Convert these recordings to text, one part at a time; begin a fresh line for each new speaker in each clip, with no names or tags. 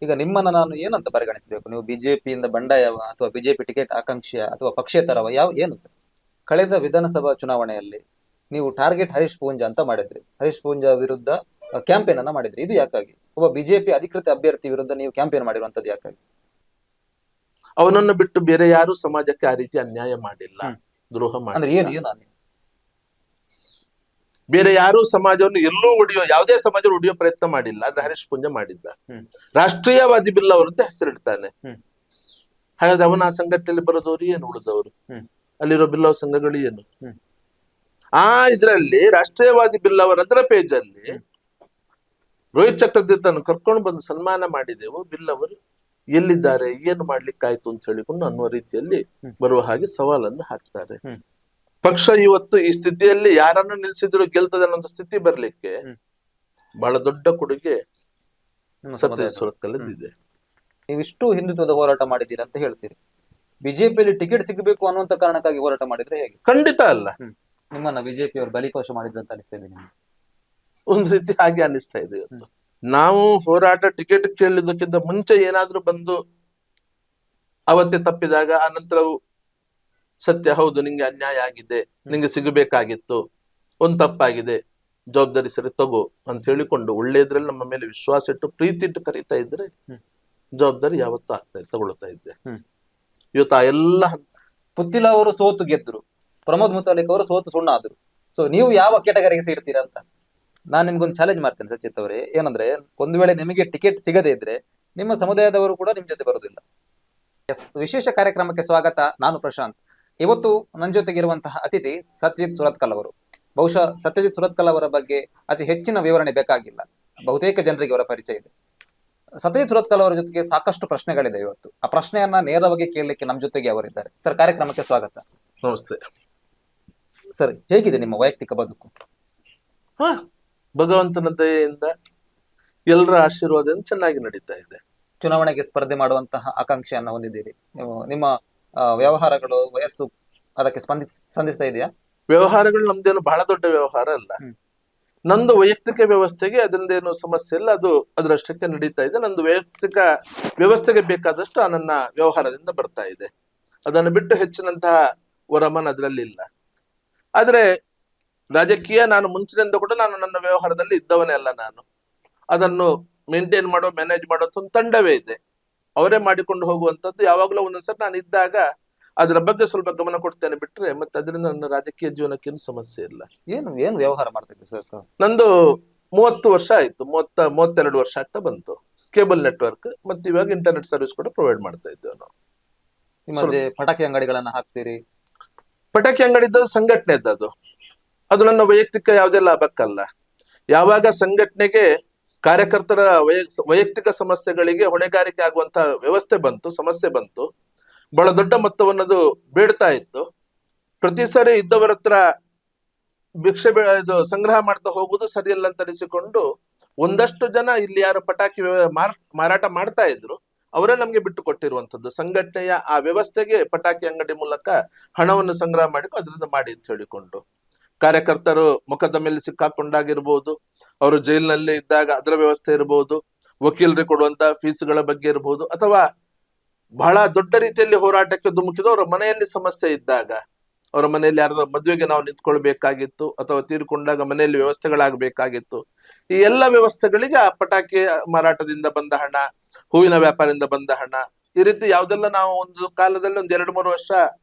ಈಗ ನಿಮ್ಮನ್ನ ನಾನು ಏನಂತ ಪರಿಗಣಿಸಬೇಕು? ನೀವು ಬಿಜೆಪಿಯಿಂದ ಬಂಡಾಯವ ಅಥವಾ ಬಿಜೆಪಿ ಟಿಕೆಟ್ ಆಕಾಂಕ್ಷಿಯ ಅಥವಾ ಪಕ್ಷೇತರವ ಏನು ಸರ್? ಕಳೆದ ವಿಧಾನಸಭಾ ಚುನಾವಣೆಯಲ್ಲಿ ನೀವು ಟಾರ್ಗೆಟ್ ಹರೀಶ್ ಪೂಂಜಾ ಅಂತ ಮಾಡಿದ್ರಿ. ಹರೀಶ್ ಪೂಂಜಾ ವಿರುದ್ಧ ಕ್ಯಾಂಪೇನ್ ಅನ್ನ ಮಾಡಿದ್ರಿ. ಇದು ಯಾಕಾಗಿ? ಒಬ್ಬ ಬಿಜೆಪಿ ಅಧಿಕೃತ ಅಭ್ಯರ್ಥಿ ವಿರುದ್ಧ ನೀವು ಕ್ಯಾಂಪೇನ್ ಮಾಡಿರುವಂತದ್ದು ಯಾಕಾಗಿ?
ಅವನನ್ನು ಬಿಟ್ಟು ಬೇರೆ ಯಾರು ಸಮಾಜಕ್ಕೆ ಆ ರೀತಿ ಅನ್ಯಾಯ ಮಾಡಿಲ್ಲ, ದ್ರೋಹ
ಅಂದ್ರೆ
ಮಾಡಿಲ್ಲ.
ಏನು
ಬೇರೆ ಯಾರು ಸಮಾಜವನ್ನು ಎಲ್ಲೂ ಯಾವುದೇ ಸಮಾಜ ಒಡೆಯೋ ಪ್ರಯತ್ನ ಮಾಡಿಲ್ಲ. ಆದ್ರೆ ಹರೀಶ್ ಪೂಂಜಾ ಮಾಡಿದ್ದ. ರಾಷ್ಟ್ರೀಯವಾದಿ ಬಿಲ್ ಅವರಂತ ಹೆಸರಿಡ್ತಾನೆ. ಹಾಗಾದ್ರೆ ಅವನ ಆ ಸಂಘಟನೆಯಲ್ಲಿ ಬರೋದವ್ರು ಏನು, ಉಳಿದವರು ಅಲ್ಲಿರೋ ಬಿಲ್ಲವ ಸಂಘಗಳು ಏನು? ಇದ್ರಲ್ಲಿ ರಾಷ್ಟ್ರೀಯವಾದಿ ಬಿಲ್ ಅವರ ಅದರ ಪೇಜ್ ಅಲ್ಲಿ ರೋಹಿತ್ ಚಕ್ರತೀರ್ಥನ್ನು ಕರ್ಕೊಂಡು ಬಂದು ಸನ್ಮಾನ ಮಾಡಿದೆವು. ಬಿಲ್ ಅವರು ಎಲ್ಲಿದ್ದಾರೆ, ಏನು ಮಾಡ್ಲಿಕ್ಕಾಯ್ತು ಅಂತ ಹೇಳಿಕೊಂಡು ಅನ್ನುವ ರೀತಿಯಲ್ಲಿ ಬರುವ ಹಾಗೆ ಸವಾಲನ್ನು ಹಾಕ್ತಾರೆ. ಪಕ್ಷ ಇವತ್ತು ಈ ಸ್ಥಿತಿಯಲ್ಲಿ ಯಾರನ್ನು ನಿಲ್ಸಿದ್ರು ಗೆಲ್ತದೆ ಅನ್ನೋ ಸ್ಥಿತಿ ಬರ್ಲಿಕ್ಕೆ ಬಹಳ ದೊಡ್ಡ ಕೊಡುಗೆ ಸತ್ಯಜಿತ್ ಸುರತ್ಕಲ್‌ದಿದೆ.
ನೀವಿಷ್ಟು ಹಿಂದುತ್ವದ ಹೋರಾಟ ಮಾಡಿದ್ದೀರಾ ಅಂತ ಹೇಳ್ತೀರಿ. ಬಿಜೆಪಿಯಲ್ಲಿ ಟಿಕೆಟ್ ಸಿಗಬೇಕು ಅನ್ನುವಂತ ಕಾರಣಕ್ಕಾಗಿ ಹೋರಾಟ ಮಾಡಿದ್ರೆ ಹೇಗೆ?
ಖಂಡಿತ ಅಲ್ಲ.
ನಿಮ್ಮನ್ನ ಬಿಜೆಪಿ ಅವರು ಬಲಿಪಶು ಮಾಡಿದ್ರು ಅಂತ ಅನಿಸ್ತಾ ಇದೆ ನಿಮ್ಗೆ?
ಒಂದ್ ರೀತಿ ಹಾಗೆ ಅನಿಸ್ತಾ ಇದೆ ಇವತ್ತು. ನಾವು ಹೋರಾಟ ಟಿಕೆಟ್ ಕೇಳಿದ್ದಕ್ಕಿಂತ ಮುಂಚೆ ಏನಾದ್ರೂ ಬಂದು ಅವತ್ತೇ ತಪ್ಪಿದಾಗ ಆ ನಂತರವು ಸತ್ಯ, ಹೌದು ನಿಂಗೆ ಅನ್ಯಾಯ ಆಗಿದೆ, ನಿಂಗೆ ಸಿಗಬೇಕಾಗಿತ್ತು, ಒಂದ್ ತಪ್ಪಾಗಿದೆ, ಜವಾಬ್ದಾರಿ ಸರಿ ತಗೋ ಅಂತ ಹೇಳಿಕೊಂಡು ಒಳ್ಳೆಯದ್ರಲ್ಲಿ ನಮ್ಮ ಮೇಲೆ ವಿಶ್ವಾಸ ಇಟ್ಟು ಪ್ರೀತಿ ಇಟ್ಟು ಕರೀತಾ ಇದ್ರೆ ಜವಾಬ್ದಾರಿ ಯಾವತ್ತೂ ತಗೊಳ್ತಾ ಇದ್ದೆ. ಇವತ್ತು ಆ ಎಲ್ಲ
ಪುತ್ತಿಲ ಅವರು ಸೋತು ಗೆದ್ರು, ಪ್ರಮೋದ್ ಮುತಾಲಿಕ್ ಅವರು ಸೋತು ಸುಣ್ಣ ಆದ್ರು. ಸೊ ನೀವು ಯಾವ ಕೆಟಗರಿಗೆ ಸೇರ್ತೀರಾ ಅಂತ ನಾನ್ ನಿಮ್ಗೊಂದು ಚಾಲೆಂಜ್ ಮಾಡ್ತೇನೆ ಸಚಿತ್ ಅವರೇ. ಏನಂದ್ರೆ, ಒಂದು ವೇಳೆ ನಿಮಗೆ ಟಿಕೆಟ್ ಸಿಗದೇ ಇದ್ರೆ ನಿಮ್ಮ ಸಮುದಾಯದವರು ಕೂಡ ನಿಮ್ ಜೊತೆ ಬರೋದಿಲ್ಲ. ವಿಶೇಷ ಕಾರ್ಯಕ್ರಮಕ್ಕೆ ಸ್ವಾಗತ. ನಾನು ಪ್ರಶಾಂತ್. ಇವತ್ತು ನನ್ನ ಜೊತೆಗಿರುವಂತಹ ಅತಿಥಿ ಸತ್ಯಜಿತ್ ಸುರತ್ಕಲ್ ಅವರು. ಬಹುಶಃ ಸತ್ಯಜಿತ್ ಸುರತ್ಕಲ್ ಅವರ ಬಗ್ಗೆ ಅತಿ ಹೆಚ್ಚಿನ ವಿವರಣೆ ಬೇಕಾಗಿಲ್ಲ, ಬಹುತೇಕ ಜನರಿಗೆ ಅವರ ಪರಿಚಯ ಇದೆ. ಸತ್ಯಜಿತ್ ಸುರತ್ಕಲ್ ಅವರ ಜೊತೆಗೆ ಸಾಕಷ್ಟು ಪ್ರಶ್ನೆಗಳಿದೆ. ಇವತ್ತು ಆ ಪ್ರಶ್ನೆಯನ್ನ ನೇರವಾಗಿ ಕೇಳಲಿಕ್ಕೆ ನಮ್ಮ ಜೊತೆಗೆ ಅವರಿದ್ದಾರೆ. ಸರ್, ಕಾರ್ಯಕ್ರಮಕ್ಕೆ ಸ್ವಾಗತ.
ನಮಸ್ತೆ
ಸರ್. ಹೇಗಿದೆ ನಿಮ್ಮ ವೈಯಕ್ತಿಕ ಬದುಕು?
ಭಗವಂತನ ದಯೆಯಿಂದ ಎಲ್ಲರ ಆಶೀರ್ವಾದದಿಂದ ಚೆನ್ನಾಗಿ ನಡೀತಾ ಇದೆ.
ಚುನಾವಣೆಗೆ ಸ್ಪರ್ಧೆ ಮಾಡುವಂತಹ ಆಕಾಂಕ್ಷೆಯನ್ನ ಹೊಂದಿದ್ದೀರಿ ನೀವು. ನಿಮ್ಮ ವ್ಯವಹಾರಗಳು, ವಯಸ್ಸು ಅದಕ್ಕೆ ಸ್ಪಂದಿಸ್ತಾ ಇದೆಯಾ?
ವ್ಯವಹಾರಗಳು ನಮ್ದೇನು ಬಹಳ ದೊಡ್ಡ ವ್ಯವಹಾರ ಅಲ್ಲ. ನಂದು ವೈಯಕ್ತಿಕ ವ್ಯವಸ್ಥೆಗೆ ಅದರಿಂದೇನು ಸಮಸ್ಯೆ ಇಲ್ಲ, ಅದು ಅದರಷ್ಟಕ್ಕೆ ನಡೀತಾ ಇದೆ. ನಂದು ವೈಯಕ್ತಿಕ ವ್ಯವಸ್ಥೆಗೆ ಬೇಕಾದಷ್ಟು ನನ್ನ ವ್ಯವಹಾರದಿಂದ ಬರ್ತಾ ಇದೆ. ಅದನ್ನು ಬಿಟ್ಟು ಹೆಚ್ಚಿನಂತಹ ವರಮಾನ ಅದರಲ್ಲಿ ಇಲ್ಲ. ಆದ್ರೆ ರಾಜಕೀಯ ನಾನು ಮುಂಚಿನಿಂದ ಕೂಡ ನಾನು ನನ್ನ ವ್ಯವಹಾರದಲ್ಲಿ ಇದ್ದವನೇ ಅಲ್ಲ. ನಾನು ಅದನ್ನು ಮೇಂಟೈನ್ ಮಾಡೋ, ಮ್ಯಾನೇಜ್ ಮಾಡೋ ಒಂದು ತಂಡವೇ ಇದೆ. ಅವರೇ ಮಾಡಿಕೊಂಡು ಹೋಗುವಂತದ್ದು. ಯಾವಾಗಲೂ ಒಂದೊಂದ್ಸರಿ ನಾನು ಇದ್ದಾಗ ಅದರ ಬಗ್ಗೆ ಸ್ವಲ್ಪ ಗಮನ ಕೊಡ್ತೇನೆ ಬಿಟ್ರೆ ಮತ್ತೆ ಅದರಿಂದ ನನ್ನ ರಾಜಕೀಯ ಜೀವನಕ್ಕೇನು ಸಮಸ್ಯೆ ಇಲ್ಲ.
ಏನು ವ್ಯವಹಾರ ಮಾಡ್ತಿದ್ವಿ ಸರ್?
ನಂದು 30 ವರ್ಷ ಆಯ್ತು, 32 ವರ್ಷ ಆಗ್ತಾ ಬಂತು. ಕೇಬಲ್ ನೆಟ್ವರ್ಕ್ ಮತ್ತೆ ಇವಾಗ ಇಂಟರ್ನೆಟ್ ಸರ್ವಿಸ್ ಕೂಡ ಪ್ರೊವೈಡ್ ಮಾಡ್ತಾ ಇದ್ದೇವೆ ನಾವು.
ನಿಮ್ಮದೇ ಪಟಾಕಿ ಅಂಗಡಿಗಳನ್ನ ಹಾಕ್ತೀರಿ?
ಪಟಾಕಿ ಅಂಗಡಿ ಸಂಘಟನೆ ಇದ್ದದ್ದು, ಅದು ನನ್ನ ವೈಯಕ್ತಿಕ ಯಾವುದೇ ಲಾಭಕ್ಕಲ್ಲ. ಯಾವಾಗ ಸಂಘಟನೆಗೆ ಕಾರ್ಯಕರ್ತರ ವೈಯಕ್ತಿಕ ಸಮಸ್ಯೆಗಳಿಗೆ ಹೊಣೆಗಾರಿಕೆ ಆಗುವಂತ ವ್ಯವಸ್ಥೆ ಬಂತು, ಸಮಸ್ಯೆ ಬಂತು, ಬಹಳ ದೊಡ್ಡ ಮೊತ್ತವನ್ನದು ಬೇಡ್ತಾ ಇತ್ತು. ಪ್ರತಿ ಸಾರಿ ಇದ್ದವರ ಹತ್ರ ಭಿಕ್ಷೆ ಸಂಗ್ರಹ ಮಾಡ್ತಾ ಹೋಗುದು ಸರಿಯಲ್ಲ ಅಂತ ಅನಿಸಿಕೊಂಡು ಒಂದಷ್ಟು ಜನ ಇಲ್ಲಿ ಯಾರು ಪಟಾಕಿ ಮಾರಾಟ ಮಾಡ್ತಾ ಇದ್ರು ಅವರೇ ನಮ್ಗೆ ಬಿಟ್ಟು ಕೊಟ್ಟಿರುವಂತದ್ದು. ಸಂಘಟನೆಯ ಆ ವ್ಯವಸ್ಥೆಗೆ ಪಟಾಕಿ ಅಂಗಡಿ ಮೂಲಕ ಹಣವನ್ನು ಸಂಗ್ರಹ ಮಾಡಿ ಅದರಿಂದ ಮಾಡಿ ಅಂತ ಹೇಳಿಕೊಂಡು ಕಾರ್ಯಕರ್ತರು ಮೊಕದ್ದಮೆಯಲ್ಲಿ ಸಿಕ್ಕಾಕೊಂಡಾಗಿರ್ಬೋದು, ಅವರು ಜೈಲಿನಲ್ಲಿ ಇದ್ದಾಗ ಅದರ ವ್ಯವಸ್ಥೆ ಇರಬಹುದು, ವಕೀಲರಿಗೆ ಕೊಡುವಂತ ಫೀಸ್ಗಳ ಬಗ್ಗೆ ಇರಬಹುದು, ಅಥವಾ ಬಹಳ ದೊಡ್ಡ ರೀತಿಯಲ್ಲಿ ಹೋರಾಟಕ್ಕೆ ಧುಮುಕಿದ ಅವರ ಮನೆಯಲ್ಲಿ ಸಮಸ್ಯೆ ಇದ್ದಾಗ, ಅವರ ಮನೆಯಲ್ಲಿ ಯಾರ ಮದುವೆಗೆ ನಾವು ನಿಂತ್ಕೊಳ್ಬೇಕಾಗಿತ್ತು ಅಥವಾ ತೀರ್ಕೊಂಡಾಗ ಮನೆಯಲ್ಲಿ ವ್ಯವಸ್ಥೆಗಳಾಗಬೇಕಾಗಿತ್ತು, ಈ ಎಲ್ಲ ವ್ಯವಸ್ಥೆಗಳಿಗೆ ಆ ಪಟಾಕಿ ಮಾರಾಟದಿಂದ ಬಂದ ಹಣ, ಹೂವಿನ ವ್ಯಾಪಾರದಿಂದ ಬಂದ ಹಣ, ಈ ರೀತಿ ಯಾವ್ದೆಲ್ಲ ನಾವು ಒಂದು ಕಾಲದಲ್ಲಿ ಒಂದ್ 2-3 ವರ್ಷ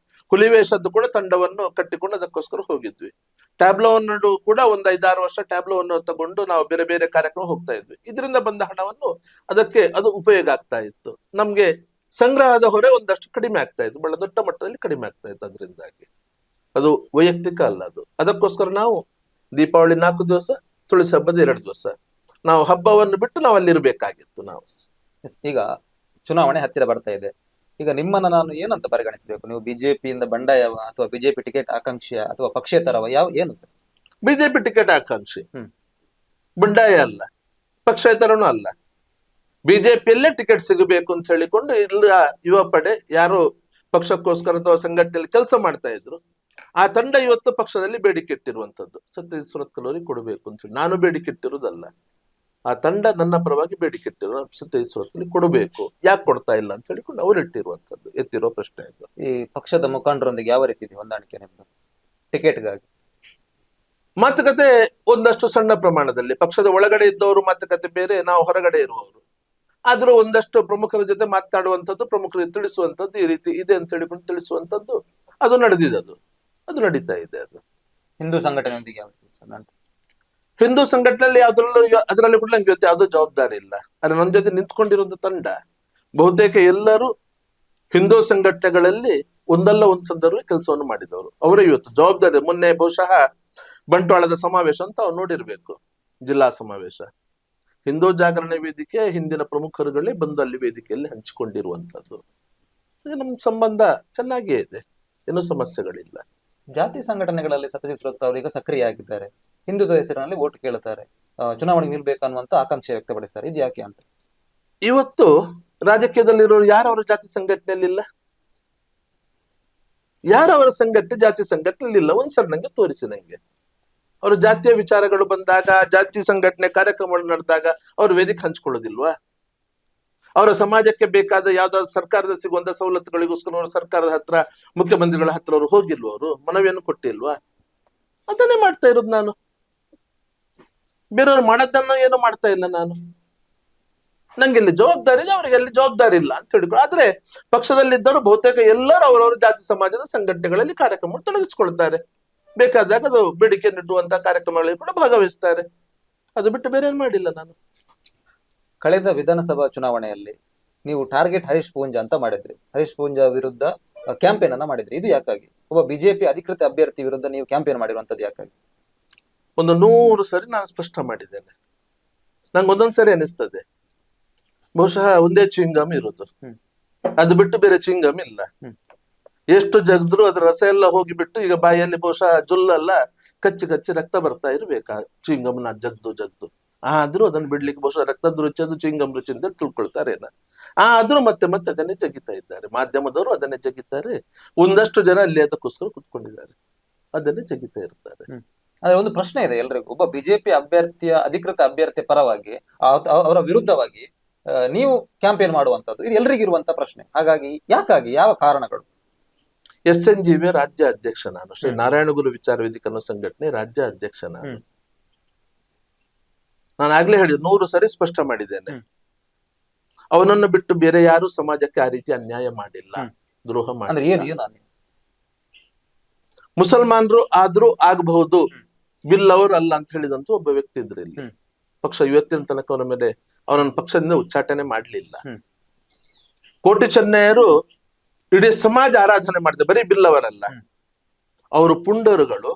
ಹುಲಿವೇಷದ್ದು ಕೂಡ ತಂಡವನ್ನು ಕಟ್ಟಿಕೊಂಡು ಅದಕ್ಕೋಸ್ಕರ ಹೋಗಿದ್ವಿ. ಟ್ಯಾಬ್ಲೋವನ್ನು ಕೂಡ ಒಂದ್ 5-6 ವರ್ಷ ಟ್ಯಾಬ್ಲೋವನ್ನು ತಗೊಂಡು ನಾವು ಬೇರೆ ಬೇರೆ ಕಾರ್ಯಕ್ರಮ ಹೋಗ್ತಾ ಇದ್ವಿ. ಇದರಿಂದ ಬಂದ ಹಣವನ್ನು ಅದಕ್ಕೆ ಅದು ಉಪಯೋಗ ಆಗ್ತಾ ಇತ್ತು. ನಮ್ಗೆ ಸಂಗ್ರಹದ ಹೊರೆ ಒಂದಷ್ಟು ಕಡಿಮೆ ಆಗ್ತಾ ಇತ್ತು, ಬಹಳ ದೊಡ್ಡ ಮಟ್ಟದಲ್ಲಿ ಕಡಿಮೆ ಆಗ್ತಾ ಇತ್ತು. ಅದರಿಂದಾಗಿ ಅದು ವೈಯಕ್ತಿಕ ಅಲ್ಲ. ಅದು ಅದಕ್ಕೋಸ್ಕರ ನಾವು ದೀಪಾವಳಿ 4 ದಿವಸ, ತುಳಸಿ ಹಬ್ಬದ 2 ದಿವಸ, ನಾವು ಹಬ್ಬವನ್ನು ಬಿಟ್ಟು ನಾವು ಅಲ್ಲಿರ್ಬೇಕಾಗಿತ್ತು. ನಾವು
ಈಗ ಚುನಾವಣೆ ಹತ್ತಿರ ಬರ್ತಾ ಇದೆ. ಈಗ ನಿಮ್ಮನ್ನ ನಾನು ಏನಂತ ಪರಿಗಣಿಸಬೇಕು? ನೀವು ಬಿಜೆಪಿಯಿಂದ ಬಂಡಾಯವ ಅಥವಾ ಬಿಜೆಪಿ ಟಿಕೆಟ್ ಆಕಾಂಕ್ಷಿಯ ಅಥವಾ ಪಕ್ಷೇತರವ ಏನು ಸರ್?
ಬಿಜೆಪಿ ಟಿಕೆಟ್ ಆಕಾಂಕ್ಷಿ, ಬಂಡಾಯ ಅಲ್ಲ, ಪಕ್ಷೇತರನೂ ಅಲ್ಲ. ಬಿಜೆಪಿಯಲ್ಲೇ ಟಿಕೆಟ್ ಸಿಗಬೇಕು ಅಂತ ಹೇಳಿಕೊಂಡು ಇಲ್ಲ ಯುವ ಪಡೆ ಯಾರು ಪಕ್ಷಕ್ಕೋಸ್ಕರ ಅಥವಾ ಸಂಘಟನೆಯಲ್ಲಿ ಕೆಲಸ ಮಾಡ್ತಾ ಇದ್ರು ಆ ತಂಡ ಇವತ್ತು ಪಕ್ಷದಲ್ಲಿ ಬೇಡಿಕೆ ಇಟ್ಟಿರುವಂತದ್ದು ಸತ್ಯಜಿತ್ ಸುರತ್ಕಲ್ ಅವರಿಗೆ ಕೊಡಬೇಕು ಅಂತ ಹೇಳಿ. ನಾನು ಬೇಡಿಕೆ ಇಟ್ಟಿರುವುದಲ್ಲ. ಆ ತಂಡ ನನ್ನ ಪರವಾಗಿ ಬೇಡಿಕೆ ಇಟ್ಟಿರೋ 23 ವರ್ಷದಲ್ಲಿ ಕೊಡಬೇಕು, ಯಾಕೆ ಕೊಡ್ತಾ ಇಲ್ಲ ಅಂತ ಹೇಳಿಕೊಂಡು ಅವ್ರು ಇಟ್ಟಿರುವಂತದ್ದು, ಎತ್ತಿರೋ ಪ್ರಶ್ನೆ ಇದು.
ಈ ಪಕ್ಷದ ಮುಖಂಡರೊಂದಿಗೆ ಯಾವ ರೀತಿ ಇದೆ ಹೊಂದಾಣಿಕೆ ನಿಮ್ದು ಟಿಕೆಟ್ಗಾಗಿ?
ಮಾತುಕತೆ ಒಂದಷ್ಟು ಸಣ್ಣ ಪ್ರಮಾಣದಲ್ಲಿ, ಪಕ್ಷದ ಒಳಗಡೆ ಇದ್ದವರು ಮಾತುಕತೆ ಬೇರೆ, ನಾವು ಹೊರಗಡೆ ಇರುವವರು. ಆದ್ರೂ ಒಂದಷ್ಟು ಪ್ರಮುಖರ ಜೊತೆ ಮಾತಾಡುವಂಥದ್ದು, ಪ್ರಮುಖರಿಗೆ ತಿಳಿಸುವಂಥದ್ದು, ಈ ರೀತಿ ಇದೆ ಅಂತ ಹೇಳಿಕೊಂಡು ತಿಳಿಸುವಂಥದ್ದು ಅದು ನಡೆದಿದೆ, ಅದು ನಡೀತಾ ಇದೆ. ಅದು
ಹಿಂದೂ ಸಂಘಟನೆಯೊಂದಿಗೆ ಯಾವ ರೀತಿ ಸಂಬಂಧ?
ಹಿಂದೂ ಸಂಘಟನೆಯಲ್ಲಿ ಅದರಲ್ಲಿ ಕೂಡ ನಂಗೆ ಯಾವ್ದು ಜವಾಬ್ದಾರಿ ಇಲ್ಲ. ಆದ್ರೆ ನನ್ನ ಜೊತೆ ನಿಂತ್ಕೊಂಡಿರುವಂತ ತಂಡ ಬಹುತೇಕ ಎಲ್ಲರೂ ಹಿಂದೂ ಸಂಘಟನೆಗಳಲ್ಲಿ ಒಂದಲ್ಲ ಒಂದು ಸಂದರ್ಭ ಕೆಲಸವನ್ನು ಮಾಡಿದವರು, ಅವರೇ ಇವತ್ತು ಜವಾಬ್ದಾರಿ. ಮೊನ್ನೆ ಬಹುಶಃ ಬಂಟ್ವಾಳದ ಸಮಾವೇಶ ಅಂತ ಅವ್ರು ನೋಡಿರ್ಬೇಕು, ಜಿಲ್ಲಾ ಸಮಾವೇಶ. ಹಿಂದೂ ಜಾಗರಣೆ ವೇದಿಕೆ ಹಿಂದಿನ ಪ್ರಮುಖರುಗಳೇ ಬಂದು ಅಲ್ಲಿ ವೇದಿಕೆಯಲ್ಲಿ ಹಂಚಿಕೊಂಡಿರುವಂತದ್ದು. ನಮ್ ಸಂಬಂಧ ಚೆನ್ನಾಗಿಯೇ ಇದೆ, ಏನೂ ಸಮಸ್ಯೆಗಳಿಲ್ಲ.
ಜಾತಿ ಸಂಘಟನೆಗಳಲ್ಲಿ ಸತ್ಯಜಿತ್ ಶ್ರೋತ್ ಅವರು ಈಗ ಸಕ್ರಿಯ ಆಗಿದ್ದಾರೆ, ಹಿಂದುತ್ವ ಹೆಸರಿನಲ್ಲಿ ವೋಟ್ ಕೇಳುತ್ತಾರೆ, ಚುನಾವಣೆಗೆ ನಿಲ್ಬೇಕನ್ನುವಂತ ಆಕಾಂಕ್ಷೆ ವ್ಯಕ್ತಪಡಿಸ್ತಾರೆ, ಇದು ಯಾಕೆ ಅಂತ?
ಇವತ್ತು ರಾಜಕೀಯದಲ್ಲಿರೋರು ಯಾರವರ ಜಾತಿ ಸಂಘಟನೆಯಲ್ಲಿಲ್ಲ? ಯಾರವರ ಸಂಘಟನೆ ಜಾತಿ ಸಂಘಟನೆಯಲ್ಲಿ ಇಲ್ಲ? ಒಂದ್ಸಲ ನಂಗೆ ತೋರಿಸಿ. ನಂಗೆ ಅವರು ಜಾತಿಯ ವಿಚಾರಗಳು ಬಂದಾಗ, ಜಾತಿ ಸಂಘಟನೆ ಕಾರ್ಯಕ್ರಮಗಳು ನಡೆದಾಗ ಅವ್ರು ವೇದಿಕೆ ಹಂಚ್ಕೊಳ್ಳೋದಿಲ್ವಾ? ಅವರ ಸಮಾಜಕ್ಕೆ ಬೇಕಾದ ಯಾವ್ದಾದ್ರು ಸರ್ಕಾರದ ಸಿಗುವಂತ ಸವಲತ್ತುಗಳಿಗೋಸ್ಕರ ಅವರು ಸರ್ಕಾರದ ಹತ್ರ, ಮುಖ್ಯಮಂತ್ರಿಗಳ ಹತ್ರ ಅವರು ಹೋಗಿಲ್ವ? ಅವರು ಮನವಿಯನ್ನು ಕೊಟ್ಟಿಲ್ವಾ? ಅದನ್ನೇ ಮಾಡ್ತಾ ಇರೋದು ನಾನು. ಬೇರೆಯವ್ರು ಮಾಡೋದನ್ನ ಏನು ಮಾಡ್ತಾ ಇಲ್ಲ ನಾನು. ನಂಗೆ ಇಲ್ಲಿ ಜವಾಬ್ದಾರಿ ಇದೆ, ಅವ್ರಿಗೆ ಎಲ್ಲಿ ಜವಾಬ್ದಾರಿ ಇಲ್ಲ ಅಂತ ಹೇಳಿದ್ರು. ಆದ್ರೆ ಪಕ್ಷದಲ್ಲಿದ್ದವರು ಬಹುತೇಕ ಎಲ್ಲರೂ ಅವರವರ ಜಾತಿ ಸಮಾಜದ ಸಂಘಟನೆಗಳಲ್ಲಿ ಕಾರ್ಯಕ್ರಮ ತೊಡಗಿಸ್ಕೊಳ್ತಾರೆ. ಬೇಕಾದಾಗ ಅದು ಬೇಡಿಕೆ ನೀಡುವಂತ ಕಾರ್ಯಕ್ರಮಗಳಲ್ಲಿ ಕೂಡ ಭಾಗವಹಿಸ್ತಾರೆ. ಅದು ಬಿಟ್ಟು ಬೇರೆ ಏನ್ ಮಾಡಿಲ್ಲ ನಾನು.
ಕಳೆದ ವಿಧಾನಸಭಾ ಚುನಾವಣೆಯಲ್ಲಿ ನೀವು ಟಾರ್ಗೆಟ್ ಹರೀಶ್ ಪೂಂಜಾ ಅಂತ ಮಾಡಿದ್ರಿ, ಹರೀಶ್ ಪೂಂಜಾ ವಿರುದ್ಧ ಕ್ಯಾಂಪೇನ್ ಅನ್ನ ಮಾಡಿದ್ರಿ, ಇದು ಯಾಕಾಗಿ? ಒಬ್ಬ ಬಿಜೆಪಿ ಅಧಿಕೃತ ಅಭ್ಯರ್ಥಿ ವಿರುದ್ಧ ನೀವು ಕ್ಯಾಂಪೇನ್ ಮಾಡಿರುವಂತದ್ದು ಯಾಕಾಗಿ?
100 ಸರಿ ನಾನು ಸ್ಪಷ್ಟ ಮಾಡಿದ್ದೇನೆ. ನಂಗೆ ಒಂದೊಂದ್ ಸರಿ ಅನಿಸ್ತದೆ ಬಹುಶಃ ಒಂದೇ ಚಿಂಗಮ್ ಇರೋದು, ಅದು ಬಿಟ್ಟು ಬೇರೆ ಚಿಂಗಮ್ ಇಲ್ಲ. ಎಷ್ಟು ಜಗದ್ರು ಅದ್ರ ರಸ ಎಲ್ಲ ಹೋಗಿಬಿಟ್ಟು ಈಗ ಬಾಯಲ್ಲಿ ಬಹುಶಃ ಜುಲ್ಲೆಲ್ಲ ಕಚ್ಚಿ ಕಚ್ಚಿ ರಕ್ತ ಬರ್ತಾ ಇರ್ಬೇಕಾ ಚಿಂಗಮ್ನ ಜಗ್ದು. ಆದ್ರೂ ಅದನ್ನ ಬಿಡ್ಲಿಕ್ಕೆ ಬಹುಶಃ ರಕ್ತದ ರುಚಿ ಅದು ಚಿಂಗಮ್ ರುಚಿ ಅಂತ ತಿಳ್ಕೊಳ್ತಾರೆ. ಆದ್ರೂ ಮತ್ತೆ ಅದನ್ನೇ ಜಗಿತಾ ಇದ್ದಾರೆ. ಮಾಧ್ಯಮದವರು ಅದನ್ನೇ ಜಗಿತಾರೆ, ಒಂದಷ್ಟು ಜನ ಅಲ್ಲಿ ಅದಕ್ಕೋಸ್ಕರ ಕುತ್ಕೊಂಡಿದ್ದಾರೆ, ಅದನ್ನೇ ಜಗಿತಾ ಇರ್ತಾರೆ.
ಆದ್ರೆ ಒಂದು ಪ್ರಶ್ನೆ ಇದೆ ಎಲ್ರಿಗೂ, ಒಬ್ಬ ಬಿಜೆಪಿ ಅಭ್ಯರ್ಥಿಯ ಅಧಿಕೃತ ಅಭ್ಯರ್ಥಿ ಪರವಾಗಿ ಅವರ ವಿರುದ್ಧವಾಗಿ ನೀವು ಕ್ಯಾಂಪೇನ್ ಮಾಡುವಂತದ್ದು ಇದು ಎಲ್ರಿಗಿರುವಂತ ಪ್ರಶ್ನೆ. ಹಾಗಾಗಿ ಯಾಕಾಗಿ, ಯಾವ ಕಾರಣಗಳು?
SNGV ರಾಜ್ಯ ಅಧ್ಯಕ್ಷ ನಾನು, ಶ್ರೀ ನಾರಾಯಣಗುರು ವಿಚಾರ ವೇದಿಕೆ ಅನ್ನೋ ಸಂಘಟನೆ ರಾಜ್ಯ ಅಧ್ಯಕ್ಷ ನಾನು ಆಗ್ಲೇ ಹೇಳಿದ್ 100 ಸರಿ ಸ್ಪಷ್ಟ ಮಾಡಿದ್ದೇನೆ. ಅವನನ್ನು ಬಿಟ್ಟು ಬೇರೆ ಯಾರು ಸಮಾಜಕ್ಕೆ ಆ ರೀತಿ ಅನ್ಯಾಯ ಮಾಡಿಲ್ಲ, ದ್ರೋಹ ಮಾಡಿಲ್ಲ. ಮುಸಲ್ಮಾನರು ಆದ್ರೂ ಆಗಬಹುದು, ಬಿಲ್ ಅವರು ಅಲ್ಲ ಅಂತ ಹೇಳಿದಂತ ಒಬ್ಬ ವ್ಯಕ್ತಿ ಇದ್ರು ಇಲ್ಲಿ. ಪಕ್ಷ ಇವತ್ತಿನ ತನಕ ಅವನ ಮೇಲೆ ಅವನನ್ನು ಪಕ್ಷದಿಂದ ಉಚ್ಚಾಟನೆ ಮಾಡ್ಲಿಲ್ಲ. ಕೋಟಿ ಚೆನ್ನಯ್ಯರು ಇಡೀ ಸಮಾಜ ಆರಾಧನೆ ಮಾಡಿದೆ, ಬರೀ ಬಿಲ್ ಅವರಲ್ಲ, ಅವರು ಪುಂಡರುಗಳು.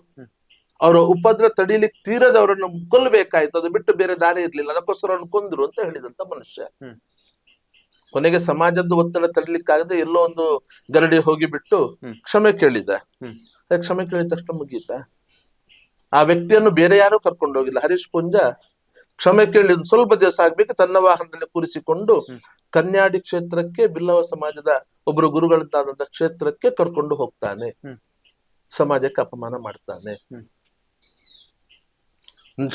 ಅವರ ಉಪದ್ರ ತಡೀಲಿಕ್ಕೆ ತೀರದವರನ್ನು ಕೊಲ್ಲಬೇಕಾಯ್ತು, ಅದು ಬಿಟ್ಟು ಬೇರೆ ದಾರಿ ಇರ್ಲಿಲ್ಲ, ಅದಕ್ಕೋಸ್ಕರ ಅವ್ರನ್ನು ಕೊಂದ್ರು ಅಂತ ಹೇಳಿದಂತ ಮನುಷ್ಯ. ಕೊನೆಗೆ ಸಮಾಜದ ಒತ್ತಡ ತಡಲಿಕ್ಕಾಗದೆ ಎಲ್ಲೋ ಒಂದು ಗರಡಿ ಹೋಗಿಬಿಟ್ಟು ಕ್ಷಮೆ ಕೇಳಿದ. ಕ್ಷಮೆ ಕೇಳಿದ ತಕ್ಷಣ ಮುಗೀತ? ಆ ವ್ಯಕ್ತಿಯನ್ನು ಬೇರೆ ಯಾರು ಕರ್ಕೊಂಡು ಹೋಗಿಲ್ಲ. ಹರೀಶ್ ಪೂಂಜಾ ಕ್ಷಮೆ ಕೇಳಿ ಸ್ವಲ್ಪ ದಿವಸ ಆಗ್ಬೇಕು, ತನ್ನ ವಾಹನದಲ್ಲಿ ಕೂರಿಸಿಕೊಂಡು ಕನ್ಯಾಡಿ ಕ್ಷೇತ್ರಕ್ಕೆ, ಬಿಲ್ಲವ ಸಮಾಜದ ಒಬ್ಬರು ಗುರುಗಳಂತಾದಂತ ಕ್ಷೇತ್ರಕ್ಕೆ ಕರ್ಕೊಂಡು ಹೋಗ್ತಾನೆ, ಸಮಾಜಕ್ಕೆ ಅಪಮಾನ ಮಾಡ್ತಾನೆ.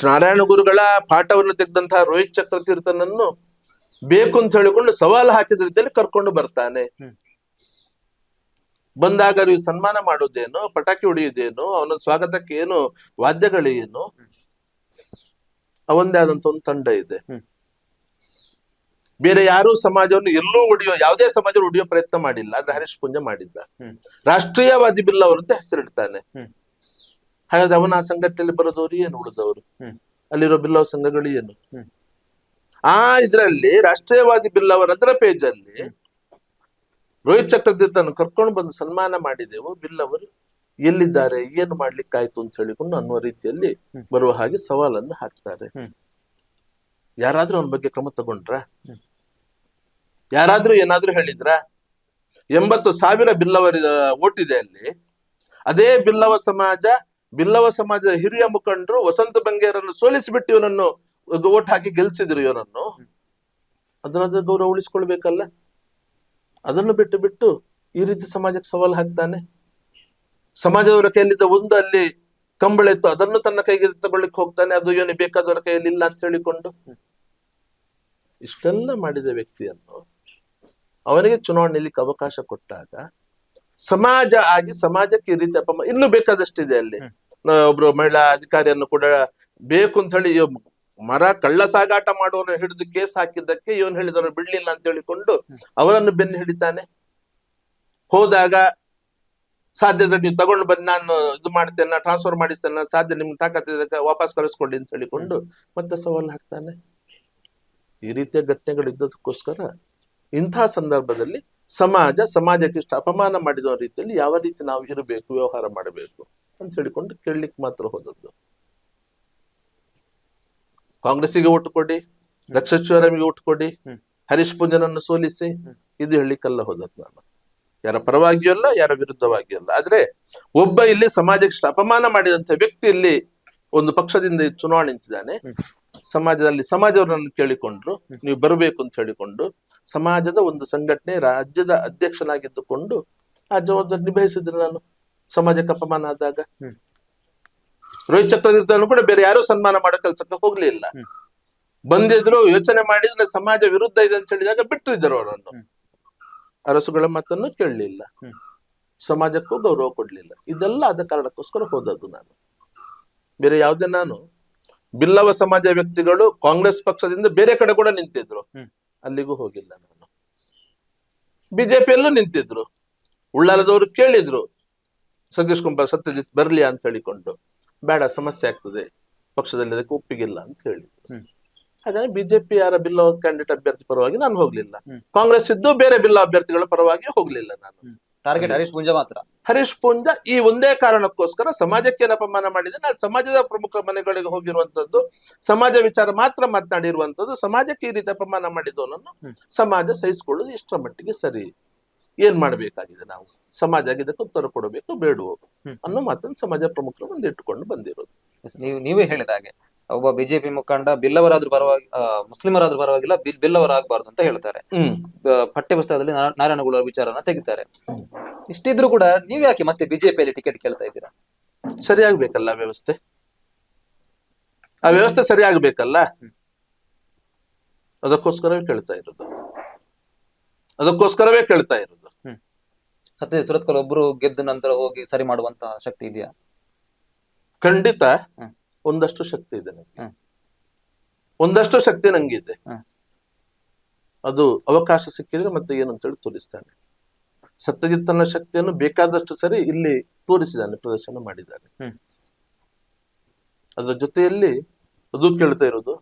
ನಾರಾಯಣ ಗುರುಗಳ ಪಾಠವನ್ನು ತೆಗೆದಂತಹ ರೋಹಿತ್ ಚಕ್ರತೀರ್ಥನನ್ನು ಬೇಕು ಅಂತ ಹೇಳಿಕೊಂಡು ಸವಾಲು ಹಾಕಿದ ರೀತಿಯಲ್ಲಿ ಕರ್ಕೊಂಡು ಬರ್ತಾನೆ. ಬಂದಾಗ ನೀವು ಸನ್ಮಾನ ಮಾಡೋದೇನು, ಪಟಾಕಿ ಹೊಡೆಯುವುದೇನು, ಅವನ ಸ್ವಾಗತಕ್ಕೆ ಏನು ವಾದ್ಯಗಳೇನು, ಅವಂದೇ ಆದಂತ ಒಂದು ತಂಡ ಇದೆ. ಬೇರೆ ಯಾರು ಸಮಾಜವನ್ನು ಎಲ್ಲೂ ಯಾವುದೇ ಸಮಾಜ ಹೊಡೆಯೋ ಪ್ರಯತ್ನ ಮಾಡಿಲ್ಲ, ಆದ್ರೆ ಹರೀಶ್ ಪೂಂಜಾ ಮಾಡಿದ್ದ. ರಾಷ್ಟ್ರೀಯವಾದಿ ಬಿಲ್ ಅವರಂತ ಹೆಸರಿಡ್ತಾನೆ. ಹಾಗಾದ್ರೆ ಅವನ ಆ ಸಂಘಟನೆಯಲ್ಲಿ ಬರೋದವ್ರು ಏನು, ಉಳಿದವರು ಅಲ್ಲಿರೋ ಬಿಲ್ಲವ ಸಂಘಗಳು ಏನು? ಇದ್ರಲ್ಲಿ ರಾಷ್ಟ್ರೀಯವಾದಿ ಬಿಲ್ ಅವರ ಅದರ ಪೇಜ್ ಅಲ್ಲಿ ರೋಹಿತ್ ಚಕ್ರತೀರ್ಥನ್ನು ಕರ್ಕೊಂಡು ಬಂದು ಸನ್ಮಾನ ಮಾಡಿದೆವು, ಬಿಲ್ ಅವರು ಎಲ್ಲಿದ್ದಾರೆ, ಏನು ಮಾಡ್ಲಿಕ್ಕಾಯ್ತು ಅಂತ ಹೇಳಿಕೊಂಡು ಅನ್ನುವ ರೀತಿಯಲ್ಲಿ ಬರುವ ಹಾಗೆ ಸವಾಲನ್ನು ಹಾಕ್ತಾರೆ. ಯಾರಾದ್ರೂ ಅವನ ಬಗ್ಗೆ ಕ್ರಮ ತಗೊಂಡ್ರ? ಯಾರಾದ್ರೂ ಏನಾದ್ರೂ ಹೇಳಿದ್ರ? 80,000 ಬಿಲ್ಲವರ ಓಟ್ ಇದೆ ಅಲ್ಲಿ. ಅದೇ ಬಿಲ್ಲವ ಸಮಾಜದ ಹಿರಿಯ ಮುಖಂಡರು ವಸಂತ ಬಂಗೇರನ್ನು ಸೋಲಿಸಿಬಿಟ್ಟು ಇವನನ್ನು ಓಟ್ ಹಾಕಿ ಗೆಲ್ಸಿದ್ರು ಇವನನ್ನು. ಅದನ್ನ ಗೌರವ ಉಳಿಸ್ಕೊಳ್ಬೇಕಲ್ಲ. ಅದನ್ನು ಬಿಟ್ಟು ಈ ರೀತಿ ಸಮಾಜಕ್ಕೆ ಸವಾಲು ಹಾಕ್ತಾನೆ. ಸಮಾಜದವರ ಕೈಯಲ್ಲಿದ್ದ ಒಂದು ಅಲ್ಲಿ ಕಂಬಳ ಇತ್ತು, ಅದನ್ನು ತನ್ನ ಕೈಗೆ ತಗೊಳ್ಳಿಕ್ಕೆ ಹೋಗ್ತಾನೆ. ಅದು ಇವನು ಬೇಕಾದವರ ಕೈಯಲ್ಲಿ ಇಲ್ಲ ಅಂತ ಹೇಳಿಕೊಂಡು ಇಷ್ಟೆಲ್ಲ ಮಾಡಿದ ವ್ಯಕ್ತಿಯನ್ನು ಅವನಿಗೆ ಚುನಾವಣೆ ನಿಲ್ಲಿಕ್ಕೆ ಅವಕಾಶ ಕೊಟ್ಟಾಗ ಸಮಾಜ ಆಗಿ ಸಮಾಜಕ್ಕೆ ಈ ರೀತಿ ಇನ್ನೂ ಬೇಕಾದಷ್ಟಿದೆ ಅಲ್ಲಿ. ಒಬ್ರು ಮಹಿಳಾ ಅಧಿಕಾರಿಯನ್ನು ಕೂಡ ಬೇಕು ಅಂತ ಹೇಳಿ ಮರ ಕಳ್ಳ ಸಾಗಾಟ ಮಾಡುವವನು ಹಿಡಿದು ಕೇಸ್ ಹಾಕಿದ್ದಕ್ಕೆ ಇವನು ಹೇಳಿದವರು ಬಿಡ್ಲಿಲ್ಲ ಅಂತ ಹೇಳಿಕೊಂಡು ಅವರನ್ನು ಬೆನ್ನು ಹಿಡಿತಾನೆ. ಹೋದಾಗ ಸಾಧ್ಯದ ನೀವು ತಗೊಂಡು ಬಂದು ನಾನು ಇದು ಮಾಡ್ತೇನೆ, ಟ್ರಾನ್ಸ್ಫರ್ ಮಾಡಿಸ್ತೇನೆ, ಸಾಧ್ಯ ನಿಮ್ಗೆ ತಾಕತ್ತಿದ್ದಕ್ಕೆ ವಾಪಸ್ ಕಳಿಸ್ಕೊಡಿ ಅಂತ ಹೇಳಿಕೊಂಡು ಮತ್ತೆ ಸವಾಲು ಹಾಕ್ತಾನೆ. ಈ ರೀತಿಯ ಘಟನೆಗಳು ಇದ್ದದಕ್ಕೋಸ್ಕರ ಇಂತಹ ಸಂದರ್ಭದಲ್ಲಿ ಸಮಾಜಕ್ಕೆ ಇಷ್ಟ ಅಪಮಾನ ಮಾಡಿದ ರೀತಿಯಲ್ಲಿ ಯಾವ ರೀತಿ ನಾವು ಇರಬೇಕು, ವ್ಯವಹಾರ ಮಾಡಬೇಕು ಅಂತ ಹೇಳಿಕೊಂಡು ಕೇಳಲಿಕ್ಕೆ ಮಾತ್ರ ಹೋದದ್ದು. ಕಾಂಗ್ರೆಸ್ಸಿಗೆ ಓಟು ಕೊಡಿ, ರಕ್ಷಾ ಶಿವರಾಮಿಗೆ ಓಟು ಕೊಡಿ, ಹರೀಶ್ ಪೂಂಜನನ್ನು ಸೋಲಿಸಿ, ಇದು ಹೇಳಲಿಕ್ಕೆಲ್ಲ ಹೋದದ್ದು ನಾನು. ಯಾರ ಪರವಾಗಿಯೂ ಅಲ್ಲ, ಯಾರ ವಿರುದ್ಧವಾಗಿಯೂ ಅಲ್ಲ. ಆದ್ರೆ ಒಬ್ಬ ಇಲ್ಲಿ ಸಮಾಜಕ್ಕೆ ಅಪಮಾನ ಮಾಡಿದಂತ ವ್ಯಕ್ತಿ ಇಲ್ಲಿ ಒಂದು ಪಕ್ಷದಿಂದ ಚುನಾವಣೆ ನಿಂತಿದ್ದಾನೆ. ಸಮಾಜವರನ್ನು ಕೇಳಿಕೊಂಡ್ರು, ನೀವು ಬರಬೇಕು ಅಂತ ಹೇಳಿಕೊಂಡು ಸಮಾಜದ ಒಂದು ಸಂಘಟನೆ ರಾಜ್ಯದ ಅಧ್ಯಕ್ಷನಾಗಿದ್ದುಕೊಂಡು ಆ ಜವಾಬ್ದಾರಿ ನಿಭಾಯಿಸಿದ್ರೆ ನಾನು ಸಮಾಜಕ್ಕೆ ಅಪಮಾನ ಆದಾಗ. ರೋಹಿತ್ ಚಕ್ರವರ್ತಿಯನ್ನು ಕೂಡ ಬೇರೆ ಯಾರು ಸನ್ಮಾನ ಮಾಡೋ ಕೆಲ್ಸಕ್ಕೆ ಹೋಗ್ಲಿಲ್ಲ. ಬಂದಿದ್ರು, ಯೋಚನೆ ಮಾಡಿದ್ರೆ ಸಮಾಜ ವಿರುದ್ಧ ಇದೆ ಅಂತ ಹೇಳಿದಾಗ ಬಿಟ್ಟಿದ್ರು ಅವರನ್ನು. ಅರಸುಗಳ ಮಾತನ್ನು ಕೇಳಲಿಲ್ಲ, ಸಮಾಜಕ್ಕೂ ಗೌರವ ಕೊಡ್ಲಿಲ್ಲ. ಇದೆಲ್ಲ ಆದ ಕಾರಣಕ್ಕೋಸ್ಕರ ಹೋದದ್ದು ನಾನು. ಬೇರೆ ಯಾವುದೇ ನಾನು ಬಿಲ್ಲವ ಸಮಾಜ ವ್ಯಕ್ತಿಗಳು ಕಾಂಗ್ರೆಸ್ ಪಕ್ಷದಿಂದ ಬೇರೆ ಕಡೆ ಕೂಡ ನಿಂತಿದ್ರು, ಅಲ್ಲಿಗೂ ಹೋಗಿಲ್ಲ ನಾನು. ಬಿಜೆಪಿಯಲ್ಲೂ ನಿಂತಿದ್ರು, ಉಳ್ಳಾಲದವರು ಕೇಳಿದ್ರು ಸತೀಶ್ ಕುಮಾರ್ ಸತ್ಯಜಿತ್ ಬರ್ಲಿ ಅಂತ ಹೇಳಿಕೊಂಡು, ಬೇಡ ಸಮಸ್ಯೆ ಆಗ್ತದೆ ಪಕ್ಷದಲ್ಲಿ, ಅದಕ್ಕೆ ಒಪ್ಪಿಗಿಲ್ಲ ಅಂತ ಹೇಳಿದ್ರು. ಹಾಗಾಗಿ ಬಿಜೆಪಿ ಯಾರ ಬಿಲ್ಲೋ ಕ್ಯಾಂಡಿಡೇಟ್ ಅಭ್ಯರ್ಥಿ ಪರವಾಗಿ ನಾನು ಹೋಗ್ಲಿಲ್ಲ. ಕಾಂಗ್ರೆಸ್ ಇದ್ದು ಬೇರೆ ಬಿಲ್ಲೋ ಅಭ್ಯರ್ಥಿಗಳ ಪರವಾಗಿ ಹೋಗ್ಲಿಲ್ಲ ನಾನು.
ಟಾರ್ಗೆಟ್ ಹರೀಶ್ ಪೂಂಜಾ ಮಾತ್ರ.
ಹರೀಶ್ ಪೂಂಜಾ ಈ ಒಂದೇ ಕಾರಣಕ್ಕೋಸ್ಕರ ಸಮಾಜಕ್ಕೆ ಅಪಮಾನ ಮಾಡಿದ್ರೆ, ನಾನು ಸಮಾಜದ ಪ್ರಮುಖ ಮನೆಗಳಿಗೆ ಹೋಗಿರುವಂತದ್ದು, ಸಮಾಜ ವಿಚಾರ ಮಾತ್ರ ಮಾತನಾಡಿರುವಂತದ್ದು, ಸಮಾಜಕ್ಕೆ ಈ ರೀತಿ ಅಪಮಾನ ಮಾಡಿದವನನ್ನು ಸಮಾಜ ಸಹಿಸಿಕೊಳ್ಳುವುದು ಇಷ್ಟರ ಮಟ್ಟಿಗೆ ಸರಿ. ಏನ್ ಮಾಡ್ಬೇಕಾಗಿದೆ ನಾವು, ಸಮಾಜ ಇದಕ್ಕೆ ಉತ್ತರ ಕೊಡಬೇಕು ಬೇಡುವ ಅನ್ನೋ ಮಾತನ್ನು ಸಮಾಜ ಪ್ರಮುಖರು ಮುಂದೆ ಇಟ್ಟುಕೊಂಡು ಬಂದಿರೋದು.
ನೀವೇ ಹೇಳಿದ ಹಾಗೆ ಒಬ್ಬ ಬಿಜೆಪಿ ಮುಖಂಡ ಬಿಲ್ಲವರಾದ್ರೂ ಪರವಾಗಿ ಮುಸ್ಲಿಮರಾದ್ರೂ ಪರವಾಗಿಲ್ಲ, ಬಿಲ್ಲವರಾಗಬಾರ್ದು ಅಂತ ಹೇಳ್ತಾರೆ. ಪಠ್ಯ ಪುಸ್ತಕದಲ್ಲಿ ನಾರಾಯಣಗೌಡ ವಿಚಾರನ ತೆಗಿತಾರೆ. ಇಷ್ಟಿದ್ರು ಕೂಡ ನೀವ್ ಯಾಕೆ ಮತ್ತೆ ಬಿಜೆಪಿಯಲ್ಲಿ ಟಿಕೆಟ್ ಕೇಳ್ತಾ ಇದ್ದೀರಾ?
ಸರಿಯಾಗ್ಬೇಕಲ್ಲ ವ್ಯವಸ್ಥೆ, ಆ ವ್ಯವಸ್ಥೆ ಸರಿಯಾಗಬೇಕಲ್ಲ, ಅದಕ್ಕೋಸ್ಕರವೇ ಕೇಳ್ತಾ ಇರೋದು.
ಸತ್ಯ ಸುರತ್ಕಲ್ ಒಬ್ರು ಗೆದ್ದ ನಂತರ ಹೋಗಿ ಸರಿ ಮಾಡುವಂತಹ ಶಕ್ತಿ ಇದೆಯಾ?
ಖಂಡಿತ ಒಂದಷ್ಟು ಶಕ್ತಿ ಇದೆ ನನಗೆ, ಒಂದಷ್ಟು ಶಕ್ತಿ ನಂಗಿದೆ. ಅದು ಅವಕಾಶ ಸಿಕ್ಕಿದ್ರೆ ಮತ್ತೆ ಏನು ಅಂತೇಳಿ ತೋರಿಸ್ತಾನೆ. ಸತ್ಯಜಿತ್ತನ ಶಕ್ತಿಯನ್ನು ಬೇಕಾದಷ್ಟು ಸರಿ ಇಲ್ಲಿ ತೋರಿಸಿದ್ದಾನೆ, ಪ್ರದರ್ಶನ ಮಾಡಿದ್ದಾನೆ. ಅದರ ಜೊತೆಯಲ್ಲಿ ಅದು ಕೇಳ್ತಾ ಇರೋದು,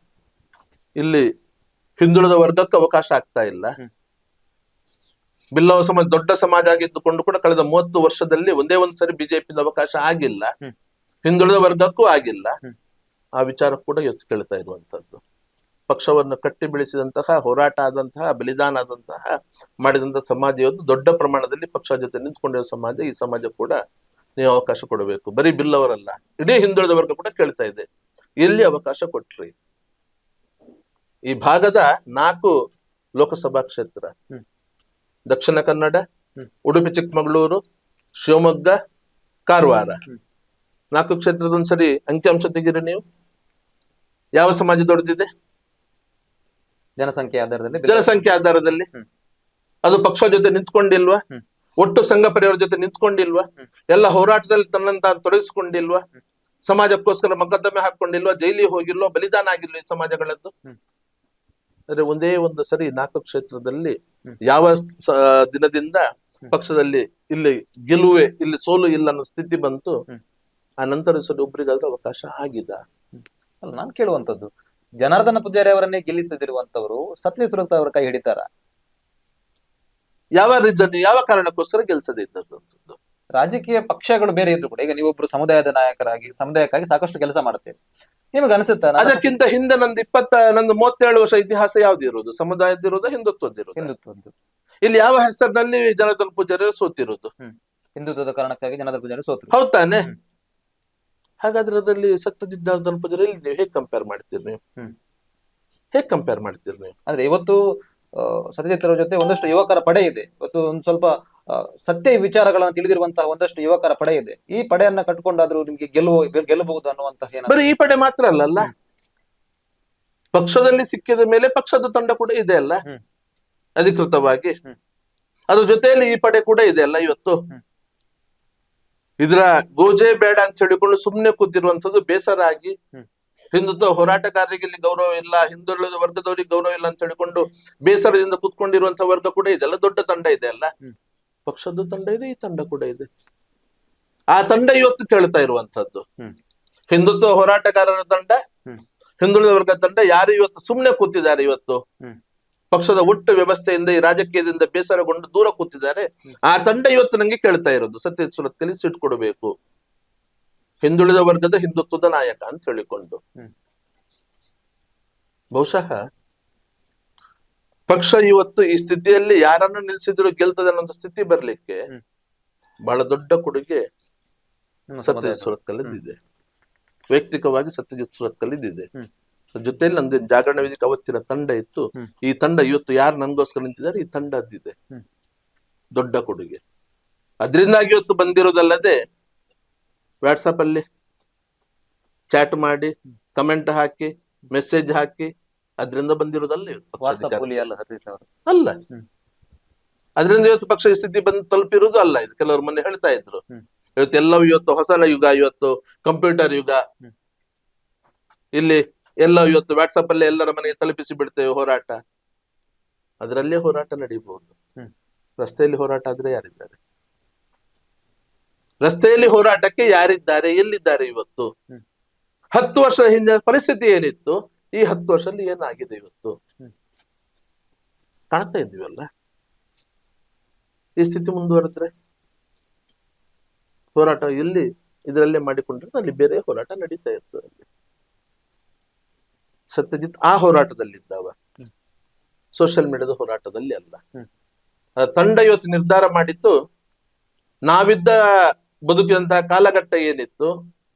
ಇಲ್ಲಿ ಹಿಂದುಳಿದ ವರ್ಗಕ್ಕೆ ಅವಕಾಶ ಆಗ್ತಾ ಇಲ್ಲ. ಬಿಲ್ಲವ ಸಮಾಜ ದೊಡ್ಡ ಸಮಾಜ ಆಗಿದ್ದುಕೊಂಡು ಕೂಡ ಕಳೆದ 30 ವರ್ಷದಲ್ಲಿ ಒಂದೇ ಒಂದು ಸರಿ ಬಿಜೆಪಿಯಿಂದ ಅವಕಾಶ ಆಗಿಲ್ಲ, ಹಿಂದುಳಿದ ವರ್ಗಕ್ಕೂ ಆಗಿಲ್ಲ. ಆ ವಿಚಾರ ಕೂಡ ಇವತ್ತು ಕೇಳ್ತಾ ಇರುವಂತದ್ದು. ಪಕ್ಷವನ್ನು ಕಟ್ಟಿ ಬೆಳೆಸಿದಂತಹ, ಹೋರಾಟ ಆದಂತಹ, ಬಲಿದಾನ ಆದಂತಹ ಮಾಡಿದಂತಹ ಸಮಾಜ ಇವತ್ತು ದೊಡ್ಡ ಪ್ರಮಾಣದಲ್ಲಿ ಪಕ್ಷ ಜೊತೆ ನಿಂತ್ಕೊಂಡಿರೋ ಸಮಾಜ. ಈ ಸಮಾಜ ಕೂಡ ನೀವು ಅವಕಾಶ ಕೊಡಬೇಕು. ಬರೀ ಬಿಲ್ಲವರಲ್ಲ, ಇಡೀ ಹಿಂದುಳಿದ ವರ್ಗ ಕೂಡ ಕೇಳ್ತಾ ಇದೆ, ಎಲ್ಲಿ ಅವಕಾಶ ಕೊಟ್ರಿ. ಈ ಭಾಗದ 4 ಲೋಕಸಭಾ ಕ್ಷೇತ್ರ, ದಕ್ಷಿಣ ಕನ್ನಡ, ಉಡುಪಿ ಚಿಕ್ಕಮಗಳೂರು, ಶಿವಮೊಗ್ಗ, ಕಾರವಾರ, 4 ಕ್ಷೇತ್ರದೊಂದ್ಸರಿ ಅಂಕಿಅಂಶ ತೆಗೀರಿ ನೀವು. ಯಾವ ಸಮಾಜ ದೊಡ್ಡದಿದೆ?
ಜನಸಂಖ್ಯೆ
ಆಧಾರದಲ್ಲಿ. ಅದು ಪಕ್ಷ ಜೊತೆ ನಿಂತ್ಕೊಂಡಿಲ್ವಾ? ಒಟ್ಟು ಸಂಘ ಪರಿವಾರ ಜೊತೆ ನಿಂತ್ಕೊಂಡಿಲ್ವಾ? ಎಲ್ಲ ಹೋರಾಟದಲ್ಲಿ ತನ್ನಂತ ತೊಡಗಿಸ್ಕೊಂಡಿಲ್ವಾ? ಸಮಾಜಕ್ಕೋಸ್ಕರ ಮೊಕದ್ದಮೆ ಹಾಕೊಂಡಿಲ್ವಾ? ಜೈಲಿಗೆ ಹೋಗಿಲ್ವಾ? ಬಲಿದಾನ ಆಗಿಲ್ವ ಈ ಸಮಾಜಗಳದ್ದು? ಅಂದ್ರೆ ಒಂದೇ ಒಂದು ಸರಿ 4 ಕ್ಷೇತ್ರದಲ್ಲಿ ಯಾವ ದಿನದಿಂದ ಪಕ್ಷದಲ್ಲಿ ಇಲ್ಲಿ ಗೆಲುವೆ, ಇಲ್ಲಿ ಸೋಲು ಇಲ್ಲ ಅನ್ನೋ ಸ್ಥಿತಿ ಬಂತು. ಆ ನಂತರ ಸರಿ ಒಬ್ಬರಿಗಾದ್ರೂ ಅವಕಾಶ ಆಗಿದ?
ಅಲ್ಲ, ನಾನು ಕೇಳುವಂತದ್ದು, ಜನಾರ್ದನ ಪೂಜಾರಿ ಅವರನ್ನೇ ಗೆಲ್ಲಿಸದಿರುವಂತವರು ಸತ್ಯ ಸುರತ್ಕಲ್ ಅವರ ಕೈ ಹಿಡಿತಾರ?
ಯಾವ ರೀಸನ್, ಯಾವ ಕಾರಣಕ್ಕೋಸ್ಕರ ಗೆಲ್ಸದೇ ಇದ್ದದ್ದು?
ರಾಜಕೀಯ ಪಕ್ಷಗಳು ಬೇರೆ ಇದ್ರು ಕೂಡ, ಈಗ ನೀವೊಬ್ರು ಸಮುದಾಯದ ನಾಯಕರಾಗಿ ಸಮುದಾಯಕ್ಕಾಗಿ ಸಾಕಷ್ಟು ಕೆಲಸ ಮಾಡ್ತೇವೆ, ನಿಮಗೆ ಅನಿಸುತ್ತಾ?
ಅದಕ್ಕಿಂತ ಹಿಂದೆ ನಂದು 37 ವರ್ಷ ಇತಿಹಾಸ ಯಾವ್ದು ಇರೋದು? ಸಮುದಾಯದಿರೋದು, ಹಿಂದುತ್ವದ್ದು. ಇಲ್ಲಿ ಯಾವ ಹೆಸರಿನಲ್ಲಿ ಜನಾರ್ದನ ಪೂಜಾರಿ ಸೋತಿರೋದು?
ಹಿಂದುತ್ವದ ಕಾರಣಕ್ಕಾಗಿ ಜನಾರ್ದನ ಪೂಜಾರಿ ಸೋತರು,
ಹೌದ್ ತಾನೆ? ಹಾಗಾದ್ರೆ ಅದರಲ್ಲಿ ಸತ್ಯಜಿತ್ ಜನಾರ್ದನ ಪೂಜಾರಿ ನೀವು ಹೇಗೆ ಕಂಪೇರ್ ಮಾಡ್ತೀರಿ? ನೀವು
ಆದ್ರೆ ಇವತ್ತು ಸತ್ಯಜಿತ್ ಅವರ ಜೊತೆ ಒಂದಷ್ಟು ಯುವಕರ ಪಡೆ ಇದೆ. ಇವತ್ತು ಒಂದು ಸ್ವಲ್ಪ ಸತ್ಯ ವಿಚಾರಗಳನ್ನು ತಿಳಿದಿರುವಂತಹ ಒಂದಷ್ಟು ಯುವಕರ ಪಡೆ ಇದೆ. ಈ ಪಡೆಯನ್ನ ಕಟ್ಕೊಂಡಾದ್ರೂ ನಿಮ್ಗೆ ಗೆಲ್ಲಬಹುದು ಅನ್ನುವಂತಹ
ಬರೀ ಈ ಪಡೆ ಮಾತ್ರ ಅಲ್ಲಲ್ಲ, ಪಕ್ಷದಲ್ಲಿ ಸಿಕ್ಕಿದ ಮೇಲೆ ಪಕ್ಷದ ತಂಡ ಕೂಡ ಇದೆ ಅಲ್ಲ
ಹ್ಮ್.
ಅಧಿಕೃತವಾಗಿ.
ಹ್ಮ್.
ಅದ್ರ ಜೊತೆಯಲ್ಲಿ ಈ ಪಡೆ ಕೂಡ ಇದೆ ಅಲ್ಲ ಇವತ್ತು. ಇದರ ಗೋಜೆ ಬೇಡ ಅಂತ ಹೇಳಿಕೊಂಡು ಸುಮ್ನೆ ಕೂತಿರುವಂತದ್ದು ಬೇಸರ ಆಗಿ, ಹಿಂದುತ್ವ ಹೋರಾಟಗಾರರಿಗೆ ಇಲ್ಲಿ ಗೌರವ ಇಲ್ಲ, ಹಿಂದುಳಿದ ವರ್ಗದವರಿಗೆ ಗೌರವ ಇಲ್ಲ ಅಂತ ಹೇಳಿಕೊಂಡು ಬೇಸರದಿಂದ ಕೂತ್ಕೊಂಡಿರುವಂತ ವರ್ಗ ಕೂಡ ಇದೆ ಅಲ್ಲ. ದೊಡ್ಡ ತಂಡ ಇದೆ ಅಲ್ಲ, ಪಕ್ಷದ ತಂಡ ಇದೆ, ಈ ತಂಡ ಕೂಡ ಇದೆ. ಆ ತಂಡ ಇವತ್ತು ಕೇಳ್ತಾ ಇರುವಂತದ್ದು ಹಿಂದುತ್ವ ಹೋರಾಟಗಾರರ ತಂಡ, ಹಿಂದುಳಿದ ವರ್ಗ ತಂಡ ಯಾರು ಇವತ್ತು ಸುಮ್ನೆ ಕೂತಿದ್ದಾರೆ, ಇವತ್ತು ಪಕ್ಷದ ಒಟ್ಟು ವ್ಯವಸ್ಥೆಯಿಂದ ಈ ರಾಜಕೀಯದಿಂದ ಬೇಸರಗೊಂಡು ದೂರ ಕೂತಿದ್ದಾರೆ, ಆ ತಂಡ ಇವತ್ತು ನಂಗೆ ಕೇಳ್ತಾ ಇರೋದು ಸತ್ಯ ಸುರತ್ಕಲ್ಲಿ ಸೀಟ್ ಕೊಡಬೇಕು, ಹಿಂದುಳಿದ ವರ್ಗದ ಹಿಂದುತ್ವದ ನಾಯಕ ಅಂತ ಹೇಳಿಕೊಂಡು. ಬಹುಶಃ ಪಕ್ಷ ಇವತ್ತು ಈ ಸ್ಥಿತಿಯಲ್ಲಿ ಯಾರನ್ನು ನಿಲ್ಸಿದ್ರು ಗೆಲ್ತದೆ ಅನ್ನೋ ಸ್ಥಿತಿ ಬರ್ಲಿಕ್ಕೆ ಬಹಳ ದೊಡ್ಡ ಕೊಡುಗೆ ಸತ್ಯಜಿತ್ ಸುರತ್ಕಲ್ಲಿದೆ. ವೈಯಕ್ತಿಕವಾಗಿ ಸತ್ಯಜಿತ್ ಸುರತ್ಕಲ್ಲಿದೆ. ಜೊತೆಯಲ್ಲಿ ನಂದು ಜಾಗರಣ ವೇದಿಕೆ ಅವತ್ತಿನ ತಂಡ ಇತ್ತು. ಈ ತಂಡ ಇವತ್ತು ಯಾರು ನನ್ಗೋಸ್ಕರ ನಿಂತಿದ್ದಾರೆ, ಈ ತಂಡ ಅದಿದೆ ದೊಡ್ಡ ಕೊಡುಗೆ. ಅದರಿಂದಾಗಿ ಇವತ್ತು ಬಂದಿರೋದಲ್ಲದೆ ವಾಟ್ಸಪ್ ಅಲ್ಲಿ ಚಾಟ್ ಮಾಡಿ, ಕಮೆಂಟ್ ಹಾಕಿ, ಮೆಸೇಜ್ ಹಾಕಿ, ಅದರಿಂದ ಬಂದಿರೋದಲ್ಲ ಅಲ್ಲ. ಅದರಿಂದ ಇವತ್ತು ಪಕ್ಷ ಸ್ಥಿತಿ ಬಂದು ತಲುಪಿರುವುದು ಅಲ್ಲ. ಇದು ಕೆಲವರು ಮೊನ್ನೆ ಹೇಳ್ತಾ ಇದ್ರು, ಇವತ್ತು ಎಲ್ಲವೂ ಇವತ್ತು ಹೊಸ ಯುಗ, ಇವತ್ತು ಕಂಪ್ಯೂಟರ್ ಯುಗ, ಇಲ್ಲಿ ಎಲ್ಲ ಇವತ್ತು ವಾಟ್ಸಪ್ ಅಲ್ಲೇ ಎಲ್ಲರ ಮನೆಗೆ ತಲುಪಿಸಿ ಬಿಡ್ತೇವೆ ಹೋರಾಟ. ಅದರಲ್ಲೇ ಹೋರಾಟ ನಡೀಬಹುದು. ರಸ್ತೆಯಲ್ಲಿ ಹೋರಾಟ ಆದ್ರೆ ಯಾರಿದ್ದಾರೆ? ರಸ್ತೆಯಲ್ಲಿ ಹೋರಾಟಕ್ಕೆ ಯಾರಿದ್ದಾರೆ, ಎಲ್ಲಿದ್ದಾರೆ? ಇವತ್ತು 10 ವರ್ಷದ ಹಿಂದೆ ಪರಿಸ್ಥಿತಿ ಏನಿತ್ತು, ಈ 10 ವರ್ಷದಲ್ಲಿ ಏನಾಗಿದೆ ಇವತ್ತು ಕಾಣ್ತಾ ಇದ್ದೀವಲ್ಲ. ಈ ಸ್ಥಿತಿ ಮುಂದುವರೆದ್ರೆ ಹೋರಾಟ ಎಲ್ಲಿ ಇದರಲ್ಲೇ ಮಾಡಿಕೊಂಡ್ರೆ ಅಲ್ಲಿ ಬೇರೆ ಹೋರಾಟ ನಡೀತಾ ಇರ್ತದೆ. ಸತ್ಯಜಿತ್ ಆ ಹೋರಾಟದಲ್ಲಿದ್ದಾವ, ಸೋಷಿಯಲ್ ಮೀಡಿಯಾದ ಹೋರಾಟದಲ್ಲಿ ಅಲ್ಲ. ತಂಡ ಇವತ್ತು ನಿರ್ಧಾರ ಮಾಡಿತ್ತು, ನಾವಿದ್ದ ಬದುಕಿದಂತಹ ಕಾಲಘಟ್ಟ ಏನಿತ್ತು,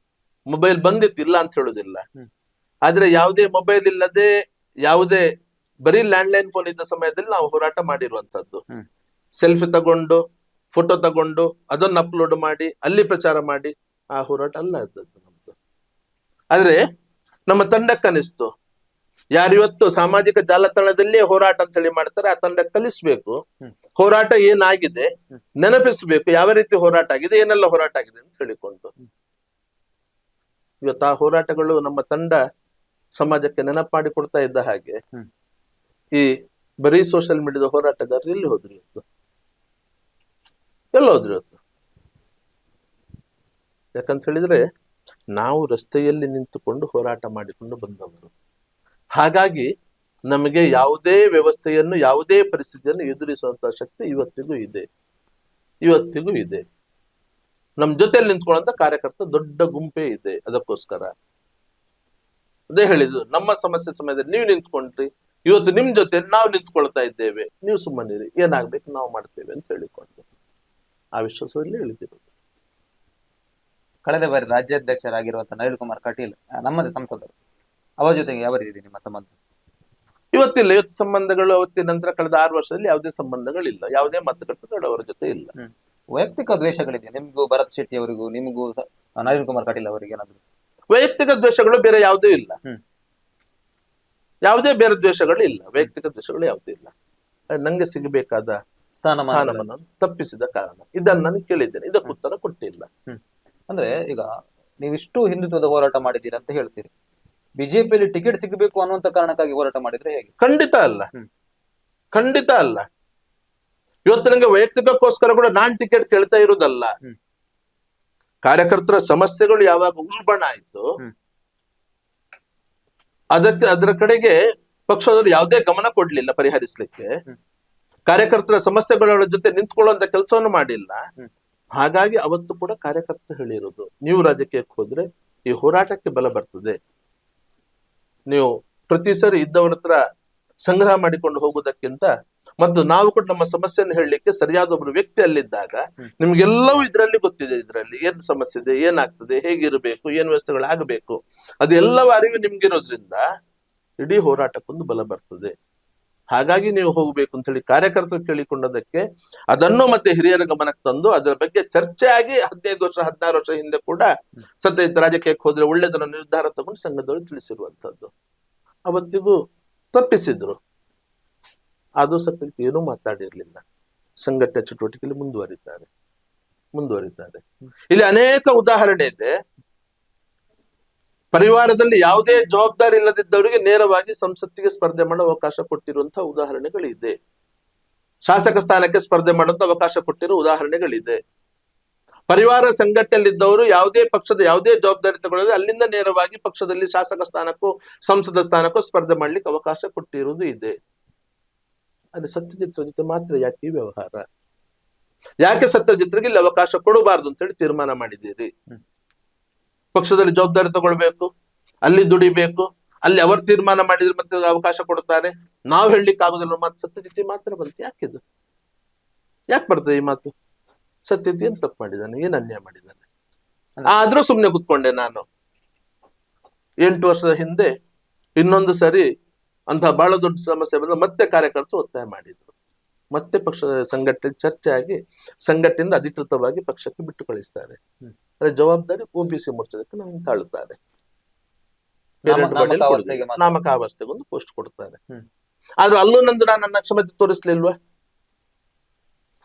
ಮೊಬೈಲ್ ಬಂದಿತ್ತು, ಇಲ್ಲ ಅಂತ ಹೇಳುದಿಲ್ಲ. ಆದ್ರೆ ಯಾವುದೇ ಮೊಬೈಲ್ ಇಲ್ಲದೆ, ಯಾವುದೇ ಬರೀ ಲ್ಯಾಂಡ್ಲೈನ್ ಫೋನ್ ಇದ್ದ ಸಮಯದಲ್ಲಿ ನಾವು ಹೋರಾಟ ಮಾಡಿರುವಂತದ್ದು. ಸೆಲ್ಫಿ ತಗೊಂಡು, ಫೋಟೋ ತಗೊಂಡು, ಅದನ್ನು ಅಪ್ಲೋಡ್ ಮಾಡಿ, ಅಲ್ಲಿ ಪ್ರಚಾರ ಮಾಡಿ, ಆ ಹೋರಾಟ ಅಲ್ಲ ಇದ್ದದ್ದು ನಮ್ದು. ಆದ್ರೆ ನಮ್ಮ ತಂಡಕ್ಕನಿಸ್ತು, ಯಾರಿವತ್ತು ಸಾಮಾಜಿಕ ಜಾಲತಾಣದಲ್ಲೇ ಹೋರಾಟ ಅಂತ ಹೇಳಿ ಮಾಡ್ತಾರೆ, ಆ ತಂಡ ಕಲಿಸ್ಬೇಕು, ಹೋರಾಟ ಏನಾಗಿದೆ ನೆನಪಿಸ್ಬೇಕು, ಯಾವ ರೀತಿ ಹೋರಾಟ ಆಗಿದೆ, ಏನೆಲ್ಲ ಹೋರಾಟ ಆಗಿದೆ ಅಂತ ಹೇಳಿಕೊಂಡು. ಇವತ್ತು ಆ ಹೋರಾಟಗಳು ನಮ್ಮ ತಂಡ ಸಮಾಜಕ್ಕೆ ನೆನಪು ಮಾಡಿ ಕೊಡ್ತಾ ಇದ್ದ ಹಾಗೆ, ಈ ಬರೀ ಸೋಷಿಯಲ್ ಮೀಡಿಯಾದ ಹೋರಾಟಗಾರರು ಎಲ್ಲಿ ಹೋದ್ರು ಇವತ್ತು? ಎಲ್ಲೋದ್ರು ಇವತ್ತು? ಯಾಕಂತ ಹೇಳಿದ್ರೆ ನಾವು ರಸ್ತೆಯಲ್ಲಿ ನಿಂತುಕೊಂಡು ಹೋರಾಟ ಮಾಡಿಕೊಂಡು ಬಂದವರು. ಹಾಗಾಗಿ ನಮಗೆ ಯಾವುದೇ ವ್ಯವಸ್ಥೆಯನ್ನು, ಯಾವುದೇ ಪರಿಸ್ಥಿತಿಯನ್ನು ಎದುರಿಸುವಂತಹ ಶಕ್ತಿ ಇವತ್ತಿಗೂ ಇದೆ, ಇವತ್ತಿಗೂ ಇದೆ. ನಮ್ ಜೊತೆಯಲ್ಲಿ ನಿಂತ್ಕೊಳ್ಳುವಂತ ಕಾರ್ಯಕರ್ತ ದೊಡ್ಡ ಗುಂಪೇ ಇದೆ. ಅದಕ್ಕೋಸ್ಕರ ಅದೇ ಹೇಳಿದ್ದು, ನಮ್ಮ ಸಮಸ್ಯೆ ಸಮಯದಲ್ಲಿ ನೀವು ನಿಂತ್ಕೊಂಡ್ರಿ, ಇವತ್ತು ನಿಮ್ ಜೊತೆ ನಾವು ನಿಂತ್ಕೊಳ್ತಾ ಇದ್ದೇವೆ, ನೀವು ಸುಮ್ಮನಿರಿ, ಏನಾಗ್ಬೇಕು ನಾವು ಮಾಡ್ತೇವೆ ಅಂತ ಹೇಳಿಕೊಂಡು ಆ ವಿಶ್ವಾಸದಲ್ಲಿ ಹೇಳಿದಿರೋದು.
ಕಳೆದ ಬಾರಿ ರಾಜ್ಯಾಧ್ಯಕ್ಷರಾಗಿರುವಂತಹ ನಳಿನ್ ಕುಮಾರ್ ಕಟೀಲ್ ನಮ್ಮದೇ ಸಂಸದರು, ಅವರ ಜೊತೆಗೆ ಯಾವ ರೀತಿ ನಿಮ್ಮ ಸಂಬಂಧ?
ಇವತ್ತಿಲ್ಲ. ಇವತ್ತು ಸಂಬಂಧಗಳು ಅವತ್ತಿನ ನಂತರ ಕಳೆದ 6 ವರ್ಷದಲ್ಲಿ ಯಾವುದೇ ಸಂಬಂಧಗಳಿಲ್ಲ, ಯಾವುದೇ ಮಾತುಕತೆಗಳು ಅವರ ಜೊತೆ ಇಲ್ಲ.
ವೈಯಕ್ತಿಕ ದ್ವೇಷಗಳಿದೆ ನಿಮ್ಗೂ, ಭರತ್ ಶೆಟ್ಟಿ ಅವರಿಗೂ, ನಿಮಗೂ, ನಳಿನ್ ಕುಮಾರ್ ಕಟೀಲ್ ಅವರಿಗೆ ಏನಾದ್ರು
ವೈಯಕ್ತಿಕ ದ್ವೇಷಗಳು ಬೇರೆ ಯಾವುದೂ ಇಲ್ಲ. ಯಾವುದೇ ಬೇರೆ ದ್ವೇಷಗಳು ಇಲ್ಲ, ವೈಯಕ್ತಿಕ ದ್ವೇಷಗಳು ಯಾವುದೂ ಇಲ್ಲ. ನಂಗೆ ಸಿಗಬೇಕಾದ ಸ್ಥಾನಮಾನವನ್ನು ತಪ್ಪಿಸಿದ ಕಾರಣ ಇದನ್ನು ನಾನು ಕೇಳಿದ್ದೇನೆ, ಇದಕ್ಕೆ ಉತ್ತರ ಕೊಟ್ಟಿಲ್ಲ.
ಅಂದ್ರೆ ಈಗ ನೀವಿಷ್ಟು ಹಿಂದುತ್ವದ ಹೋರಾಟ ಮಾಡಿದ್ದೀರಿ ಅಂತ ಹೇಳ್ತೀರಿ, ಬಿಜೆಪಿಯಲ್ಲಿ ಟಿಕೆಟ್ ಸಿಗಬೇಕು ಅನ್ನುವಂತ ಕಾರಣಕ್ಕಾಗಿ ಹೋರಾಟ ಮಾಡಿದ್ರೆ ಹೇಗೆ?
ಖಂಡಿತ ಅಲ್ಲ, ಖಂಡಿತ ಅಲ್ಲ. ಇವತ್ತು ನಂಗೆ ವೈಯಕ್ತಿಕಕ್ಕೋಸ್ಕರ ಕೂಡ ನಾನ್ ಟಿಕೆಟ್ ಕೇಳ್ತಾ ಇರುವುದಲ್ಲ. ಕಾರ್ಯಕರ್ತರ ಸಮಸ್ಯೆಗಳು ಯಾವಾಗ ಉಲ್ಬಣ ಆಯ್ತು, ಅದರ ಕಡೆಗೆ ಪಕ್ಷದವರು ಯಾವುದೇ ಗಮನ ಕೊಡ್ಲಿಲ್ಲ ಪರಿಹರಿಸಲಿಕ್ಕೆ, ಕಾರ್ಯಕರ್ತರ ಸಮಸ್ಯೆಗಳ ಜೊತೆ ನಿಂತ್ಕೊಳ್ಳುವಂತ ಕೆಲಸವನ್ನು ಮಾಡಿಲ್ಲ. ಹಾಗಾಗಿ ಅವತ್ತು ಕೂಡ ಕಾರ್ಯಕರ್ತರು ಹೇಳಿರೋದು, ನೀವು ರಾಜಕೀಯಕ್ಕೆ ಹೋದ್ರೆ ಈ ಹೋರಾಟಕ್ಕೆ ಬಲ ಬರ್ತದೆ, ನೀವು ಪ್ರತಿ ಸರಿ ಇದ್ದವರ ಹತ್ರ ಸಂಗ್ರಹ ಮಾಡಿಕೊಂಡು ಹೋಗುವುದಕ್ಕಿಂತ, ಮತ್ತು ನಾವು ಕೂಡ ನಮ್ಮ ಸಮಸ್ಯೆಯನ್ನು ಹೇಳಲಿಕ್ಕೆ ಸರಿಯಾದ ಒಬ್ರು ವ್ಯಕ್ತಿ ಅಲ್ಲಿದ್ದಾಗ, ನಿಮ್ಗೆಲ್ಲವೂ ಇದರಲ್ಲಿ ಗೊತ್ತಿದೆ, ಇದರಲ್ಲಿ ಏನ್ ಸಮಸ್ಯೆ ಇದೆ, ಏನಾಗ್ತದೆ, ಹೇಗಿರಬೇಕು, ಏನ್ ವ್ಯವಸ್ಥೆಗಳಾಗಬೇಕು, ಅದೆಲ್ಲವೂ ಅರಿವು ನಿಮ್ಗಿರೋದ್ರಿಂದ ಇಡೀ ಹೋರಾಟಕ್ಕೊಂದು ಬಲ ಬರ್ತದೆ. ಹಾಗಾಗಿ ನೀವು ಹೋಗ್ಬೇಕು ಅಂತ ಹೇಳಿ ಕಾರ್ಯಕರ್ತರು ಕೇಳಿಕೊಂಡದಕ್ಕೆ ಅದನ್ನು ಮತ್ತೆ ಹಿರಿಯರ ಗಮನಕ್ಕೆ ತಂದು ಅದರ ಬಗ್ಗೆ ಚರ್ಚೆ ಆಗಿ 15 ವರ್ಷ 16 ವರ್ಷ ಹಿಂದೆ ಕೂಡ ಸತ್ಯಜಿತ್ ರಾಜಕೀಯಕ್ಕೆ ಹೋದ್ರೆ ಒಳ್ಳೆದನ್ನ ನಿರ್ಧಾರ ತಗೊಂಡು ಸಂಘದವರು ತಿಳಿಸಿರುವಂತದ್ದು. ಅವತ್ತಿಗೂ ತಪ್ಪಿಸಿದ್ರು. ಅದು ಸತ್ಯಕ್ಕೆ ಏನೂ ಮಾತಾಡಿರ್ಲಿಲ್ಲ. ಸಂಘಟನೆ ಚಟುವಟಿಕೆಯಲ್ಲಿ ಮುಂದುವರಿತಾರೆ. ಇಲ್ಲಿ ಅನೇಕ ಉದಾಹರಣೆ ಇದೆ. ಪರಿವಾರದಲ್ಲಿ ಯಾವುದೇ ಜವಾಬ್ದಾರಿ ಇಲ್ಲದಿದ್ದವರಿಗೆ ನೇರವಾಗಿ ಸಂಸತ್ತಿಗೆ ಸ್ಪರ್ಧೆ ಮಾಡೋ ಅವಕಾಶ ಕೊಟ್ಟಿರುವಂತಹ ಉದಾಹರಣೆಗಳಿದೆ. ಶಾಸಕ ಸ್ಥಾನಕ್ಕೆ ಸ್ಪರ್ಧೆ ಮಾಡುವಂತ ಅವಕಾಶ ಕೊಟ್ಟಿರೋ ಉದಾಹರಣೆಗಳಿದೆ. ಪರಿವಾರ ಸಂಘಟನೆಯಲ್ಲಿದ್ದವರು ಯಾವುದೇ ಪಕ್ಷದ ಯಾವುದೇ ಜವಾಬ್ದಾರಿ ತಗೊಳ್ಳದೆ ಅಲ್ಲಿಂದ ನೇರವಾಗಿ ಪಕ್ಷದಲ್ಲಿ ಶಾಸಕ ಸ್ಥಾನಕ್ಕೂ ಸಂಸದ ಸ್ಥಾನಕ್ಕೂ ಸ್ಪರ್ಧೆ ಮಾಡ್ಲಿಕ್ಕೆ ಅವಕಾಶ ಕೊಟ್ಟಿರುವುದು ಇದೆ. ಅದು ಸತ್ಯಜಿತ್ರ ಜೊತೆ ಮಾತ್ರ ಯಾಕೆ ಈ ವ್ಯವಹಾರ? ಯಾಕೆ ಸತ್ಯಜಿತ್ರಿಗೆ ಇಲ್ಲಿ ಅವಕಾಶ ಕೊಡಬಾರ್ದು ಅಂತ ಹೇಳಿ ತೀರ್ಮಾನ ಮಾಡಿದ್ದೀರಿ? ಪಕ್ಷದಲ್ಲಿ ಜವಾಬ್ದಾರಿ ತಗೊಳ್ಬೇಕು, ಅಲ್ಲಿ ದುಡಿಬೇಕು, ಅಲ್ಲಿ ಅವರು ತೀರ್ಮಾನ ಮಾಡಿದ್ರೆ ಮತ್ತೆ ಅವಕಾಶ ಕೊಡ್ತಾರೆ, ನಾವು ಹೇಳಲಿಕ್ಕೆ ಆಗುದಿಲ್ಲ ಮಾತು ಸತ್ಯಜಿತ್ ಮಾತ್ರ ಬಂತು. ಯಾಕಿದು? ಯಾಕೆ ಬರ್ತದೆ ಈ ಮಾತು? ಸತ್ಯಜಿತ್ ಏನ್ ತಪ್ಪು ಮಾಡಿದ್ದಾನೆ? ಏನ್ ಅನ್ಯಾಯ ಮಾಡಿದ್ದಾನೆ? ಆದ್ರೂ ಸುಮ್ನೆ ಕುತ್ಕೊಂಡೆ ನಾನು. 8 ವರ್ಷದ ಹಿಂದೆ ಇನ್ನೊಂದು ಸರಿ ಅಂತ ಬಹಳ ದೊಡ್ಡ ಸಮಸ್ಯೆ ಬಂದ ಮತ್ತೆ ಕಾರ್ಯಕರ್ತರು ಒತ್ತಾಯ ಮಾಡಿದ್ರು. ಮತ್ತೆ ಪಕ್ಷದ ಸಂಘಟನೆ ಚರ್ಚೆ ಆಗಿ ಸಂಘಟನೆಯಿಂದ ಅಧಿಕೃತವಾಗಿ ಪಕ್ಷಕ್ಕೆ ಬಿಟ್ಟು ಕಳಿಸ್ತಾರೆ. ಅದ್ರ ಜವಾಬ್ದಾರಿ OBC ಮೋರ್ಚಾದಕ್ಕೆ ನಮ್ಗೆ ತಾಳುತ್ತಾರೆ. ನಾಮಕಾವಸ್ಥೆಗೆ ಒಂದು ಪೋಸ್ಟ್ ಕೊಡ್ತಾರೆ. ಆದ್ರೂ ಅಲ್ಲೂ ನಂದು ನಾನು ನನ್ನ ಕ್ಷಮತೆ ತೋರಿಸ್ಲಿಲ್ವಾ?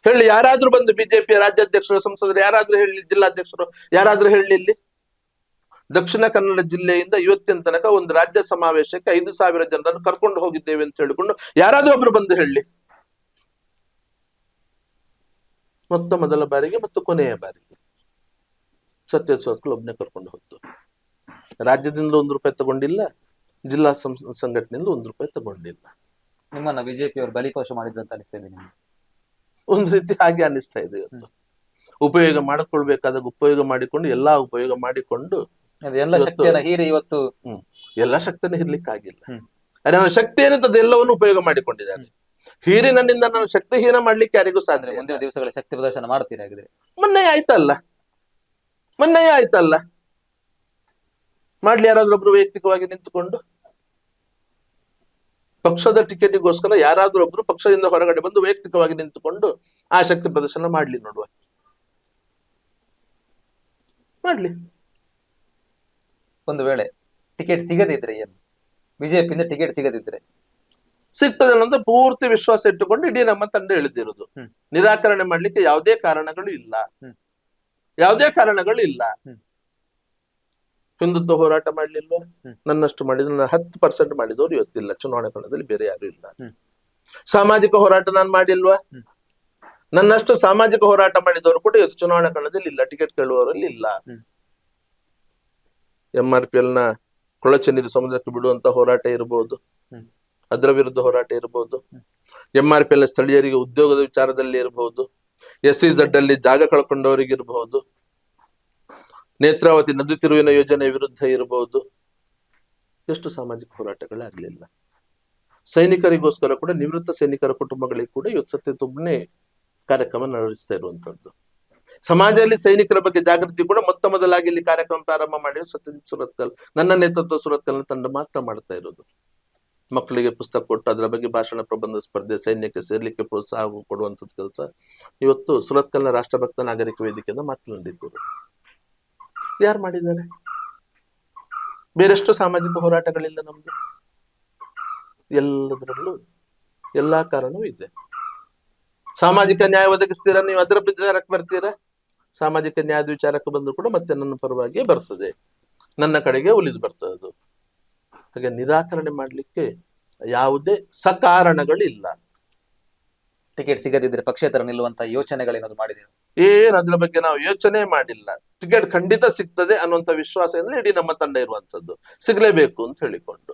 ಹೇಳಿ, ಯಾರಾದ್ರೂ ಬಂದು ಬಿಜೆಪಿಯ ರಾಜ್ಯಾಧ್ಯಕ್ಷರು, ಸಂಸದರು ಯಾರಾದ್ರೂ ಹೇಳಿ, ಜಿಲ್ಲಾಧ್ಯಕ್ಷರು ಯಾರಾದ್ರೂ ಹೇಳಿ, ಇಲ್ಲಿ ದಕ್ಷಿಣ ಕನ್ನಡ ಜಿಲ್ಲೆಯಿಂದ ಇವತ್ತಿನ ತನಕ ಒಂದು ರಾಜ್ಯ ಸಮಾವೇಶಕ್ಕೆ 5,000 ಜನರನ್ನು ಕರ್ಕೊಂಡು ಹೋಗಿದ್ದೇವೆ ಅಂತ ಹೇಳಿಕೊಂಡು ಯಾರಾದ್ರೂ ಒಬ್ರು ಬಂದು ಹೇಳಿ. ಮೊದಲ ಬಾರಿಗೆ ಮತ್ತು ಕೊನೆಯ ಬಾರಿಗೆ ಸತ್ಯೋತ್ಸವಕ್ಕೆ ಒಬ್ಬನೇ ಕರ್ಕೊಂಡು ಹೋದ್ದು. ರಾಜ್ಯದಿಂದ 1 ರೂಪಾಯಿ ತಗೊಂಡಿಲ್ಲ, ಜಿಲ್ಲಾ ಸಂಘಟನೆಯಿಂದ 1 ರೂಪಾಯಿ ತಗೊಂಡಿಲ್ಲ.
ನಿಮ್ಮನ್ನ ಬಿಜೆಪಿ ಅವರು ಬಲಿಪೋಷ ಮಾಡಿದ್ರು ಅಂತ ಅನಿಸ್ತಾ ಇದೆ ನಿಮ್ಗೆ?
ಒಂದು ರೀತಿ ಹಾಗೆ ಅನಿಸ್ತಾ ಇದೆ. ಇವತ್ತು ಉಪಯೋಗ ಮಾಡಿಕೊಳ್ಬೇಕಾದಾಗ ಉಪಯೋಗ ಮಾಡಿಕೊಂಡು ಎಲ್ಲಾ ಉಪಯೋಗ ಮಾಡಿಕೊಂಡು
ಎಲ್ಲ ಶಕ್ತಿಯನ್ನ ಹೀರಿ ಇವತ್ತು
ಎಲ್ಲಾ ಶಕ್ತಿಯನ್ನು ಹಿರ್ಲಿಕ್ಕಾಗಿಲ್ಲ. ನನ್ನ ಶಕ್ತಿ ಏನಿತ್ತು ಅದೆಲ್ಲವನ್ನು ಉಪಯೋಗ ಮಾಡಿಕೊಂಡಿದ್ದಾರೆ. ಹೀರಿ ನನ್ನಿಂದ ನಾನು ಶಕ್ತಿಹೀನ ಮಾಡ್ಲಿಕ್ಕೆ ಯಾರಿಗೂ ಸಾಧ್ಯ.
ಮುಂದಿನ ದಿವಸಗಳ ಶಕ್ತಿ ಪ್ರದರ್ಶನ ಮಾಡ್ತೀರಿ ಹಾಗಿದ್ರೆ?
ಮೊನ್ನೆ ಆಯ್ತಲ್ಲ ಮಾಡ್ಲಿ. ಯಾರಾದ್ರೊಬ್ರು ವೈಯಕ್ತಿಕವಾಗಿ ನಿಂತುಕೊಂಡು ಪಕ್ಷದ ಟಿಕೆಟಿಗೋಸ್ಕರ ಯಾರಾದ್ರೊಬ್ರು ಪಕ್ಷದಿಂದ ಹೊರಗಡೆ ಬಂದು ವೈಯಕ್ತಿಕವಾಗಿ ನಿಂತುಕೊಂಡು ಆ ಶಕ್ತಿ ಪ್ರದರ್ಶನ ಮಾಡ್ಲಿ, ನೋಡುವ, ಮಾಡ್ಲಿ.
ಒಂದು ವೇಳೆ ಟಿಕೆಟ್ ಸಿಗದಿದ್ರೆ ಏನು? ಬಿಜೆಪಿಯಿಂದ ಟಿಕೆಟ್ ಸಿಗದಿದ್ರೆ
ಸಿಗ್ತದೆ ಅನ್ನೋದು ಪೂರ್ತಿ ವಿಶ್ವಾಸ ಇಟ್ಟುಕೊಂಡು ಇಡೀ ನಮ್ಮ ತಂಡ ಎಳೆದಿರೋದು. ನಿರಾಕರಣೆ ಮಾಡ್ಲಿಕ್ಕೆ ಯಾವುದೇ ಕಾರಣಗಳು ಇಲ್ಲ. ಹಿಂದುತ್ವ ಹೋರಾಟ ಮಾಡ್ಲಿಲ್ವ? ನನ್ನಷ್ಟು ಮಾಡಿದ್ರು 10% ಮಾಡಿದವರು ಇವತ್ತಿಲ್ಲ. ಚುನಾವಣಾ ಕಣದಲ್ಲಿ ಬೇರೆ ಯಾರು ಇಲ್ಲ. ಸಾಮಾಜಿಕ ಹೋರಾಟ ನಾನು ಮಾಡಿಲ್ವಾ? ನನ್ನಷ್ಟು ಸಾಮಾಜಿಕ ಹೋರಾಟ ಮಾಡಿದವರು ಕೂಡ ಇವತ್ತು ಚುನಾವಣಾ ಕಣದಲ್ಲಿ ಇಲ್ಲ, ಟಿಕೆಟ್ ಕೇಳುವವರಲ್ಲಿ ಇಲ್ಲ. MRPL ನ ಕೊಳಚೆ ನೀರು ಸಮುದ್ರಕ್ಕೆ ಬಿಡುವಂತ ಹೋರಾಟ ಇರಬಹುದು, ಅದರ ವಿರುದ್ಧ ಹೋರಾಟ ಇರಬಹುದು. MRPL ಸ್ಥಳೀಯರಿಗೆ ಉದ್ಯೋಗದ ವಿಚಾರದಲ್ಲಿ ಇರಬಹುದು, SEZ ಅಲ್ಲಿ ಜಾಗ ಕಳ್ಕೊಂಡವರಿಗೆ ಇರಬಹುದು, ನೇತ್ರಾವತಿ ನದಿ ತಿರುವಿನ ಯೋಜನೆ ವಿರುದ್ಧ ಇರಬಹುದು. ಎಷ್ಟು ಸಾಮಾಜಿಕ ಹೋರಾಟಗಳಾಗ್ಲಿಲ್ಲ. ಸೈನಿಕರಿಗೋಸ್ಕರ ಕೂಡ, ನಿವೃತ್ತ ಸೈನಿಕರ ಕುಟುಂಬಗಳಿಗೆ ಕೂಡ ಇವತ್ತು ಸತ್ಯತೊಬ್ಬನೇ ಕಾರ್ಯಕ್ರಮ ನಡೆಸ್ತಾ ಇರುವಂತದ್ದು. ಸಮಾಜದಲ್ಲಿ ಸೈನಿಕರ ಬಗ್ಗೆ ಜಾಗೃತಿ ಕೂಡ ಮೊದಲಾಗಿ ಇಲ್ಲಿ ಕಾರ್ಯಕ್ರಮ ಪ್ರಾರಂಭ ಮಾಡಿದ್ರು ಸತ್ಯಜಿತ್ ಸುರತ್ಕಲ್. ನನ್ನ ನೇತೃತ್ವ ಸುರತ್ಕಲ್ ತಂಡ ಮಾತ್ರ ಮಾಡ್ತಾ ಇರೋದು. ಮಕ್ಕಳಿಗೆ ಪುಸ್ತಕ ಕೊಟ್ಟು ಅದರ ಬಗ್ಗೆ ಭಾಷಣ ಪ್ರಬಂಧ ಸ್ಪರ್ಧೆ, ಸೈನ್ಯಕ್ಕೆ ಸೇರ್ಲಿಕ್ಕೆ ಪ್ರೋತ್ಸಾಹ ಕೊಡುವಂತದ್ದು ಕೆಲಸ ಇವತ್ತು ಸುರತ್ಕಲ್ನ ರಾಷ್ಟ್ರಭಕ್ತ ನಾಗರಿಕ ವೇದಿಕೆಯಿಂದ ಮಾತ್ರ ನಡೆದಿದ್ದಾರೆ. ಯಾರು ಮಾಡಿದ್ದಾರೆ? ಬೇರೆಷ್ಟು ಸಾಮಾಜಿಕ ಹೋರಾಟಗಳಿಲ್ಲ ನಮ್ದು. ಎಲ್ಲದರಲ್ಲೂ ಎಲ್ಲಾ ಕಾರಣವೂ ಇದೆ. ಸಾಮಾಜಿಕ ನ್ಯಾಯ ಒದಗಿಸ್ತೀರಾ ನೀವು, ಅದರ ವಿಚಾರಕ್ಕೆ ಬರ್ತೀರಾ? ಸಾಮಾಜಿಕ ನ್ಯಾಯದ ವಿಚಾರಕ್ಕೆ ಬಂದ್ರು ಕೂಡ ಮತ್ತೆ ನನ್ನ ಪರವಾಗಿಯೇ ಬರ್ತದೆ, ನನ್ನ ಕಡೆಗೆ ಉಳಿದು ಬರ್ತದೆ ಅದು. ಹಾಗೆ ನಿರಾಕರಣೆ ಮಾಡ್ಲಿಕ್ಕೆ ಯಾವುದೇ ಸಕಾರಣಗಳಿಲ್ಲ.
ಟಿಕೆಟ್ ಸಿಗದಿದ್ರೆ ಪಕ್ಷೇತರ ನಿಲ್ಲುವಂತ ಯೋಚನೆಗಳೇನಾದ್ರು ಮಾಡಿದ್ದೀರಾ?
ಏನ್ ಅದ್ರ ಬಗ್ಗೆ ನಾವು ಯೋಚನೆ ಮಾಡಿಲ್ಲ. ಟಿಕೆಟ್ ಖಂಡಿತ ಸಿಗ್ತದೆ ಅನ್ನುವಂತ ವಿಶ್ವಾಸದಿಂದ ಇಡೀ ನಮ್ಮ ತಂಡ ಇರುವಂತದ್ದು. ಸಿಗ್ಲೇಬೇಕು ಅಂತ ಹೇಳಿಕೊಂಡು,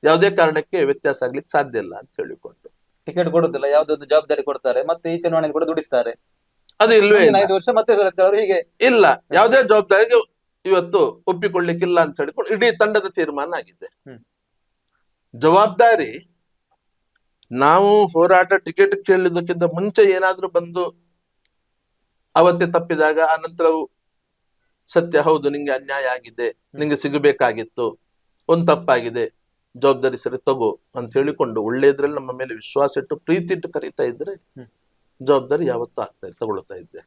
ಯಾವುದೇ ಕಾರಣಕ್ಕೆ ವ್ಯತ್ಯಾಸ ಆಗ್ಲಿಕ್ಕೆ ಸಾಧ್ಯ ಇಲ್ಲ ಅಂತ ಹೇಳಿಕೊಂಡು.
ಟಿಕೆಟ್ ಕೊಡುದಿಲ್ಲ, ಯಾವ್ದೊಂದು ಜವಾಬ್ದಾರಿ ಕೊಡ್ತಾರೆ, ಮತ್ತೆ ಈ ಚುನಾವಣೆ ಕೂಡ ದುಡಿಸ್ತಾರೆ.
ಅದು ಇಲ್ವೇ
5 ವರ್ಷ ಮತ್ತೆ ಅವರು ಹೀಗೆ
ಇಲ್ಲ. ಯಾವುದೇ ಜವಾಬ್ದಾರಿಗೆ ಇವತ್ತು ಒಪ್ಪಿಕೊಳ್ಳಿಕ್ಕಿಲ್ಲ ಅಂತ ಹೇಳಿಕೊಂಡು ಇಡೀ ತಂಡದ ತೀರ್ಮಾನ ಆಗಿದೆ. ಜವಾಬ್ದಾರಿ ನಾವು ಹೋರಾಟ ಟಿಕೆಟ್ ಕೇಳಿದ್ದಕ್ಕಿಂತ ಮುಂಚೆ ಏನಾದ್ರೂ ಬಂದು ಅವತ್ತೇ ತಪ್ಪಿದಾಗ ಆ ನಂತರವು ಸತ್ಯ, ಹೌದು ನಿಂಗೆ ಅನ್ಯಾಯ ಆಗಿದೆ, ನಿಂಗೆ ಸಿಗಬೇಕಾಗಿತ್ತು, ಒಂದ್ ತಪ್ಪಾಗಿದೆ, ಜವಾಬ್ದಾರಿ ಸರಿ ತಗೋ ಅಂತ ಹೇಳಿಕೊಂಡು ಒಳ್ಳೇದ್ರಲ್ಲಿ ನಮ್ಮ ಮೇಲೆ ವಿಶ್ವಾಸ ಇಟ್ಟು ಪ್ರೀತಿ ಇಟ್ಟು ಕರೀತಾ ಇದ್ರೆ ಜವಾಬ್ದಾರಿ ಯಾವತ್ತೂ ತಗೊಳ್ತಾ ಇದ್ದೆ.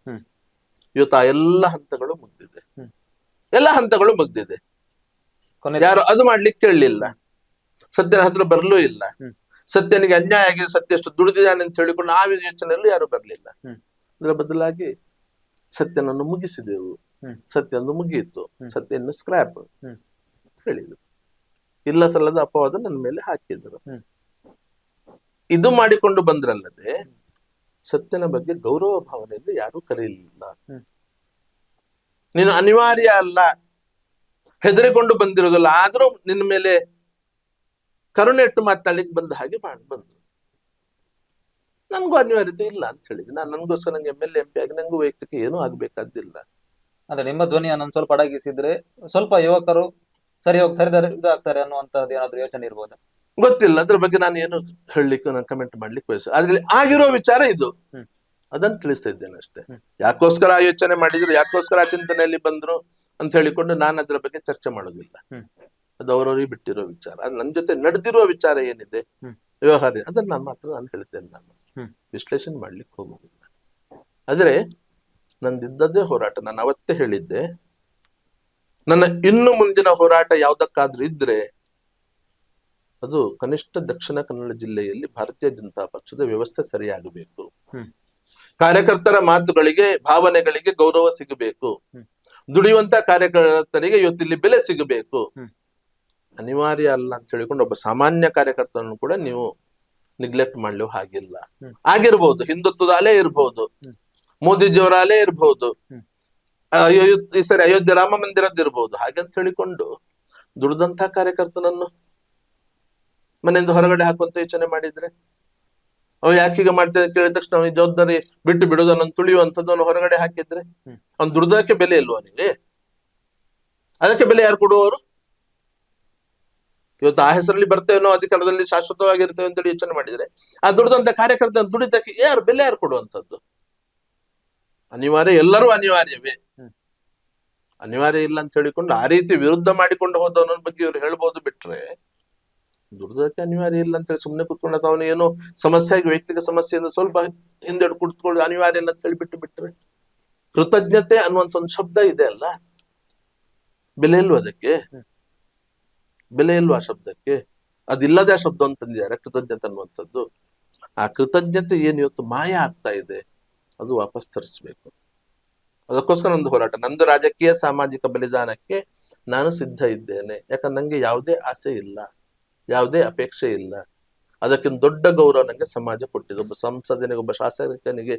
ಇವತ್ತು ಆ ಎಲ್ಲ ಹಂತಗಳು ಮುಗ್ದಿದೆ. ಯಾರು ಅದು ಮಾಡ್ಲಿಕ್ಕೆ ಕೇಳಲಿಲ್ಲ. ಸತ್ಯನ ಹತ್ರ ಬರ್ಲೂ ಇಲ್ಲ.
ಹ್ಮ್.
ಸತ್ಯನಿಗೆ ಅನ್ಯಾಯ ಆಗಿದೆ, ಸತ್ಯ ಎಷ್ಟು ದುಡಿದಿದ್ದಾನೆ ಅಂತ ಹೇಳಿಕೊಂಡು ಆ ಯೋಚನೆಯಲ್ಲಿ ಯಾರು ಬರ್ಲಿಲ್ಲ.
ಹ್ಮ್.
ಅದರ ಬದಲಾಗಿ ಸತ್ಯನನ್ನು ಮುಗಿಸಿದೆವು,
ಹ್ಮ್.
ಸತ್ಯವನ್ನು ಮುಗಿಯಿತು,
ಹ್ಮ್.
ಸತ್ಯ ಇನ್ನು ಸ್ಕ್ರಾಪ್
ಹ್ಮ್.
ಹೇಳಿದ್ರು. ಇಲ್ಲ ಸಲ್ಲದ ಅಪವಾದ ನನ್ನ ಮೇಲೆ ಹಾಕಿದ್ರು.
ಹ್ಮ್.
ಇದು ಮಾಡಿಕೊಂಡು ಬಂದ್ರಲ್ಲದೆ ಸತ್ಯನ ಬಗ್ಗೆ ಗೌರವ ಭಾವನೆಯಿಂದ ಯಾರು ಕರೆಯಲಿಲ್ಲ.
ಹ್ಮ್.
ನೀನು ಅನಿವಾರ್ಯ ಅಲ್ಲ, ಹೆದರಿಕೊಂಡು ಬಂದಿರೋದಲ್ಲ, ಆದ್ರೂ ನಿನ್ನ ಮೇಲೆ ಕರುಣೆ ಇಟ್ಟು ಮಾತಾಡ್ಲಿಕ್ಕೆ ಬಂದ ಹಾಗೆ ಮಾಡಿ ಬಂದ್ರು. ನನ್ಗೂ ಅನಿವಾರ್ಯತೆ ಇಲ್ಲ ಅಂತ ಹೇಳಿದ್ವಿ. ನನ್ಗೋಸ್ಕರ ನಂಗೆ MLA MP ಆಗಿ ನಂಗೂ ವೈಯಕ್ತಿಕ ಏನೂ ಆಗ್ಬೇಕಾದಿಲ್ಲ.
ಅಂದ್ರೆ ನಿಮ್ಮ ಧ್ವನಿಯನ್ನು ಸ್ವಲ್ಪ ಅಡಗಿಸಿದ್ರೆ ಸ್ವಲ್ಪ ಯುವಕರು ಸರಿದಾರಿ ಇದಾಗ್ತಾರೆ ಅನ್ನುವಂತದ್ದು ಏನಾದ್ರು ಯೋಚನೆ ಇರ್ಬೋದಾ?
ಗೊತ್ತಿಲ್ಲ, ಅದ್ರ ಬಗ್ಗೆ ನಾನು ಏನು ಹೇಳಲಿಕ್ಕೆ, ನಾನು ಕಮೆಂಟ್ ಮಾಡ್ಲಿಕ್ಕೆ ಬಯಸ. ಆದ್ರೆ ಆಗಿರೋ ವಿಚಾರ ಇದು,
ಹ್ಮ್.
ಅದನ್ನ ತಿಳಿಸ್ತಾ ಇದ್ದೇನೆ ಅಷ್ಟೇ.
ಹ್ಮ್.
ಯಾಕೋಸ್ಕರ ಆ ಯೋಚನೆ ಮಾಡಿದ್ರು, ಯಾಕೋಸ್ಕರ ಆ ಚಿಂತನೆಯಲ್ಲಿ ಬಂದ್ರು ಅಂತ ಹೇಳಿಕೊಂಡು ನಾನು ಅದ್ರ ಬಗ್ಗೆ ಚರ್ಚೆ ಮಾಡೋದಿಲ್ಲ.
ಹ್ಮ್.
ಅದು ಅವರವರಿಗೆ ಬಿಟ್ಟಿರೋ ವಿಚಾರ. ಅದು ನನ್ನ ಜೊತೆ ನಡೆದಿರುವ ವಿಚಾರ ಏನಿದೆ,
ಹ್ಮ್.
ವ್ಯವಹಾರ, ಅದನ್ನ ನಾನು ಹೇಳ್ತೇನೆ. ನಾನು
ಹ್ಮ್.
ವಿಶ್ಲೇಷಣೆ ಮಾಡ್ಲಿಕ್ಕೆ ಹೋಗುದಿಲ್ಲ. ಆದ್ರೆ ನಂದಿದ್ದದ್ದೇ ಹೋರಾಟ. ನಾನು ಅವತ್ತೇ ಹೇಳಿದ್ದೆ, ನನ್ನ ಇನ್ನು ಮುಂದಿನ ಹೋರಾಟ ಯಾವ್ದಕ್ಕಾದ್ರೂ ಇದ್ರೆ ಅದು ಕನಿಷ್ಠ ದಕ್ಷಿಣ ಕನ್ನಡ ಜಿಲ್ಲೆಯಲ್ಲಿ ಭಾರತೀಯ ಜನತಾ ಪಕ್ಷದ ವ್ಯವಸ್ಥೆ ಸರಿಯಾಗಬೇಕು.
ಹ್ಮ್.
ಕಾರ್ಯಕರ್ತರ ಮಾತುಗಳಿಗೆ, ಭಾವನೆಗಳಿಗೆ ಗೌರವ ಸಿಗಬೇಕು.
ಹ್ಮ್.
ದುಡಿಯುವಂತ ಕಾರ್ಯಕರ್ತರಿಗೆ ಇವತ್ತಿಲ್ಲಿ ಬೆಲೆ ಸಿಗಬೇಕು.
ಹ್ಮ್.
ಅನಿವಾರ್ಯ ಅಲ್ಲ ಅಂತ ಹೇಳಿಕೊಂಡು ಒಬ್ಬ ಸಾಮಾನ್ಯ ಕಾರ್ಯಕರ್ತರನ್ನು ಕೂಡ ನೀವು ನಿಗ್ಲೆಕ್ಟ್ ಮಾಡ್ಲಿೋ ಹಾಗಿಲ್ಲ.
ಹ್ಮ್.
ಆಗಿರ್ಬೋದು, ಹಿಂದುತ್ವದ ಅಲೆ ಇರ್ಬೋದು,
ಹ್ಮ್.
ಮೋದಿಜಿಯವರ ಅಲೆ ಇರ್ಬೋದು,
ಹ್ಮ್.
ಈ ಸರಿ ಅಯೋಧ್ಯೆ ರಾಮ ಮಂದಿರದ್ದು ಇರ್ಬೋದು. ಹಾಗಂತ ಹೇಳಿಕೊಂಡು ದುಡಿದಂತ ಕಾರ್ಯಕರ್ತನನ್ನು ಮನೆಯಿಂದ ಹೊರಗಡೆ ಹಾಕುವಂತ ಯೋಚನೆ ಮಾಡಿದ್ರೆ, ಅವ್ ಯಾಕೆ ಹೀಗೆ ಮಾಡ್ತೇವೆ ಕೇಳಿದ ತಕ್ಷಣ ಅವನಿಗೆ ಜವಾಬ್ದಾರಿ ಬಿಟ್ಟು ಬಿಡೋದನ್ನ ತುಳಿಯುವಂಥದ್ದು ಹೊರಗಡೆ ಹಾಕಿದ್ರೆ
ಹ್ಮ್.
ಅವ್ನು ದುಡ್ದಕ್ಕೆ ಬೆಲೆ ಇಲ್ವ ಅವನಿಗೆ? ಅದಕ್ಕೆ ಬೆಲೆ ಯಾರು ಕೊಡುವವರು? ಇವತ್ತು ಆ ಹೆಸರಲ್ಲಿ ಬರ್ತೇವೋ, ಅಧಿಕಾರದಲ್ಲಿ ಶಾಶ್ವತವಾಗಿರ್ತೇವೆ ಅಂತೇಳಿ ಯೋಚನೆ ಮಾಡಿದ್ರೆ ಆ ದುಡ್ದಂತ ಕಾರ್ಯಕರ್ತ ದುಡಿದಕ್ಕೆ ಬೆಲೆ ಯಾರು ಕೊಡುವಂಥದ್ದು? ಅನಿವಾರ್ಯ, ಎಲ್ಲರೂ ಅನಿವಾರ್ಯವೇ. ಅನಿವಾರ್ಯ ಇಲ್ಲ ಅಂತ ಹೇಳಿಕೊಂಡು ಆ ರೀತಿ ವಿರುದ್ಧ ಮಾಡಿಕೊಂಡು ಹೋದವನ ಬಗ್ಗೆ ಇವ್ರು ಹೇಳ್ಬೋದು. ಬಿಟ್ರೆ ದುಡ್ದಕ್ಕೆ ಅನಿವಾರ್ಯ ಇಲ್ಲ ಅಂತ ಹೇಳಿ ಸುಮ್ಮನೆ ಕುತ್ಕೊಂಡ ಅವನು ಏನೋ ಸಮಸ್ಯೆ ಆಗಿ ವೈಯಕ್ತಿಕ ಸಮಸ್ಯೆಯಿಂದ ಸ್ವಲ್ಪ ಹಿಂದೆಡು ಕುಳಿತುಕೊಂಡು ಅನಿವಾರ್ಯ ಇಲ್ಲ ಅಂತ ಹೇಳಿ ಬಿಟ್ರೆ, ಕೃತಜ್ಞತೆ ಅನ್ನುವಂತ ಒಂದು ಶಬ್ದ ಇದೆ ಅಲ್ಲ, ಬೆಲೆ ಇಲ್ವ ಅದಕ್ಕೆ? ಬೆಲೆ ಇಲ್ವಾ ಆ ಶಬ್ದಕ್ಕೆ? ಅದಿಲ್ಲದೆ ಆ ಶಬ್ದ ಅಂತಂದಿದ್ದಾರೆ, ಕೃತಜ್ಞತೆ ಅನ್ನುವಂಥದ್ದು. ಆ ಕೃತಜ್ಞತೆ ಏನ್ ಇವತ್ತು ಮಾಯ ಆಗ್ತಾ ಇದೆ, ಅದು ವಾಪಸ್ ತರಿಸ್ಬೇಕು. ಅದಕ್ಕೋಸ್ಕರ ನಂದು ಹೋರಾಟ. ನಂದು ರಾಜಕೀಯ ಸಾಮಾಜಿಕ ಬಲಿದಾನಕ್ಕೆ ನಾನು ಸಿದ್ಧ ಇದ್ದೇನೆ. ಯಾಕಂದ್ರೆ ನಂಗೆ ಯಾವುದೇ ಆಸೆ ಇಲ್ಲ, ಯಾವುದೇ ಅಪೇಕ್ಷೆ ಇಲ್ಲ. ಅದಕ್ಕಿಂತ ದೊಡ್ಡ ಗೌರವ ನಂಗೆ ಸಮಾಜ ಕೊಟ್ಟಿದೆ. ಒಬ್ಬ ಸಂಸದನಿಗೆ, ಒಬ್ಬ ಶಾಸಕನಿಗೆ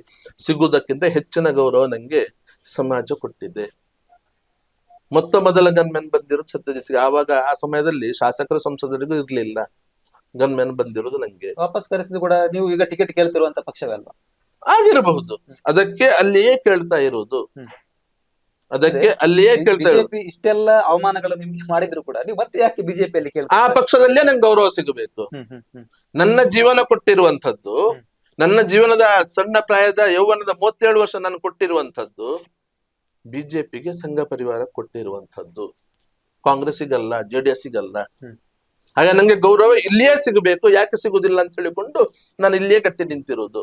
ಸಿಗುವುದಕ್ಕಿಂತ ಹೆಚ್ಚಿನ ಗೌರವ ನಂಗೆ ಸಮಾಜ ಕೊಟ್ಟಿದೆ. ಮೊದಲ ಗನ್ಮೆನ್ ಬಂದಿರೋದು ಸತ್ಯಜಿತ್ಗೆ. ಆವಾಗ ಆ ಸಮಯದಲ್ಲಿ ಶಾಸಕರು ಸಂಸದರಿಗೂ ಇರ್ಲಿಲ್ಲ, ಗನ್ಮೆನ್ ಬಂದಿರೋದು ನಂಗೆ.
ವಾಪಸ್ ಕರೆಸಿದ್ರು ಕೂಡ ನೀವು ಈಗ ಟಿಕೆಟ್ ಕೇಳ್ತಿರುವಂತ ಪಕ್ಷವೇ ಅಲ್ವಾ?
ಆಗಿರಬಹುದು. ಅದಕ್ಕೆ ಅಲ್ಲಿಯೇ ಕೇಳ್ತಾ ಇರೋದು,
ಹ್ಮ್.
ಅದಕ್ಕೆ ಅಲ್ಲಿಯೇ ಕೇಳ್ತಾ ಇರೋದು.
ಬಿಜೆಪಿ ಇಷ್ಟೆಲ್ಲ ಅವಮಾನಗಳು ನಿಮ್ಗೆ ಮಾಡಿದ್ರು ಕೂಡ ನೀವು ಮತ್ತೆ ಯಾಕೆ ಬಿಜೆಪಿಯಲ್ಲಿ
ಆ
ಕೇಳ್ತಾ?
ಪಕ್ಷದಲ್ಲೇ ನಂಗೆ ಗೌರವ ಸಿಗಬೇಕು. ನನ್ನ ಜೀವನ ಕೊಟ್ಟಿರುವಂತದ್ದು, ನನ್ನ ಜೀವನದ ಸಣ್ಣ ಪ್ರಾಯದ ಯೌವನದ 37 ವರ್ಷ ನಾನು ಕೊಟ್ಟಿರುವಂತದ್ದು ಬಿಜೆಪಿಗೆ, ಸಂಘ ಪರಿವಾರ ಕೊಟ್ಟಿರುವಂತದ್ದು, ಕಾಂಗ್ರೆಸ್ಸಿಗಲ್ಲ, JDS-ಗಲ್ಲ. ಹಾಗೆ ನಂಗೆ ಗೌರವ ಇಲ್ಲಿಯೇ ಸಿಗಬೇಕು. ಯಾಕೆ ಸಿಗುದಿಲ್ಲ ಅಂತ ಹೇಳಿಕೊಂಡು ನಾನು ಇಲ್ಲಿಯೇ ಗಟ್ಟಿ ನಿಂತಿರೋದು.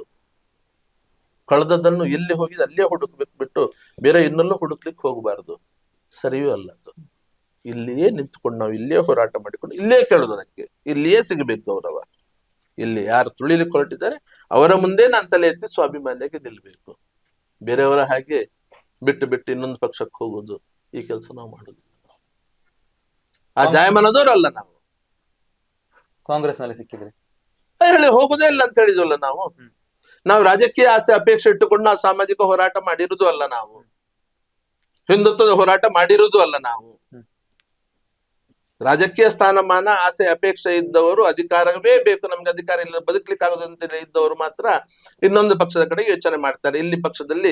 ಕಳೆದದ್ದನ್ನು ಎಲ್ಲಿ ಹೋಗಿದೆ ಅಲ್ಲೇ ಹುಡುಕ್ಬೇಕು ಬಿಟ್ಟು ಬೇರೆ ಇನ್ನೆಲ್ಲೂ ಹುಡುಕ್ಲಿಕ್ಕೆ ಹೋಗಬಾರದು. ಸರಿಯೂ ಅಲ್ಲ ಅದು. ಇಲ್ಲಿಯೇ ನಿಂತ್ಕೊಂಡು ನಾವು ಇಲ್ಲಿಯೇ ಹೋರಾಟ ಮಾಡಿಕೊಂಡು ಇಲ್ಲಿಯೇ ಕೇಳೋದು, ಅದಕ್ಕೆ ಇಲ್ಲಿಯೇ ಸಿಗಬೇಕು ಗೌರವ. ಇಲ್ಲಿ ಯಾರು ತುಳಿಲಿಕ್ಕೆ ಹೊರಟಿದ್ದಾರೆ ಅವರ ಮುಂದೆ ನಾನು ತಲೆ ಎತ್ತಿ ಸ್ವಾಭಿಮಾನಿಯಾಗಿ ನಿಲ್ಬೇಕು. ಬೇರೆಯವರ ಹಾಗೆ ಬಿಟ್ಟು ಇನ್ನೊಂದು ಪಕ್ಷಕ್ಕೆ ಹೋಗೋದು, ಈ ಕೆಲಸ ನಾವು ಮಾಡೋದಿಲ್ಲ. ಆ ಜಾಯಮಾನದವರಲ್ಲ ನಾವು.
ಕಾಂಗ್ರೆಸ್ ನಲ್ಲಿ ಸಿಕ್ಕಿದ್ರೆ
ಹೇಳಿ ಹೋಗುದೇ ಇಲ್ಲ ಅಂತ ಹೇಳಿದ್ವಲ್ಲ ನಾವು. ನಾವು ರಾಜಕೀಯ ಆಸೆ ಅಪೇಕ್ಷೆ ಇಟ್ಟುಕೊಂಡು ನಾವು ಸಾಮಾಜಿಕ ಹೋರಾಟ ಮಾಡಿರುವುದು ಅಲ್ಲ, ನಾವು ಹಿಂದುತ್ವದ ಹೋರಾಟ ಮಾಡಿರುವುದು ಅಲ್ಲ. ನಾವು ರಾಜಕೀಯ ಸ್ಥಾನಮಾನ ಆಸೆ ಅಪೇಕ್ಷೆ ಇದ್ದವರು, ಅಧಿಕಾರವೇ ಬೇಕು ನಮ್ಗೆ, ಅಧಿಕಾರ ಇಲ್ಲ ಬದುಕಲಿಕ್ಕೆ ಆಗೋದು ಅಂತ ಇದ್ದವರು ಮಾತ್ರ ಇನ್ನೊಂದು ಪಕ್ಷದ ಕಡೆಗೆ ಯೋಚನೆ ಮಾಡ್ತಾರೆ. ಇಲ್ಲಿ ಪಕ್ಷದಲ್ಲಿ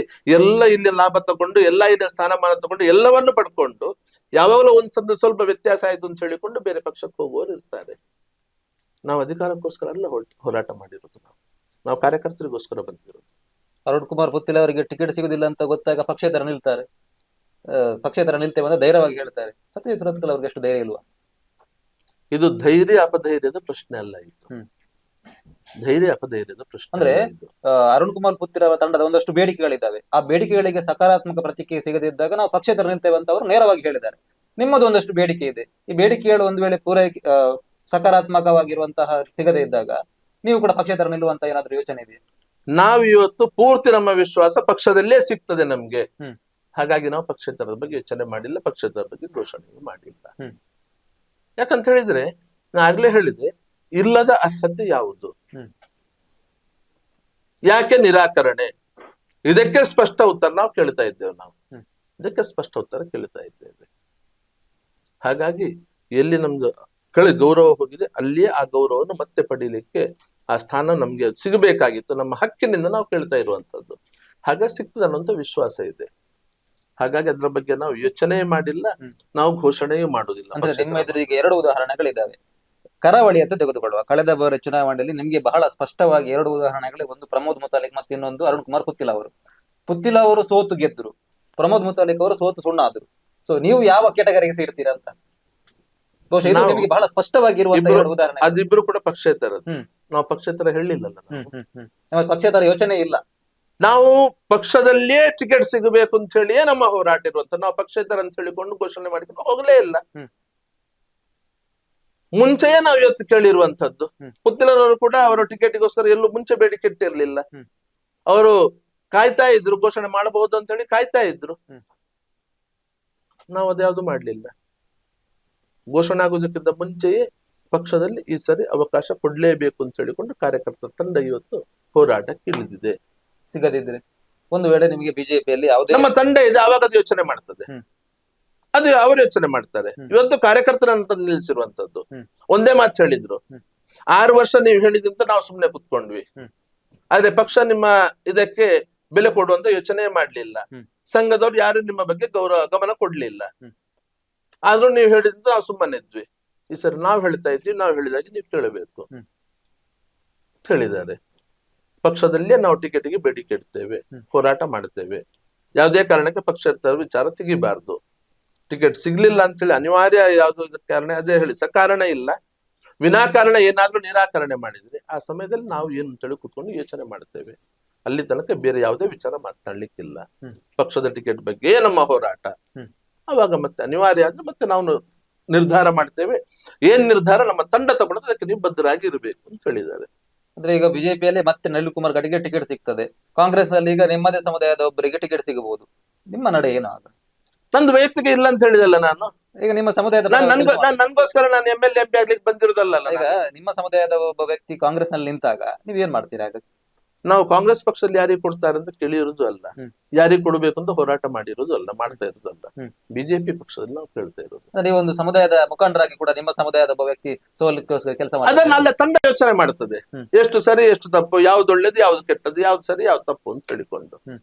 ಇಲ್ಲಿ ಲಾಭ ತಗೊಂಡು, ಇಲ್ಲಿ ಸ್ಥಾನಮಾನ ತಗೊಂಡು, ಎಲ್ಲವನ್ನು ಪಡ್ಕೊಂಡು ಯಾವಾಗಲೂ ಒಂದ್ ಸ್ವಲ್ಪ ವ್ಯತ್ಯಾಸ ಆಯ್ತು ಅಂತ ಹೇಳಿಕೊಂಡು ಬೇರೆ ಪಕ್ಷಕ್ಕೆ ಹೋಗುವವರು ಇರ್ತಾರೆ. ನಾವು ಅಧಿಕಾರಕ್ಕೋಸ್ಕರ ಅಲ್ಲ ಹೋರಾಟ ಮಾಡಿರೋದು, ನಾವು ಕಾರ್ಯಕರ್ತರಿಗೋಸ್ಕರ ಬಂದಿರೋದು.
ಅರುಣ್ ಕುಮಾರ್ ಪುತ್ತಿಲ ಅವರಿಗೆ ಟಿಕೆಟ್ ಸಿಗುದಿಲ್ಲ ಅಂತ ಗೊತ್ತಾಗ ಪಕ್ಷೇತರ ನಿಲ್ತಾರೆ, ಪಕ್ಷೇತರ ನಿಲ್ತೇವೆ ಅಂತ ಧೈರ್ಯವಾಗಿ ಹೇಳ್ತಾರೆ. ಸತ್ಯಜಿತ್ ರತ್ಕಲ್ ಅವ್ರಿಗೆ ಎಷ್ಟು ಧೈರ್ಯ ಇಲ್ವಾ?
ಇದು ಧೈರ್ಯ ಅಪಧೈರ್ಯದ ಪ್ರಶ್ನೆ ಅಲ್ಲ, ಇದು ಧೈರ್ಯ ಅಪಧೈರ್ಯದ ಪ್ರಶ್ನೆ.
ಅಂದ್ರೆ ಅರುಣ್ ಕುಮಾರ್ ಪುತ್ತಿರ ಅವರ ತಂಡದ ಒಂದಷ್ಟು ಬೇಡಿಕೆಗಳಿದ್ದಾವೆ. ಆ ಬೇಡಿಕೆಗಳಿಗೆ ಸಕಾರಾತ್ಮಕ ಪ್ರತಿಕ್ರಿಯೆ ಸಿಗದಿದ್ದಾಗ ನಾವು ಪಕ್ಷೇತರ ನಿಲ್ತೇವೆ ಅಂತ ಅವರು ನೇರವಾಗಿ ಹೇಳಿದ್ದಾರೆ. ನಿಮ್ಮದು ಒಂದಷ್ಟು ಬೇಡಿಕೆ ಇದೆ. ಈ ಬೇಡಿಕೆಗಳು ಒಂದು ವೇಳೆ ಸಕಾರಾತ್ಮಕವಾಗಿರುವಂತಹ ಸಿಗದೇ ಇದ್ದಾಗ ನೀವು ಕೂಡ ಪಕ್ಷೇತರ ನಿಲ್ಲುವಂತ ಏನಾದ್ರೂ ಯೋಚನೆ ಇದೆಯಾ?
ನಾವು ಇವತ್ತು ಪೂರ್ತಿ ನಮ್ಮ ವಿಶ್ವಾಸ ಪಕ್ಷದಲ್ಲೇ ಸಿಗ್ತದೆ ನಮ್ಗೆ.
ಹ್ಮ್.
ಹಾಗಾಗಿ ನಾವು ಪಕ್ಷೇತರದ ಬಗ್ಗೆ ಯೋಚನೆ ಮಾಡಿಲ್ಲ, ಪಕ್ಷೇತರ ಬಗ್ಗೆ ಘೋಷಣೆ ಮಾಡಿಲ್ಲ.
ಹ್ಮ್.
ಯಾಕಂತ ಹೇಳಿದ್ರೆ ನಾ ಆಗ್ಲೇ ಹೇಳಿದೆ, ಇಲ್ಲದ ಅರ್ಹತೆ ಯಾವುದು,
ಹ್ಮ್.
ಯಾಕೆ ನಿರಾಕರಣೆ, ಇದಕ್ಕೆ ಸ್ಪಷ್ಟ ಉತ್ತರ ನಾವು ಕೇಳ್ತಾ ಇದ್ದೇವೆ. ಇದಕ್ಕೆ ಸ್ಪಷ್ಟ ಉತ್ತರ ಕೇಳ್ತಾ ಇದ್ದೇವೆ. ಹಾಗಾಗಿ ಎಲ್ಲಿ ನಮ್ದು ಗೌರವ ಹೋಗಿದೆ ಅಲ್ಲಿಯೇ ಆ ಗೌರವವನ್ನು ಮತ್ತೆ ಪಡೀಲಿಕ್ಕೆ ಆ ಸ್ಥಾನ ನಮ್ಗೆ ಸಿಗಬೇಕಾಗಿತ್ತು. ನಮ್ಮ ಹಕ್ಕಿನಿಂದ ನಾವು ಕೇಳ್ತಾ ಇರುವಂತದ್ದು. ಹಾಗಾಗಿ ಸಿಗ್ತದೆ ಅನ್ನೋಂಥ ವಿಶ್ವಾಸ ಇದೆ. ಹಾಗಾಗಿ ಅದ್ರ ಬಗ್ಗೆ ನಾವು ಯೋಚನೆ ಮಾಡಿಲ್ಲ, ನಾವು ಘೋಷಣೆಯೂ ಮಾಡುದಿಲ್ಲ.
ಅಂದ್ರೆ ನಿಮ್ಮ ಎದುರಿಗೆ 2 ಉದಾಹರಣೆಗಳಿದ್ದಾವೆ. ಕರಾವಳಿ ಅಂತ ತೆಗೆದುಕೊಳ್ಳುವ, ಕಳೆದ ಬಾರಿ ಚುನಾವಣೆಯಲ್ಲಿ ನಿಮ್ಗೆ ಬಹಳ ಸ್ಪಷ್ಟವಾಗಿ 2 ಉದಾಹರಣೆಗಳು, ಒಂದು ಪ್ರಮೋದ್ ಮುತಾಲಿಕ್ ಮತ್ತು ಇನ್ನೊಂದು ಅರುಣ್ ಕುಮಾರ್ ಪುತ್ತಿಲ ಅವರು. ಪುತ್ತಿಲ ಅವರು ಸೋತು ಗೆದ್ರು, ಪ್ರಮೋದ್ ಮುತಾಲಿಕ್ ಅವರು ಸೋತು ಸುಣ್ಣ ಆದ್ರು. ಸೊ ನೀವು ಯಾವ ಕೆಟಗರಿಗೆ ಸೇರ್ತೀರಾ ಅಂತ ಬಹುಶಃ ಇದು ನಿಮಗೆ ಬಹಳ ಸ್ಪಷ್ಟವಾಗಿರುವಂತಹ 2 ಉದಾಹರಣೆ.
ಅದಿಬ್ರು ಕೂಡ ಪಕ್ಷೇತರ, ನಾವು ಪಕ್ಷೇತರ ಹೇಳಿಲ್ಲಲ್ಲ.
ಪಕ್ಷೇತರ ಯೋಚನೆ ಇಲ್ಲ.
ನಾವು ಪಕ್ಷದಲ್ಲೇ ಟಿಕೆಟ್ ಸಿಗಬೇಕು ಅಂತ ಹೇಳಿಯೇ ನಮ್ಮ ಹೋರಾಟ ಇರುವಂತ. ನಾವು ಪಕ್ಷೇತರ ಅಂತ ಹೇಳಿಕೊಂಡು ಘೋಷಣೆ ಮಾಡಿಕೊಂಡು ಹೋಗ್ಲೇ ಇಲ್ಲ. ಮುಂಚೆಯೇ ನಾವು ಇವತ್ತು ಕೇಳಿರುವಂತದ್ದು. ಪುತ್ತಿಲರವರು ಕೂಡ ಅವರ ಟಿಕೆಟ್ಗೋಸ್ಕರ ಎಲ್ಲೂ ಮುಂಚೆ ಬೇಡಿಕೆ ಇಟ್ಟಿರ್ಲಿಲ್ಲ. ಅವರು ಕಾಯ್ತಾ ಇದ್ರು, ಘೋಷಣೆ ಮಾಡಬಹುದು ಅಂತ ಹೇಳಿ ಕಾಯ್ತಾ ಇದ್ರು. ನಾವು ಅದ್ಯಾವುದು ಮಾಡ್ಲಿಲ್ಲ. ಘೋಷಣೆ ಆಗುವುದಕ್ಕಿಂತ ಮುಂಚೆಯೇ ಪಕ್ಷದಲ್ಲಿ ಈ ಸರಿ ಅವಕಾಶ ಕೊಡ್ಲೇಬೇಕು ಅಂತ ಹೇಳಿಕೊಂಡು ಕಾರ್ಯಕರ್ತರ ತಂಡ ಇವತ್ತು ಹೋರಾಟಕ್ಕೆ ಇಳಿದಿದೆ.
ಸಿಗದಿದ್ರೆ ಒಂದು ವೇಳೆ ನಿಮಗೆ ಬಿಜೆಪಿಯಲ್ಲಿ ಯಾವುದೇ
ನಮ್ಮ ತಂಡ ಇದೆ, ಅವಾಗ ಅದು ಯೋಚನೆ ಮಾಡ್ತದೆ. ಅದು ಅವರು ಯೋಚನೆ ಮಾಡ್ತಾರೆ. ಇವತ್ತು ಕಾರ್ಯಕರ್ತರನ್ನ ನಿಲ್ಲಿಸಿರುವಂತದ್ದು. ಒಂದೇ ಮಾತು ಹೇಳಿದ್ರು, 6 ವರ್ಷ ನೀವು ಹೇಳಿದಂತ ನಾವು ಸುಮ್ನೆ ಕುತ್ಕೊಂಡ್ವಿ, ಆದ್ರೆ ಪಕ್ಷ ನಿಮ್ಮ ಇದಕ್ಕೆ ಬೆಲೆ ಕೊಡುವಂತ ಯೋಚನೆ ಮಾಡ್ಲಿಲ್ಲ. ಸಂಘದವ್ರು ಯಾರು ನಿಮ್ಮ ಬಗ್ಗೆ ಗಮನ ಕೊಡ್ಲಿಲ್ಲ. ಆದ್ರೂ ನೀವು ಹೇಳಿದಂತ ನಾವು ಸುಮ್ಮನೆ ಇದ್ವಿ. ಈ ಸರಿ ನಾವು ಹೇಳ್ತಾ ಇದ್ವಿ, ನಾವು ಹೇಳಿದಾಗೆ ನೀವು ಕೇಳಬೇಕು ಹೇಳಿದ್ದಾರೆ. ಪಕ್ಷದಲ್ಲೇ ನಾವು ಟಿಕೆಟ್ಗೆ ಬೇಡಿಕೆ ಇಡ್ತೇವೆ, ಹೋರಾಟ ಮಾಡ್ತೇವೆ. ಯಾವುದೇ ಕಾರಣಕ್ಕೆ ಪಕ್ಷೇತರ ವಿಚಾರ ತೆಗಿಬಾರ್ದು. ಟಿಕೆಟ್ ಸಿಗ್ಲಿಲ್ಲ ಅಂತ ಹೇಳಿ ಅನಿವಾರ್ಯ ಯಾವ್ದು ಕಾರಣ ಅದೇ ಹೇಳಿ ಸಕಾರಣ ಇಲ್ಲ. ವಿನಾಕಾರಣ ಏನಾದ್ರೂ ನಿರಾಕರಣೆ ಮಾಡಿದ್ರೆ ಆ ಸಮಯದಲ್ಲಿ ನಾವು ಏನು ಅಂತೇಳಿ ಕುತ್ಕೊಂಡು ಯೋಚನೆ ಮಾಡ್ತೇವೆ. ಅಲ್ಲಿ ತನಕ ಬೇರೆ ಯಾವುದೇ ವಿಚಾರ ಮಾತನಾಡ್ಲಿಕ್ಕಿಲ್ಲ. ಪಕ್ಷದ ಟಿಕೆಟ್ ಬಗ್ಗೆ ನಮ್ಮ ಹೋರಾಟ. ಅವಾಗ ಮತ್ತೆ ಅನಿವಾರ್ಯ ಆದ್ರೆ ಮತ್ತೆ ನಾವು ನಿರ್ಧಾರ ಮಾಡ್ತೇವೆ. ಏನ್ ನಿರ್ಧಾರ ನಮ್ಮ ತಂಡ ತಗೊಳ್ಳೋದು ಅದಕ್ಕೆ ನೀವು ಬದ್ಧರಾಗಿ ಇರಬೇಕು ಅಂತ ಹೇಳಿದ್ದಾರೆ.
ಅಂದ್ರೆ ಈಗ ಬಿಜೆಪಿಯಲ್ಲಿ ಮತ್ತೆ ನಳಿನ್ ಕುಮಾರ್ ಗಡಿಗೆ ಟಿಕೆಟ್ ಸಿಗ್ತದೆ, ಕಾಂಗ್ರೆಸ್ ನಲ್ಲಿ ಈಗ ನಿಮ್ಮದೇ ಸಮುದಾಯದ ಒಬ್ಬರಿಗೆ ಟಿಕೆಟ್ ಸಿಗಬಹುದು. ನಿಮ್ಮ ನಡೆ ಏನು ಆಗ?
ನಂದು ವೈಯಕ್ತಿಕ ಇಲ್ಲ ಅಂತ ಹೇಳಿದಲ್ಲ ನಾನು.
ಈಗ ನಿಮ್ಮ ಸಮುದಾಯದ
ನನ್ಗೋಸ್ಕರ ನಾನು MLA MP ಆಗ್ಲಿಕ್ಕೆ ಬಂದಿರೋದಲ್ಲ.
ಈಗ ನಿಮ್ಮ ಸಮುದಾಯದ ಒಬ್ಬ ವ್ಯಕ್ತಿ ಕಾಂಗ್ರೆಸ್ ನಲ್ಲಿ ನಿಂತಾಗ ನೀವ್ ಏನ್ ಮಾಡ್ತೀರಾ?
ನಾವು ಕಾಂಗ್ರೆಸ್ ಪಕ್ಷದಲ್ಲಿ ಯಾರಿಗೆ ಕೊಡ್ತಾರೆ ಅಂತ ಕೇಳಿರೋದು ಅಲ್ಲ, ಯಾರಿಗೆ ಕೊಡಬೇಕು ಅಂತ ಹೋರಾಟ ಮಾಡಿರೋದು ಅಲ್ಲ, ಮಾಡ್ತಾ ಇರೋದು ಅಲ್ಲ. ಬಿಜೆಪಿ ಪಕ್ಷದಲ್ಲಿ ನಾವು ಕೇಳ್ತಾ ಇರೋದು.
ನೀವೊಂದು ಸಮುದಾಯದ ಮುಖಂಡರಾಗಿ ಕೂಡ ನಿಮ್ಮ ಸಮುದಾಯದ ಒಬ್ಬ ವ್ಯಕ್ತಿ ಸೋಲಿಕ್ಕೋಸ್ಕರ ಕೆಲಸ ಮಾಡಿ
ಅದನ್ನ ಅಲ್ಲ ತಂಡ ಯೋಚನೆ ಮಾಡ್ತದೆ. ಎಷ್ಟು ಸರಿ ಎಷ್ಟು ತಪ್ಪು, ಯಾವ್ದು ಒಳ್ಳೇದು ಯಾವ್ದು ಕೆಟ್ಟದ್ದು, ಯಾವ್ದು ಸರಿ ಯಾವ್ದು ತಪ್ಪು ಅಂತ ಹೇಳಿಕೊಂಡು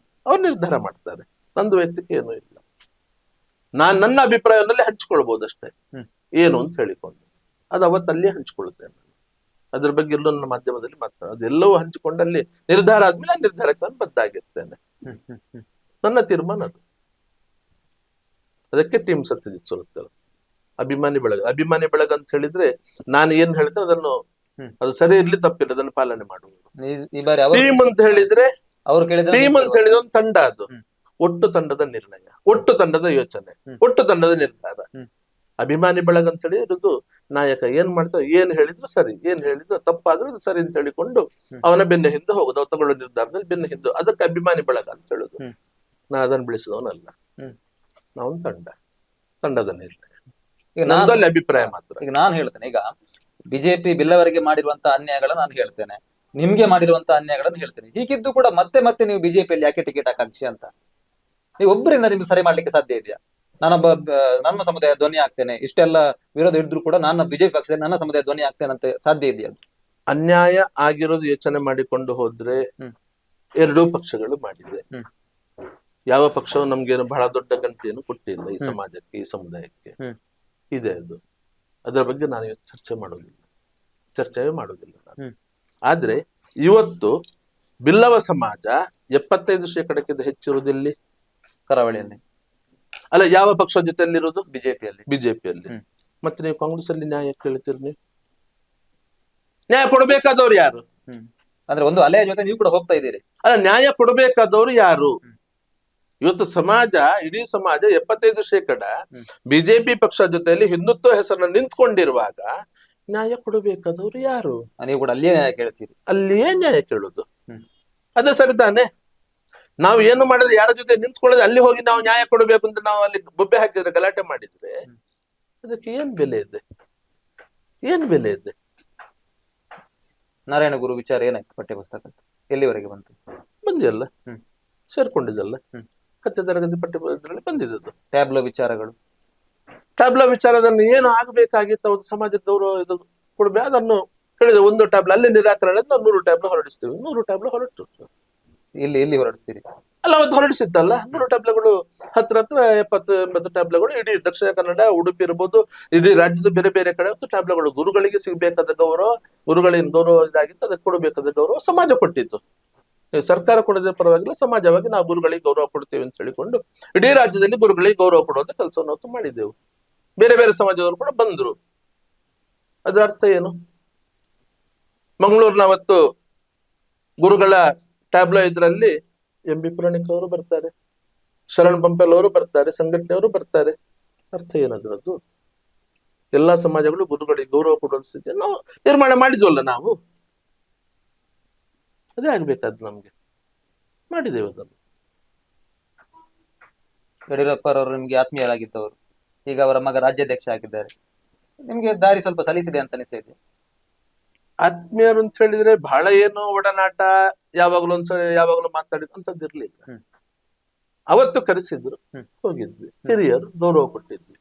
ಅವ್ರು ನಿರ್ಧಾರ ಮಾಡ್ತಾರೆ. ನಂದು ವೈಯಕ್ತಿಕ ಏನೂ ಇಲ್ಲ. ನನ್ನ ಅಭಿಪ್ರಾಯದಲ್ಲಿ ಹಂಚ್ಕೊಳ್ಬಹುದು ಅಷ್ಟೇ, ಏನು ಅಂತ ಹೇಳಿಕೊಂಡು ಅದು ಅವತ್ತಲ್ಲಿ ಹಂಚ್ಕೊಳ್ತೇನೆ. ಅದ್ರ ಬಗ್ಗೆ ಎಲ್ಲೋ ನನ್ನ ಮಾಧ್ಯಮದಲ್ಲಿ ಮಾತಾಡೋದು, ಅದೆಲ್ಲವೂ ಹಂಚಿಕೊಂಡಲ್ಲಿ ನಿರ್ಧಾರ ಆದ್ಮೇಲೆ ಆ ನಿರ್ಧಾರಕ್ಕೆ ನಾನು ಬದ್ಧಾಗಿರ್ತೇನೆ. ನನ್ನ ತೀರ್ಮಾನ ಅದು. ಅದಕ್ಕೆ ಟೀಮ್ ಸತ್ಯಜಿತ್ ಸುರತ್ಕಲ್ ಅಭಿಮಾನಿ ಬಳಗ ಅಂತ ಹೇಳಿದ್ರೆ ನಾನು ಏನ್ ಹೇಳ್ತೇನೆ ಅದನ್ನು ಅದು ಸರಿ ಇರ್ಲಿ ತಪ್ಪಿಲ್ಲ ಅದನ್ನು ಪಾಲನೆ ಮಾಡುವುದು. ಟೀಮ್ ಅಂತ ಹೇಳಿದ್ರೆ ಒಂದು ತಂಡ, ಅದು ಒಟ್ಟು ತಂಡದ ನಿರ್ಣಯ, ಒಟ್ಟು ತಂಡದ ಯೋಚನೆ, ಒಟ್ಟು ತಂಡದ ನಿರ್ಧಾರ. ಅಭಿಮಾನಿ ಬಳಗ ಅಂತ ಹೇಳಿ ಇರೋದು ನಾಯಕ ಏನ್ ಮಾಡ್ತಾರೆ, ಏನ್ ಹೇಳಿದ್ರು ಸರಿ, ಏನ್ ಹೇಳಿದ್ರು ತಪ್ಪಾದ್ರೂ ಅದು ಸರಿ ಅಂತ ಹೇಳಿಕೊಂಡು ಅವನ ಬೆನ್ನ ಹಿಂದೆ ಹೋಗುದು, ಅವ್ ತಗೊಳ್ಳೋ ನಿರ್ಧಾರದಲ್ಲಿ ಬೆನ್ನ ಹಿಂದೆ, ಅದಕ್ಕೆ ಅಭಿಮಾನಿ ಬಳಗ ಅಂತ ಹೇಳುದು. ನಾ ಅದನ್ನು ಬೆಳೆಸಿದವನಲ್ಲ, ನಾವು ತಂಡದ ನಿರ್ಣಯ, ನಂದಲ್ಲಿ ಅಭಿಪ್ರಾಯ ಮಾತ್ರ.
ಈಗ ನಾನು ಹೇಳ್ತೇನೆ, ಈಗ ಬಿಜೆಪಿ ಬಿಲ್ಲವರಿಗೆ ಮಾಡಿರುವಂತಹ ಅನ್ಯಾಯಗಳನ್ನ ನಾನು ಹೇಳ್ತೇನೆ, ನಿಮ್ಗೆ ಮಾಡಿರುವಂತಹ ಅನ್ಯಾಯಗಳನ್ನು ಹೇಳ್ತೇನೆ. ಹೀಗಿದ್ದು ಕೂಡ ಮತ್ತೆ ಮತ್ತೆ ನೀವು ಬಿಜೆಪಿಯಲ್ಲಿ ಯಾಕೆ ಟಿಕೆಟ್ ಆಕಾಂಕ್ಷಿ ಅಂತ ನೀವು ಒಬ್ಬರಿಂದ ನಿಮ್ಗೆ ಸರಿ ಮಾಡ್ಲಿಕ್ಕೆ ಸಾಧ್ಯ ಇದೆಯಾ? ನಾನೊಬ್ಬ ನನ್ನ ಸಮುದಾಯ ಧ್ವನಿ ಆಗ್ತೇನೆ, ಇಷ್ಟೆಲ್ಲ ವಿರೋಧ ಇದ್ರು ಕೂಡ ನಾನು ಬಿಜೆಪಿ ಪಕ್ಷದಲ್ಲಿ ನನ್ನ ಸಮುದಾಯ ಧ್ವನಿ ಆಗ್ತೇನೆ ಅಂತ ಸಾಧ್ಯ ಇದೆಯಾ?
ಅನ್ಯಾಯ ಆಗಿರೋದು ಯೋಚನೆ ಮಾಡಿಕೊಂಡು ಹೋದ್ರೆ 2 ಪಕ್ಷಗಳು ಮಾಡಿದೆ. ಯಾವ ಪಕ್ಷವು ನಮ್ಗೇನು ಬಹಳ ದೊಡ್ಡ ಗಂಟೆಯನ್ನು ಕೊಟ್ಟಿಲ್ಲ ಈ ಸಮಾಜಕ್ಕೆ, ಈ ಸಮುದಾಯಕ್ಕೆ ಇದೆ. ಅದು ಅದರ ಬಗ್ಗೆ ನಾನು ಚರ್ಚೆ ಮಾಡೋದಿಲ್ಲ ನಾನು. ಆದ್ರೆ ಇವತ್ತು ಬಿಲ್ಲವ ಸಮಾಜ 75% ಹೆಚ್ಚಿರುವುದಿಲ್ಲಿ
ಕರಾವಳಿಯಲ್ಲಿ.
ಅಲ್ಲ, ಯಾವ ಪಕ್ಷದ ಜೊತೆಯಲ್ಲಿರೋದು?
ಬಿಜೆಪಿಯಲ್ಲಿ.
ಮತ್ತೆ ನೀವು ಕಾಂಗ್ರೆಸ್ ಅಲ್ಲಿ ನ್ಯಾಯ ಕೇಳ್ತೀರಿ? ನೀವು ನ್ಯಾಯ ಕೊಡಬೇಕಾದವ್ರು ಯಾರು?
ಅಂದ್ರೆ ಒಂದು ಅಲೆಯ ಜೊತೆ ನೀವು ಕೂಡ ಹೋಗ್ತಾ ಇದ್ದೀರಿ.
ಅಲ್ಲ, ನ್ಯಾಯ ಕೊಡಬೇಕಾದವ್ರು ಯಾರು? ಇವತ್ತು ಸಮಾಜ, ಇಡೀ ಸಮಾಜ 75% ಬಿಜೆಪಿ ಪಕ್ಷ ಜೊತೆಯಲ್ಲಿ ಹಿಂದುತ್ವ ಹೆಸರನ್ನ ನಿಂತ್ಕೊಂಡಿರುವಾಗ ನ್ಯಾಯ ಕೊಡಬೇಕಾದವರು ಯಾರು?
ನೀವು ಕೂಡ ಅಲ್ಲಿಯೇ ನ್ಯಾಯ ಕೇಳ್ತೀರಿ.
ಅಲ್ಲಿಯೇ ನ್ಯಾಯ ಕೇಳುದು.
ಹ್ಮ್.
ಅದೇ ಸರಿ ತಾನೆ. ನಾವು ಏನು ಮಾಡಿದ್ರೆ ಯಾರ ಜೊತೆ ನಿಂತ್ಕೊಳ್ಳೋದು, ಅಲ್ಲಿ ಹೋಗಿ ನಾವು ನ್ಯಾಯ ಕೊಡಬೇಕು ಅಂತ ನಾವು ಅಲ್ಲಿ ಬೊಬ್ಬೆ ಹಾಕಿದ್ರೆ, ಗಲಾಟೆ ಮಾಡಿದ್ರೆ ಅದಕ್ಕೆ ಏನ್ ಬೆಲೆ ಇದೆ? ಏನ್ ಬೆಲೆ ಇದೆ?
ನಾರಾಯಣ ಗುರು ವಿಚಾರ ಏನಾಯ್ತು? ಪಠ್ಯಪುಸ್ತಕ ಎಲ್ಲಿವರೆಗೆ ಬಂತು?
ಬಂದಿಲ್ಲ,
ಹ್ಮ್.
ಸೇರ್ಕೊಂಡಿದ್ದಲ್ಲ.
ಹ್ಮ್.
10ನೇ ತರಗತಿ ಪಠ್ಯದಲ್ಲಿ ಬಂದಿದ್ದದ್ದು.
ಟ್ಯಾಬ್ಲೋ ವಿಚಾರಗಳು,
ಟ್ಯಾಬ್ಲೋ ವಿಚಾರದಲ್ಲಿ ಏನು ಆಗ್ಬೇಕಾಗಿತ್ತು, ಅದು ಸಮಾಜದ ಗೌರವ ಇದು ಕೊಡ್ಬೇಕು, ಅದನ್ನು ಹೇಳಿದೆ. ಒಂದು ಟ್ಯಾಬ್ಲೋ ಅಲ್ಲಿ ನಿರಾಕರಣೆ, ನಾವು 100 ಟ್ಯಾಬ್ಲೋ ಹೊರಡಿಸ್ತೀವಿ. 100 ಟ್ಯಾಬ್ಲೋ ಹೊರಟು.
ಎಲ್ಲಿ ಹೊರಡಿಸ್ತೀರಿ?
ಅಲ್ಲ, ಅವತ್ತು ಹೊರಡಿಸಿತ್ತಲ್ಲ 100 ಟ್ಯಾಬ್ಲೆಗಳು. ಹತ್ರ 70-80 ಟ್ಯಾಬ್ಲೆಗಳು ಇಡೀ ದಕ್ಷಿಣ ಕನ್ನಡ, ಉಡುಪಿ ಇರ್ಬೋದು, ಇಡೀ ರಾಜ್ಯದ ಬೇರೆ ಬೇರೆ ಕಡೆ ಟ್ಯಾಬ್ಲೆಗಳು. ಗುರುಗಳಿಗೆ ಸಿಗ್ಬೇಕಾದ ಗೌರವ, ಗುರುಗಳಿನ ಗೌರವ ಇದಾಗಿತ್ತು, ಅದಕ್ಕೆ ಕೊಡಬೇಕಾದ ಗೌರವ ಸಮಾಜ ಕೊಟ್ಟಿತ್ತು. ಸರ್ಕಾರ ಕೊಡೋದೇ ಪರವಾಗಿಲ್ಲ, ಸಮಾಜವಾಗಿ ನಾವು ಗುರುಗಳಿಗೆ ಗೌರವ ಕೊಡ್ತೇವೆ ಅಂತ ಹೇಳಿಕೊಂಡು ಇಡೀ ರಾಜ್ಯದಲ್ಲಿ ಗುರುಗಳಿಗೆ ಗೌರವ ಕೊಡುವಂತ ಕೆಲಸವನ್ನು ನಾವು ಮಾಡಿದ್ದೆವು. ಬೇರೆ ಬೇರೆ ಸಮಾಜದವರು ಕೂಡ ಬಂದ್ರು. ಅದರ ಅರ್ಥ ಏನು? ಮಂಗಳೂರಿನ ಅವತ್ತು ಗುರುಗಳ ಟ್ಯಾಬ್ಲೋ ಇದರಲ್ಲಿ MB ಪುರಾಣಿಕ್ ಅವರು ಬರ್ತಾರೆ, ಶರಣ್ ಪಂಪಲ್ ಅವರು ಬರ್ತಾರೆ, ಸಂಘಟನೆಯವರು ಬರ್ತಾರೆ. ಅರ್ಥ ಏನದ್ರದ್ದು? ಎಲ್ಲಾ ಸಮಾಜಗಳು ಗುರುಗಳಿಗೆ ಗೌರವ ಕೊಡುವ ಸ್ಥಿತಿಯನ್ನು ನಾವು ನಿರ್ಮಾಣ ಮಾಡಿದ್ವಲ್ಲ. ನಾವು ಅದೇ ಆಗ್ಬೇಕಾದ್, ನಮ್ಗೆ ಮಾಡಿದ್ದೇವೆ ಅದನ್ನು.
ಯಡಿಯೂರಪ್ಪರವರು ನಿಮ್ಗೆ ಆತ್ಮೀಯರಾಗಿದ್ದವರು, ಈಗ ಅವರ ಮಗ ರಾಜ್ಯಾಧ್ಯಕ್ಷ ಆಗಿದ್ದಾರೆ. ನಿಮ್ಗೆ ದಾರಿ ಸ್ವಲ್ಪ ಸಲಿಸಿದೆ ಅಂತ ಅನಿಸ್ತಾ ಇದೆ?
ಆತ್ಮೀಯರು ಅಂತ ಹೇಳಿದ್ರೆ ಬಹಳ ಏನೋ ಒಡನಾಟ, ಯಾವಾಗ್ಲೂ ಒಂದ್ಸರಿ ಯಾವಾಗ್ಲೂ ಮಾತಾಡಿದಂತದ್ದು ಇರ್ಲಿಲ್ಲ. ಅವತ್ತು ಕರೆಸಿದ್ರು, ಹೋಗಿದ್ವಿ. ಹಿರಿಯರು ಗೌರವ ಕೊಟ್ಟಿದ್ವಿ.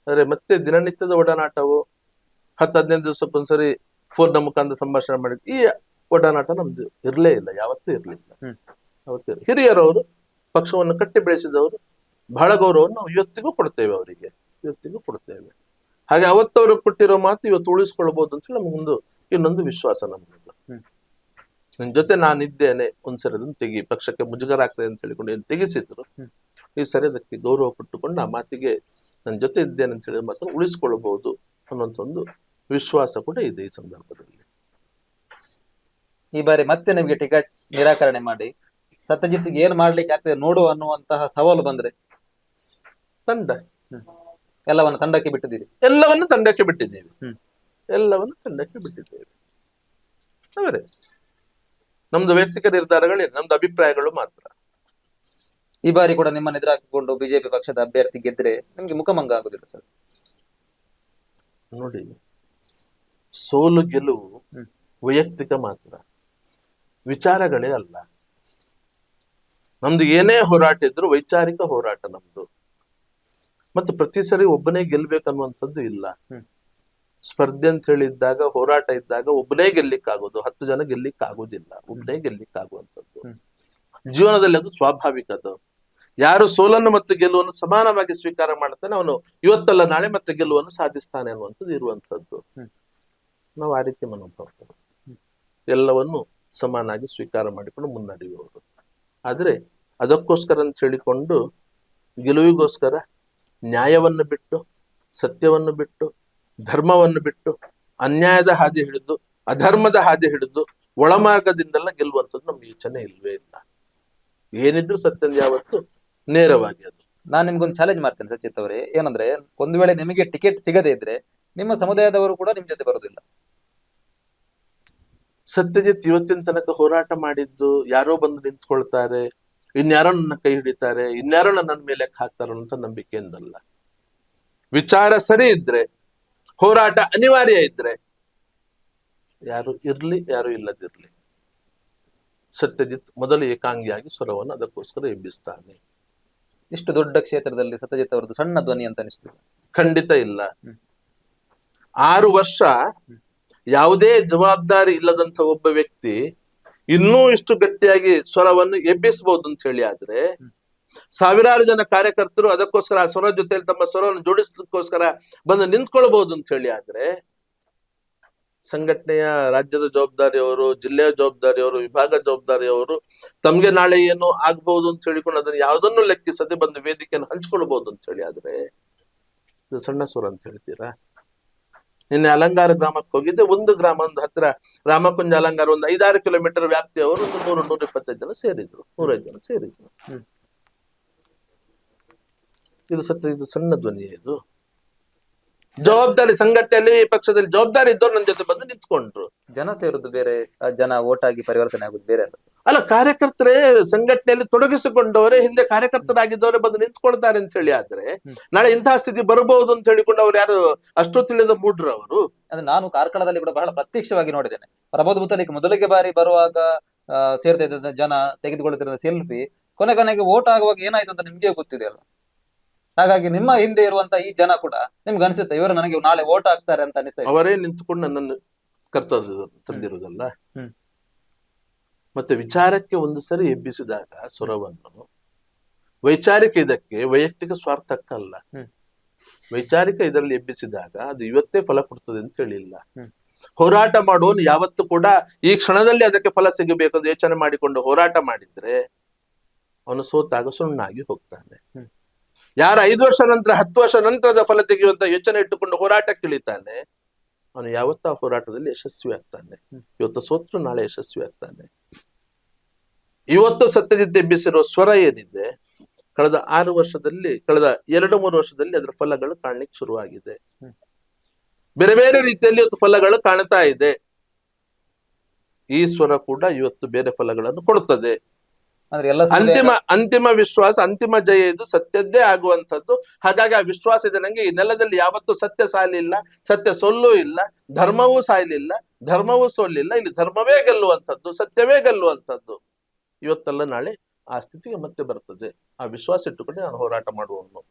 ಆದ್ರೆ ಮತ್ತೆ ದಿನನಿತ್ಯದ ಒಡನಾಟವು 10-15 ದಿವಸಕ್ಕೊಂದ್ಸರಿ ಫೋನ್ ಮುಖಾಂತರ ಸಂಭಾಷಣೆ ಮಾಡಿದ್ವಿ. ಈ ಒಡನಾಟ ನಮ್ದು ಇರ್ಲೇ ಇಲ್ಲ, ಯಾವತ್ತೂ ಇರ್ಲಿಲ್ಲ. ಅವತ್ತು ಹಿರಿಯರವರು ಪಕ್ಷವನ್ನು ಕಟ್ಟಿ ಬೆಳೆಸಿದವರು, ಬಹಳ ಗೌರವವನ್ನು ನಾವು ಇವತ್ತಿಗೂ ಕೊಡ್ತೇವೆ ಅವರಿಗೆ, ಇವತ್ತಿಗೂ ಕೊಡ್ತೇವೆ. ಹಾಗೆ ಅವತ್ತವರು ಕೊಟ್ಟಿರೋ ಮಾತು ಇವತ್ತು ಉಳಿಸ್ಕೊಳ್ಬಹುದು ಅಂತ ಹೇಳಿ ನಮಗೊಂದು ಇನ್ನೊಂದು ವಿಶ್ವಾಸ ನಮ್ಗೆ. ನಿನ್ ಜೊತೆ ನಾನಿದ್ದೇನೆ, ಒಂದ್ಸರಿ ಅದನ್ನು ತೆಗಿ, ಪಕ್ಷಕ್ಕೆ ಮುಜುಗರ ಆಗ್ತದೆ ಅಂತ ಹೇಳಿಕೊಂಡು ಏನ್ ತೆಗಿಸಿದ್ರು, ಈ ಸರಿ ಅದಕ್ಕೆ ಗೌರವ ಕೊಟ್ಟುಕೊಂಡು ಆ ಮಾತಿಗೆ ನನ್ನ ಜೊತೆ ಇದ್ದೇನೆ ಅಂತ ಹೇಳಿ ಮಾತ್ರ ಉಳಿಸ್ಕೊಳ್ಬಹುದು ಅನ್ನುವಂಥ ಒಂದು ವಿಶ್ವಾಸ ಕೂಡ ಇದೆ ಈ ಸಂದರ್ಭದಲ್ಲಿ.
ಈ ಬಾರಿ ಮತ್ತೆ ನಿಮ್ಗೆ ಟಿಕೆಟ್ ನಿರಾಕರಣೆ ಮಾಡಿ ಸತ್ಯಜಿತ್ಗೆ ಏನ್ ಮಾಡ್ಲಿಕ್ಕೆ ಆಗ್ತದೆ ನೋಡು ಅನ್ನುವಂತಹ ಸವಾಲು ಬಂದ್ರೆ?
ತಂಡ
ಎಲ್ಲವನ್ನು ತಂಡಕ್ಕೆ ಬಿಟ್ಟಿದ್ದೀರಿ?
ಎಲ್ಲವನ್ನು ತಂಡಕ್ಕೆ ಬಿಟ್ಟಿದ್ದೇವೆ. ಎಲ್ಲವನ್ನು ತಂಡಕ್ಕೆ ಬಿಟ್ಟಿದ್ದೇವೆ. ಅವರೇ ನಮ್ದು ವೈಯಕ್ತಿಕ ನಿರ್ಧಾರಗಳೇನು, ನಮ್ದು ಅಭಿಪ್ರಾಯಗಳು ಮಾತ್ರ.
ಈ ಬಾರಿ ಕೂಡ ನಿಮ್ಮನ್ನು ಎದುರಾಕಿಕೊಂಡು ಬಿಜೆಪಿ ಪಕ್ಷದ ಅಭ್ಯರ್ಥಿ ಗೆದ್ರೆ ನಿಮ್ಗೆ ಮುಖಭಂಗ ಆಗುದಿಲ್ಲ ಸರ್?
ನೋಡಿ, ಸೋಲು ಗೆಲುವು ವೈಯಕ್ತಿಕ ಮಾತ್ರ, ವಿಚಾರಗಳೇ ಅಲ್ಲ. ನಮ್ದು ಏನೇ ಹೋರಾಟ ಇದ್ರು ವೈಚಾರಿಕ ಹೋರಾಟ ನಮ್ದು. ಮತ್ತು ಪ್ರತಿ ಸರಿ ಒಬ್ಬನೇ ಗೆಲ್ಬೇಕನ್ನುವಂಥದ್ದು ಇಲ್ಲ. ಸ್ಪರ್ಧೆ ಅಂತ ಹೇಳಿದ್ದಾಗ, ಹೋರಾಟ ಇದ್ದಾಗ ಒಬ್ಬನೇ ಗೆಲ್ಲಿಕ್ಕಾಗೋದು, 10 ಜನ ಗೆಲ್ಲಿಕ್ಕಾಗೋದಿಲ್ಲ. ಒಬ್ಬನೇ ಗೆಲ್ಲಿಕ್ಕಾಗುವಂಥದ್ದು ಜೀವನದಲ್ಲಿ ಅದು ಸ್ವಾಭಾವಿಕ. ಅದು ಯಾರು ಸೋಲನ್ನು ಮತ್ತು ಗೆಲುವನ್ನು ಸಮಾನವಾಗಿ ಸ್ವೀಕಾರ ಮಾಡ್ತಾನೆ, ಅವನು ಇವತ್ತಲ್ಲ ನಾಳೆ ಮತ್ತೆ ಗೆಲುವನ್ನು ಸಾಧಿಸ್ತಾನೆ ಅನ್ನುವಂಥದ್ದು ಇರುವಂತದ್ದು. ನಾವು ಆ ರೀತಿ ಮನೋಭಾವ, ಎಲ್ಲವನ್ನು ಸಮಾನಾಗಿ ಸ್ವೀಕಾರ ಮಾಡಿಕೊಂಡು ಮುನ್ನಡೆಯುವವರು. ಆದ್ರೆ ಅದಕ್ಕೋಸ್ಕರ ಅಂತ ಹೇಳಿಕೊಂಡು ಗೆಲುವಿಗೋಸ್ಕರ ನ್ಯಾಯವನ್ನು ಬಿಟ್ಟು, ಸತ್ಯವನ್ನು ಬಿಟ್ಟು, ಧರ್ಮವನ್ನು ಬಿಟ್ಟು, ಅನ್ಯಾಯದ ಹಾದಿ ಹಿಡಿದು, ಅಧರ್ಮದ ಹಾದಿ ಹಿಡಿದು, ಒಳಮಾರ್ಗದಿಂದೆಲ್ಲ ಗೆಲ್ಲುವಂಥದ್ದು ನಮ್ಗೆ ಯೋಚನೆ ಇಲ್ವೇ ಇಲ್ಲ. ಏನಿದ್ರು ಸತ್ಯದ ಯಾವತ್ತು ನೇರವಾಗಿ. ಅದು
ನಾನು ನಿಮ್ಗೊಂದು ಚಾಲೆಂಜ್ ಮಾಡ್ತೇನೆ ಸಚಿತ್ ಅವರೇ, ಏನಂದ್ರೆ ಒಂದು ವೇಳೆ ನಿಮಗೆ ಟಿಕೆಟ್ ಸಿಗದೇ ಇದ್ರೆ ನಿಮ್ಮ ಸಮುದಾಯದವರು ಕೂಡ ನಿಮ್ ಜೊತೆ ಬರೋದಿಲ್ಲ.
ಸತ್ಯಜಿತ್ ಇವತ್ತಿನ ತನಕ ಹೋರಾಟ ಮಾಡಿದ್ದು, ಯಾರೋ ಬಂದು ನಿಂತ್ಕೊಳ್ತಾರೆ, ಇನ್ಯಾರೋ ನನ್ನ ಕೈ ಹಿಡಿತಾರೆ, ಇನ್ಯಾರೋ ನನ್ನ ಮೇಲೆ ಹಾಕ್ತಾರ ಅಂತ ನಂಬಿಕೆಯಿಂದಲ್ಲ. ವಿಚಾರ ಸರಿ ಇದ್ರೆ, ಹೋರಾಟ ಅನಿವಾರ್ಯ ಇದ್ರೆ, ಯಾರು ಇರ್ಲಿ ಯಾರು ಇಲ್ಲದಿರ್ಲಿ, ಸತ್ಯಜಿತ್ ಮೊದಲು ಏಕಾಂಗಿಯಾಗಿ ಸ್ವರವನ್ನು ಅದಕ್ಕೋಸ್ಕರ ಎಬ್ಬಿಸ್ತಾನೆ.
ಇಷ್ಟು ದೊಡ್ಡ ಕ್ಷೇತ್ರದಲ್ಲಿ ಸತ್ಯಜಿತ್ ಅವರದ್ದು ಸಣ್ಣ ಧ್ವನಿ ಅಂತ ಅನಿಸ್ತದೆ?
ಖಂಡಿತ ಇಲ್ಲ. 6 ವರ್ಷ ಯಾವುದೇ ಜವಾಬ್ದಾರಿ ಇಲ್ಲದಂತ ಒಬ್ಬ ವ್ಯಕ್ತಿ ಇನ್ನೂ ಇಷ್ಟು ಗಟ್ಟಿಯಾಗಿ ಸ್ವರವನ್ನು ಎಬ್ಬಿಸಬಹುದು ಅಂತ ಹೇಳಿ ಆದ್ರೆ, ಸಾವಿರಾರು ಜನ ಕಾರ್ಯಕರ್ತರು ಅದಕ್ಕೋಸ್ಕರ ಆ ಸ್ವರ ಜೊತೆಯಲ್ಲಿ ತಮ್ಮ ಸ್ವರವನ್ನು ಜೋಡಿಸಲಿಕ್ಕೋಸ್ಕರ ಬಂದು ನಿಂತ್ಕೊಳ್ಬಹುದು ಅಂತ ಹೇಳಿ ಆದ್ರೆ, ಸಂಘಟನೆಯ ರಾಜ್ಯದ ಜವಾಬ್ದಾರಿಯವರು, ಜಿಲ್ಲೆಯ ಜವಾಬ್ದಾರಿಯವರು, ವಿಭಾಗ ಜವಾಬ್ದಾರಿಯವರು ತಮ್ಗೆ ನಾಳೆ ಏನು ಆಗ್ಬಹುದು ಅಂತ ಹೇಳಿಕೊಂಡು ಅದನ್ನು ಯಾವುದನ್ನು ಲೆಕ್ಕಿಸದೆ ಬಂದು ವೇದಿಕೆಯನ್ನು ಹಂಚ್ಕೊಳ್ಬಹುದು ಅಂತ ಹೇಳಿ ಆದ್ರೆ, ಇದು ಸಣ್ಣ ಸ್ವರ ಅಂತ ಹೇಳ್ತೀರಾ? ನಿನ್ನೆ ಅಲಂಗಾರ ಗ್ರಾಮಕ್ಕೆ ಹೋಗಿದ್ದೆ. ಒಂದು ಗ್ರಾಮ, ಒಂದು ಹತ್ರ ರಾಮಕುಂಜ ಅಲಂಗಾರ, ಒಂದು 5-6 ಕಿಲೋಮೀಟರ್ ವ್ಯಾಪ್ತಿಯವರು ಒಂದು 100-125 ಜನ ಸೇರಿದ್ರು, 105 ಜನ ಸೇರಿದ್ರು. ಇದು ಸಣ್ಣ ಧ್ವನಿ. ಇದು ಜವಾಬ್ದಾರಿ ಸಂಘಟನೆಯಲ್ಲಿ ಪಕ್ಷದಲ್ಲಿ ಜವಾಬ್ದಾರಿ ಇದ್ದವ್ರು ನನ್ನ ಜೊತೆ ಬಂದು ನಿಂತ್ಕೊಂಡ್ರು.
ಜನ ಸೇರುದು ಬೇರೆ, ಆ ಜನ ಓಟ್ ಆಗಿ ಪರಿವರ್ತನೆ ಆಗುದು ಬೇರೆ ಅಲ್ಲ.
ಅಲ್ಲ, ಕಾರ್ಯಕರ್ತರೇ ಸಂಘಟನೆಯಲ್ಲಿ ತೊಡಗಿಸಿಕೊಂಡವರೇ ಹಿಂದೆ ಕಾರ್ಯಕರ್ತರಾಗಿದ್ದವರೇ ಬಂದು ನಿಂತ್ಕೊಳ್ತಾರೆ ಅಂತ ಹೇಳಿ ಆದ್ರೆ ನಾಳೆ ಇಂತಹ ಸ್ಥಿತಿ ಬರಬಹುದು ಅಂತ ಹೇಳಿಕೊಂಡು ಅವ್ರು ಯಾರು ಅಷ್ಟು ತಿಳಿದ ಮೂಡ್ರು ಅವರು.
ಅದು ನಾನು ಕಾರ್ಕಳದಲ್ಲಿ ಕೂಡ ಬಹಳ ಪ್ರತ್ಯಕ್ಷವಾಗಿ ನೋಡಿದ್ದೇನೆ. ಪ್ರಮೋದ್ ಮುತಾಲಿಕ್ ಮೊದಲಿಗೆ ಬಾರಿ ಬರುವಾಗ ಸೇರ್ತಾ ಇದ್ದ ಜನ ತೆಗೆದುಕೊಳ್ಳುತ್ತಿರುವ ಸೆಲ್ಫಿ ಕೊನೆಗೆ ಓಟ್ ಆಗುವಾಗ ಏನಾಯ್ತು ಅಂತ ನಿಮ್ಗೆ ಗೊತ್ತಿದೆ ಅಲ್ಲ. ಹಾಗಾಗಿ ನಿಮ್ಮ ಹಿಂದೆ ಇರುವಂತ ಈ ಜನ ಕೂಡ ನಿಮ್ಗೆ ಅನ್ಸುತ್ತೆ ಇವರು ನನಗೆ ನಾಳೆ ಓಟ್ ಹಾಕ್ತಾರೆ ಅಂತ ಅನಿಸ್ತಾ ಇದೆ.
ಅವರೇ ನಿಂತ್ಕೊಂಡು ನನ್ನನ್ನು ತಂದಿರುವುದಲ್ಲ.
ಹ್ಮ್.
ಮತ್ತೆ ವಿಚಾರಕ್ಕೆ ಒಂದು ಸರಿ ಎಬ್ಬಿಸಿದಾಗ ಸ್ವರವನ್ನು, ವೈಚಾರಿಕ ಇದಕ್ಕೆ ವೈಯಕ್ತಿಕ ಸ್ವಾರ್ಥಕ್ಕಲ್ಲ, ವೈಚಾರಿಕ ಇದರಲ್ಲಿ ಎಬ್ಬಿಸಿದಾಗ ಅದು ಇವತ್ತೇ ಫಲ ಕೊಡ್ತದೆ ಅಂತ ಹೇಳಿಲ್ಲ. ಹೋರಾಟ ಮಾಡುವನು ಯಾವತ್ತು ಕೂಡ ಈ ಕ್ಷಣದಲ್ಲಿ ಅದಕ್ಕೆ ಫಲ ಸಿಗಬೇಕು ಅಂತ ಯೋಚನೆ ಮಾಡಿಕೊಂಡು ಹೋರಾಟ ಮಾಡಿದ್ರೆ ಅವನು ಸೋತಾಗ ಸುಣ್ಣಾಗಿ ಹೋಗ್ತಾನೆ. ಯಾರ 5 ವರ್ಷ ನಂತರ 10 ವರ್ಷ ನಂತರದ ಫಲ ತೆಗೆಯುವಂತ ಯೋಚನೆ ಇಟ್ಟುಕೊಂಡು ಹೋರಾಟಕ್ಕಿಳಿತಾನೆ ಅವನು ಯಾವತ್ತ ಆ ಹೋರಾಟದಲ್ಲಿ ಯಶಸ್ವಿ ಆಗ್ತಾನೆ. ಇವತ್ತು ಸೋತ್ರು ನಾಳೆ ಯಶಸ್ವಿ ಆಗ್ತಾನೆ. ಇವತ್ತು ಸತ್ಯಜಿತ್ ಎಬ್ಬಿಸಿರೋ ಸ್ವರ ಏನಿದೆ, ಕಳೆದ 6 ವರ್ಷದಲ್ಲಿ, ಕಳೆದ 2-3 ವರ್ಷದಲ್ಲಿ ಅದರ ಫಲಗಳು ಕಾಣ್ಲಿಕ್ಕೆ ಶುರುವಾಗಿದೆ. ಬೇರೆ ಬೇರೆ ರೀತಿಯಲ್ಲಿ ಇವತ್ತು ಫಲಗಳು ಕಾಣ್ತಾ ಇದೆ. ಈ ಸ್ವರ ಕೂಡ ಇವತ್ತು ಬೇರೆ ಫಲಗಳನ್ನು ಕೊಡುತ್ತದೆ. ಅಂತಿಮ ವಿಶ್ವಾಸ, ಅಂತಿಮ ಜಯ ಇದು ಸತ್ಯದ್ದೇ ಆಗುವಂಥದ್ದು. ಹಾಗಾಗಿ ಆ ವಿಶ್ವಾಸ ಇದೆ ನಂಗೆ. ಈ ನೆಲದಲ್ಲಿ ಯಾವತ್ತೂ ಸತ್ಯ ಸಾಯಲಿಲ್ಲ, ಸತ್ಯ ಸೋಲ್ಲೂ ಇಲ್ಲ, ಧರ್ಮವೂ ಸಾಯಲಿಲ್ಲ, ಧರ್ಮವೂ ಸೋಲಿಲ್ಲ. ಇಲ್ಲಿ ಧರ್ಮವೇ ಗೆಲ್ಲುವಂಥದ್ದು, ಸತ್ಯವೇ ಗೆಲ್ಲುವಂಥದ್ದು. ಇವತ್ತಲ್ಲ ನಾಳೆ ಆ ಸ್ಥಿತಿಗೆ ಮತ್ತೆ ಬರ್ತದೆ. ಆ ವಿಶ್ವಾಸ ಇಟ್ಟುಕೊಂಡೆ ನಾನು ಹೋರಾಟ ಮಾಡುವವನು,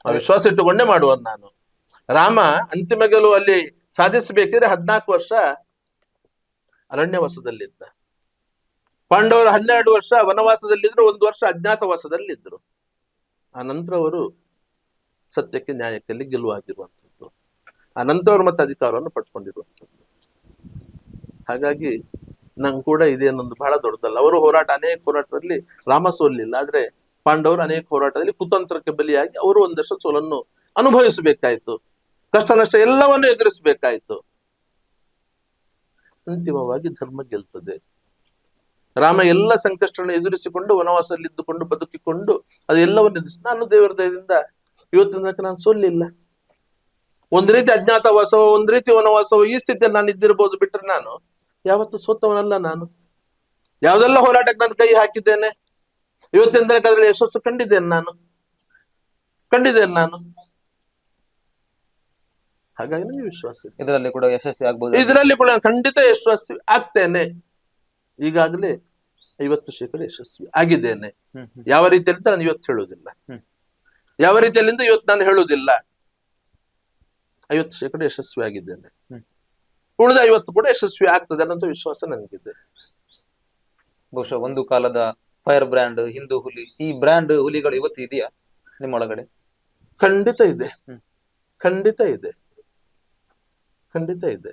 ಆ ವಿಶ್ವಾಸ ಇಟ್ಟುಕೊಂಡೇ ಮಾಡುವನು ನಾನು. ರಾಮ ಅಂತಿಮ ಗೆಲುವು ಅಲ್ಲಿ ಸಾಧಿಸಬೇಕಿದ್ರೆ 14 ವರ್ಷ ಅರಣ್ಯವಾಸದಲ್ಲಿದ್ದ. ಪಾಂಡವರು 12 ವರ್ಷ ವನವಾಸದಲ್ಲಿದ್ರು, 1 ವರ್ಷ ಅಜ್ಞಾತವಾಸದಲ್ಲಿದ್ರು. ಆ ನಂತರ ಅವರು ಸತ್ಯಕ್ಕೆ ನ್ಯಾಯಕ್ಕೆ ಗೆಲುವಾಗಿರುವಂಥದ್ದು. ಆ ನಂತರ ಅವರು ಮತ್ತೆ ಅಧಿಕಾರವನ್ನು ಪಡ್ಕೊಂಡಿರುವಂಥದ್ದು. ಹಾಗಾಗಿ ನಂಗೆ ಕೂಡ ಇದೇನೊಂದು ಬಹಳ ದೊಡ್ಡದಲ್ಲ. ಅವರು ಹೋರಾಟ, ಅನೇಕ ಹೋರಾಟದಲ್ಲಿ ರಾಮ ಸೋಲಿಲ್ಲ, ಆದ್ರೆ ಪಾಂಡವರು ಅನೇಕ ಹೋರಾಟದಲ್ಲಿ ಕುತಂತ್ರಕ್ಕೆ ಬಲಿಯಾಗಿ ಅವರು ಒಂದಷ್ಟು ಸೋಲನ್ನು ಅನುಭವಿಸಬೇಕಾಯ್ತು, ಕಷ್ಟ ನಷ್ಟ ಎಲ್ಲವನ್ನು ಎದುರಿಸಬೇಕಾಯ್ತು. ಅಂತಿಮವಾಗಿ ಧರ್ಮ ಗೆಲ್ತದೆ. ರಾಮ ಎಲ್ಲ ಸಂಕಷ್ಟಗಳನ್ನು ಎದುರಿಸಿಕೊಂಡು ವನವಾಸದಲ್ಲಿ ಇದ್ದುಕೊಂಡು ಬದುಕಿಕೊಂಡು ಅದೆಲ್ಲವನ್ನು ಎದುರಿಸಿ ನಾನು ದೇವರ ದಯದಿಂದ ಇವತ್ತಿನ ತನಕ ನಾನು ಸೋಲಿಲ್ಲ. ಒಂದ್ ರೀತಿ ಅಜ್ಞಾತವಾಸವೋ, ಒಂದ್ ರೀತಿ ವನವಾಸವೋ, ಈ ಸ್ಥಿತಿಯಲ್ಲಿ ನಾನು ಇದ್ದಿರ್ಬೋದು, ಬಿಟ್ರೆ ನಾನು ಯಾವತ್ತು ಸೋತವನಲ್ಲ. ನಾನು ಯಾವ್ದೆಲ್ಲ ಹೋರಾಟಕ್ಕೆ ನಾನು ಕೈ ಹಾಕಿದ್ದೇನೆ, ಇವತ್ತಿನ ತನಕ ಅದರಲ್ಲಿ ಯಶಸ್ಸು ಕಂಡಿದ್ದೇನೆ ನಾನು. ಹಾಗಾಗಿ ನನಗೆ ವಿಶ್ವಾಸ ಇದೆ.
ಇದರಲ್ಲಿ ಕೂಡ ಯಶಸ್ವಿ ಆಗ್ಬಹುದು.
ಇದರಲ್ಲಿ ಕೂಡ ಖಂಡಿತ ಯಶಸ್ವಿ ಆಗ್ತೇನೆ. ಈಗಾಗಲೇ 50% ಯಶಸ್ವಿ ಆಗಿದ್ದೇನೆ. ಯಾವ ರೀತಿಯಲ್ಲಿ ನಾನು ಇವತ್ತು ಹೇಳುವುದಿಲ್ಲ, ಯಾವ ರೀತಿಯಲ್ಲಿಂದ ಇವತ್ತು ನಾನು ಹೇಳುವುದಿಲ್ಲ. 50% ಯಶಸ್ವಿ ಆಗಿದ್ದೇನೆ. ಉಳಿದ 50 ಕೂಡ ಯಶಸ್ವಿ ಆಗ್ತದೆ ಅನ್ನೋ ವಿಶ್ವಾಸ ನನಗಿದೆ.
ಬಹುಶಃ ಒಂದು ಕಾಲದ ಫೈರ್ ಬ್ರ್ಯಾಂಡ್, ಹಿಂದೂ ಹುಲಿ, ಈ ಬ್ರ್ಯಾಂಡ್ ಹುಲಿಗಳು ಇವತ್ತು ಇದೆಯಾ ನಿಮ್ಮೊಳಗಡೆ?
ಖಂಡಿತ ಇದೆ, ಖಂಡಿತ ಇದೆ, ಖಂಡಿತ ಇದೆ.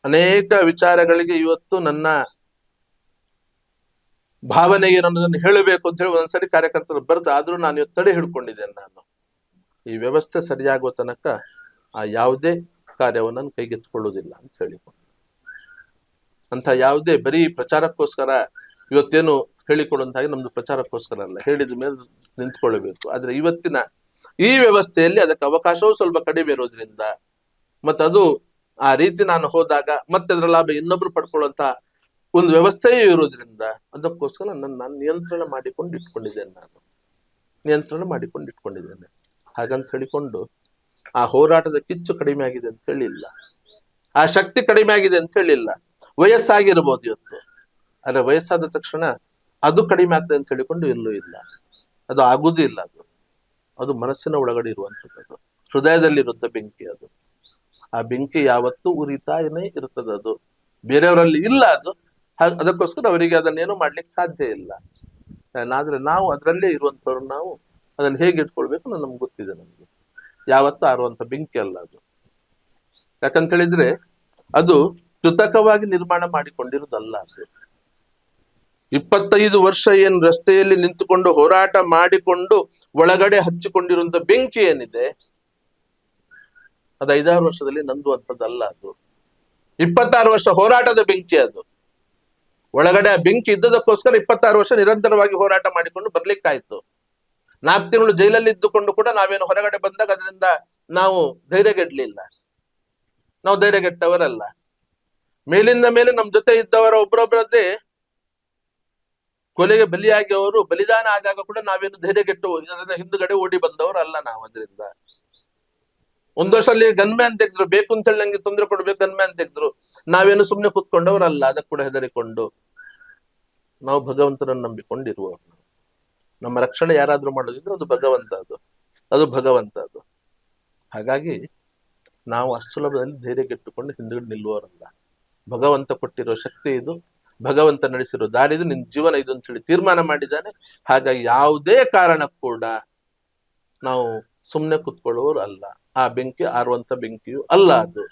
ಅನೇಕ ವಿಚಾರಗಳಿಗೆ ಇವತ್ತು ನನ್ನ ಭಾವನೆ ಏನನ್ನೋದನ್ನು ಹೇಳಬೇಕು ಅಂತ ಹೇಳಿ ಒಂದೊಂದ್ಸರಿ ಕಾರ್ಯಕರ್ತರು ಬರ್ದು, ಆದ್ರೂ ನಾನು ಇವತ್ತು ತಡೆ ಹಿಡ್ಕೊಂಡಿದ್ದೇನೆ. ನಾನು ಈ ವ್ಯವಸ್ಥೆ ಸರಿಯಾಗುವ ತನಕ ಆ ಯಾವುದೇ ಕಾರ್ಯವನ್ನು ನಾನು ಕೈಗೆತ್ತಿಕೊಳ್ಳುವುದಿಲ್ಲ ಅಂತ ಹೇಳಿಕೊಂಡು, ಅಂತ ಯಾವುದೇ ಬರೀ ಪ್ರಚಾರಕ್ಕೋಸ್ಕರ ಇವತ್ತೇನು ಹೇಳಿಕೊಳ್ಳುವಂತಾಗಿ ನಮ್ದು ಪ್ರಚಾರಕ್ಕೋಸ್ಕರ ಅಲ್ಲ, ಹೇಳಿದ ಮೇಲೆ ನಿಂತ್ಕೊಳ್ಬೇಕು. ಆದ್ರೆ ಇವತ್ತಿನ ಈ ವ್ಯವಸ್ಥೆಯಲ್ಲಿ ಅದಕ್ಕೆ ಅವಕಾಶವೂ ಸ್ವಲ್ಪ ಕಡಿಮೆ ಇರೋದ್ರಿಂದ, ಮತ್ತದು ಆ ರೀತಿ ನಾನು ಹೋದಾಗ ಮತ್ತೆ ಅದರ ಲಾಭ ಇನ್ನೊಬ್ರು ಪಡ್ಕೊಳ್ಳುವಂತ ಒಂದು ವ್ಯವಸ್ಥೆಯೂ ಇರೋದ್ರಿಂದ ಅದಕ್ಕೋಸ್ಕರ ನಾನು ನಿಯಂತ್ರಣ ಮಾಡಿಕೊಂಡು ಇಟ್ಕೊಂಡಿದ್ದೇನೆ. ಹಾಗಂತ ಹೇಳಿಕೊಂಡು ಆ ಹೋರಾಟದ ಕಿಚ್ಚು ಕಡಿಮೆ ಆಗಿದೆ ಅಂತ ಹೇಳಿಲ್ಲ, ಆ ಶಕ್ತಿ ಕಡಿಮೆ ಆಗಿದೆ ಅಂತ ಹೇಳಿಲ್ಲ. ವಯಸ್ಸಾಗಿರ್ಬೋದು ಇವತ್ತು, ಆದ್ರೆ ವಯಸ್ಸಾದ ತಕ್ಷಣ ಅದು ಕಡಿಮೆ ಆಗ್ತದೆ ಅಂತ ಹೇಳಿಕೊಂಡು ಎಲ್ಲೂ ಇಲ್ಲ. ಅದು ಆಗುದೂ ಇಲ್ಲ. ಅದು ಮನಸ್ಸಿನ ಒಳಗಡೆ ಇರುವಂಥದ್ದು, ಹೃದಯದಲ್ಲಿರುತ್ತೆ ಬೆಂಕಿ. ಅದು ಆ ಬೆಂಕಿ ಯಾವತ್ತೂ ಉರಿತಾನೇ ಇರ್ತದೆ. ಅದು ಬೇರೆಯವರಲ್ಲಿ ಇಲ್ಲ. ಅದು ಅದಕ್ಕೋಸ್ಕರ ಅವರಿಗೆ ಅದನ್ನೇನು ಮಾಡ್ಲಿಕ್ಕೆ ಸಾಧ್ಯ ಇಲ್ಲ. ಆದ್ರೆ ನಾವು ಅದರಲ್ಲೇ ಇರುವಂತವ್ರು, ನಾವು ಅದನ್ನ ಹೇಗೆ ಇಟ್ಕೊಳ್ಬೇಕು ನಮ್ಗೆ ಗೊತ್ತಿದೆ. ನಮ್ಗೆ ಯಾವತ್ತೂ ಆರುವಂತ ಬೆಂಕಿ ಅಲ್ಲ ಅದು. ಯಾಕಂತ ಹೇಳಿದ್ರೆ ಅದು ಕೃತಕವಾಗಿ ನಿರ್ಮಾಣ ಮಾಡಿಕೊಂಡಿರುವುದಲ್ಲ. ಅದು 25 ವರ್ಷ ಏನ್ ರಸ್ತೆಯಲ್ಲಿ ನಿಂತುಕೊಂಡು ಹೋರಾಟ ಮಾಡಿಕೊಂಡು ಒಳಗಡೆ ಹಚ್ಚಿಕೊಂಡಿರುವಂತ ಬೆಂಕಿ ಏನಿದೆ, ಅದು 5-6 ವರ್ಷದಲ್ಲಿ ನಂದುವಂಥದ್ದಲ್ಲ. ಅದು 26 ವರ್ಷ ಹೋರಾಟದ ಬೆಂಕಿ. ಅದು ಒಳಗಡೆ ಆ ಬೆಂಕಿ ಇದ್ದದಕ್ಕೋಸ್ಕರ 26 ವರ್ಷ ನಿರಂತರವಾಗಿ ಹೋರಾಟ ಮಾಡಿಕೊಂಡು ಬರ್ಲಿಕ್ಕಾಯ್ತು. 4 ತಿಂಗಳು ಜೈಲಲ್ಲಿ ಇದ್ದುಕೊಂಡು ಕೂಡ ನಾವೇನು ಹೊರಗಡೆ ಬಂದಾಗ ಅದರಿಂದ ನಾವು ಧೈರ್ಯಗೆಡ್ಲಿಲ್ಲ. ನಾವು ಧೈರ್ಯಗೆಟ್ಟವರಲ್ಲ. ಮೇಲಿಂದ ಮೇಲೆ ನಮ್ ಜೊತೆ ಇದ್ದವರ ಒಬ್ಬರೊಬ್ಬರದ್ದೇ ಕೊಲೆಗೆ ಬಲಿಯಾಗಿ ಅವರು ಬಲಿದಾನ ಆದಾಗ ಕೂಡ ನಾವೇನು ಧೈರ್ಯಗೆಟ್ಟು ಅದನ್ನ ಹಿಂದುಗಡೆ ಓಡಿ ಬಂದವರು ಅಲ್ಲ ನಾವು. ಅದರಿಂದ ಒಂದ್ ವರ್ಷ ಅಲ್ಲಿ ಗನ್ಮ್ಯಾನ್ ತೆಗೆದ್ರು, ಬೇಕು ಅಂತ ಹೇಳಿ ನಂಗೆ ತೊಂದರೆ ಕೊಡ್ಬೇಕು ಗನ್ಮ್ಯಾನ್ ತೆಗೆದ್ರು, ನಾವೇನು ಸುಮ್ನೆ ಕೂತ್ಕೊಂಡವರಲ್ಲ. ಅದಕ್ಕೆ ಕೂಡ ಹೆದರಿಕೊಂಡು ನಾವು ಭಗವಂತನನ್ನು ನಂಬಿಕೊಂಡಿರುವವರು. ನಮ್ಮ ರಕ್ಷಣೆ ಯಾರಾದ್ರೂ ಮಾಡೋದಿದ್ರೆ ಅದು ಭಗವಂತ, ಅದು ಭಗವಂತ. ಹಾಗಾಗಿ ನಾವು ಅಷ್ಟು ಸುಲಭದಲ್ಲಿ ಧೈರ್ಯಗೆಟ್ಟುಕೊಂಡು ಹಿಂದುಗಡೆ ನಿಲ್ಲುವವರಲ್ಲ. ಭಗವಂತ ಕೊಟ್ಟಿರೋ ಶಕ್ತಿ ಇದು, ಭಗವಂತ ನಡೆಸಿರೋ ದಾರಿ ಇದು, ನಿನ್ ಜೀವನ ಇದು ಅಂತ ಹೇಳಿ ತೀರ್ಮಾನ ಮಾಡಿದ್ದಾನೆ. ಹಾಗಾಗಿ ಯಾವುದೇ ಕಾರಣಕ್ಕೂ ಕೂಡ ನಾವು ಸುಮ್ಮನೆ ಕುತ್ಕೊಳ್ಳೋರು ಅಲ್ಲ. ಆ ಬೆಂಕಿ ಆರುವಂತ ಬೆಂಕಿಯೂ ಅಲ್ಲ, ಅದು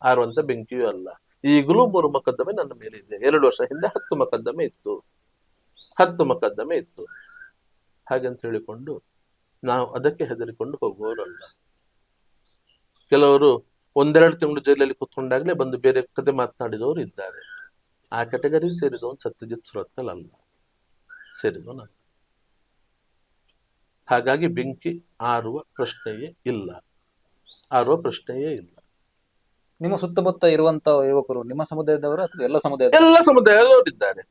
ಆರುವಂತ ಬೆಂಕಿಯೂ ಅಲ್ಲ. ಈಗಲೂ 3 ಮೊಕದ್ದಮೆ ನನ್ನ ಮೇಲೆ ಇದೆ. 2 ವರ್ಷ ಹಿಂದೆ 10 ಮೊಕದ್ದಮೆ ಇತ್ತು, 10 ಮೊಕದ್ದಮೆ ಇತ್ತು. ಹಾಗಂತ ಹೇಳಿಕೊಂಡು ನಾವು ಅದಕ್ಕೆ ಹೆದರಿಕೊಂಡು ಹೋಗುವವರಲ್ಲ. ಕೆಲವರು 1-2 ತಿಂಗಳು ಜೈಲಲ್ಲಿ ಕುತ್ಕೊಂಡಾಗ್ಲೇ ಬಂದು ಬೇರೆ ಕತೆ ಮಾತನಾಡಿದವರು ಇದ್ದಾರೆ. ಆ ಕೆಟಗರಿ ಸೇರಿದವನು ಸತ್ಯಜಿತ್ ಸುರತ್ಕಲ್ ಅಲ್ಲ, ಸೇರಿದವನು. ಹಾಗಾಗಿ ಬೆಂಕಿ ಆರುವ ಪ್ರಶ್ನೆಯೇ ಇಲ್ಲ, ಆರುವ ಪ್ರಶ್ನೆಯೇ ಇಲ್ಲ.
ನಿಮ್ಮ ಸುತ್ತಮುತ್ತ ಇರುವಂತ ಯುವಕರು ನಿಮ್ಮ ಸಮುದಾಯದವರು ಅಥವಾ ಎಲ್ಲ ಸಮುದಾಯದ?
ಎಲ್ಲ ಸಮುದಾಯದವರಿದ್ದಾರೆ,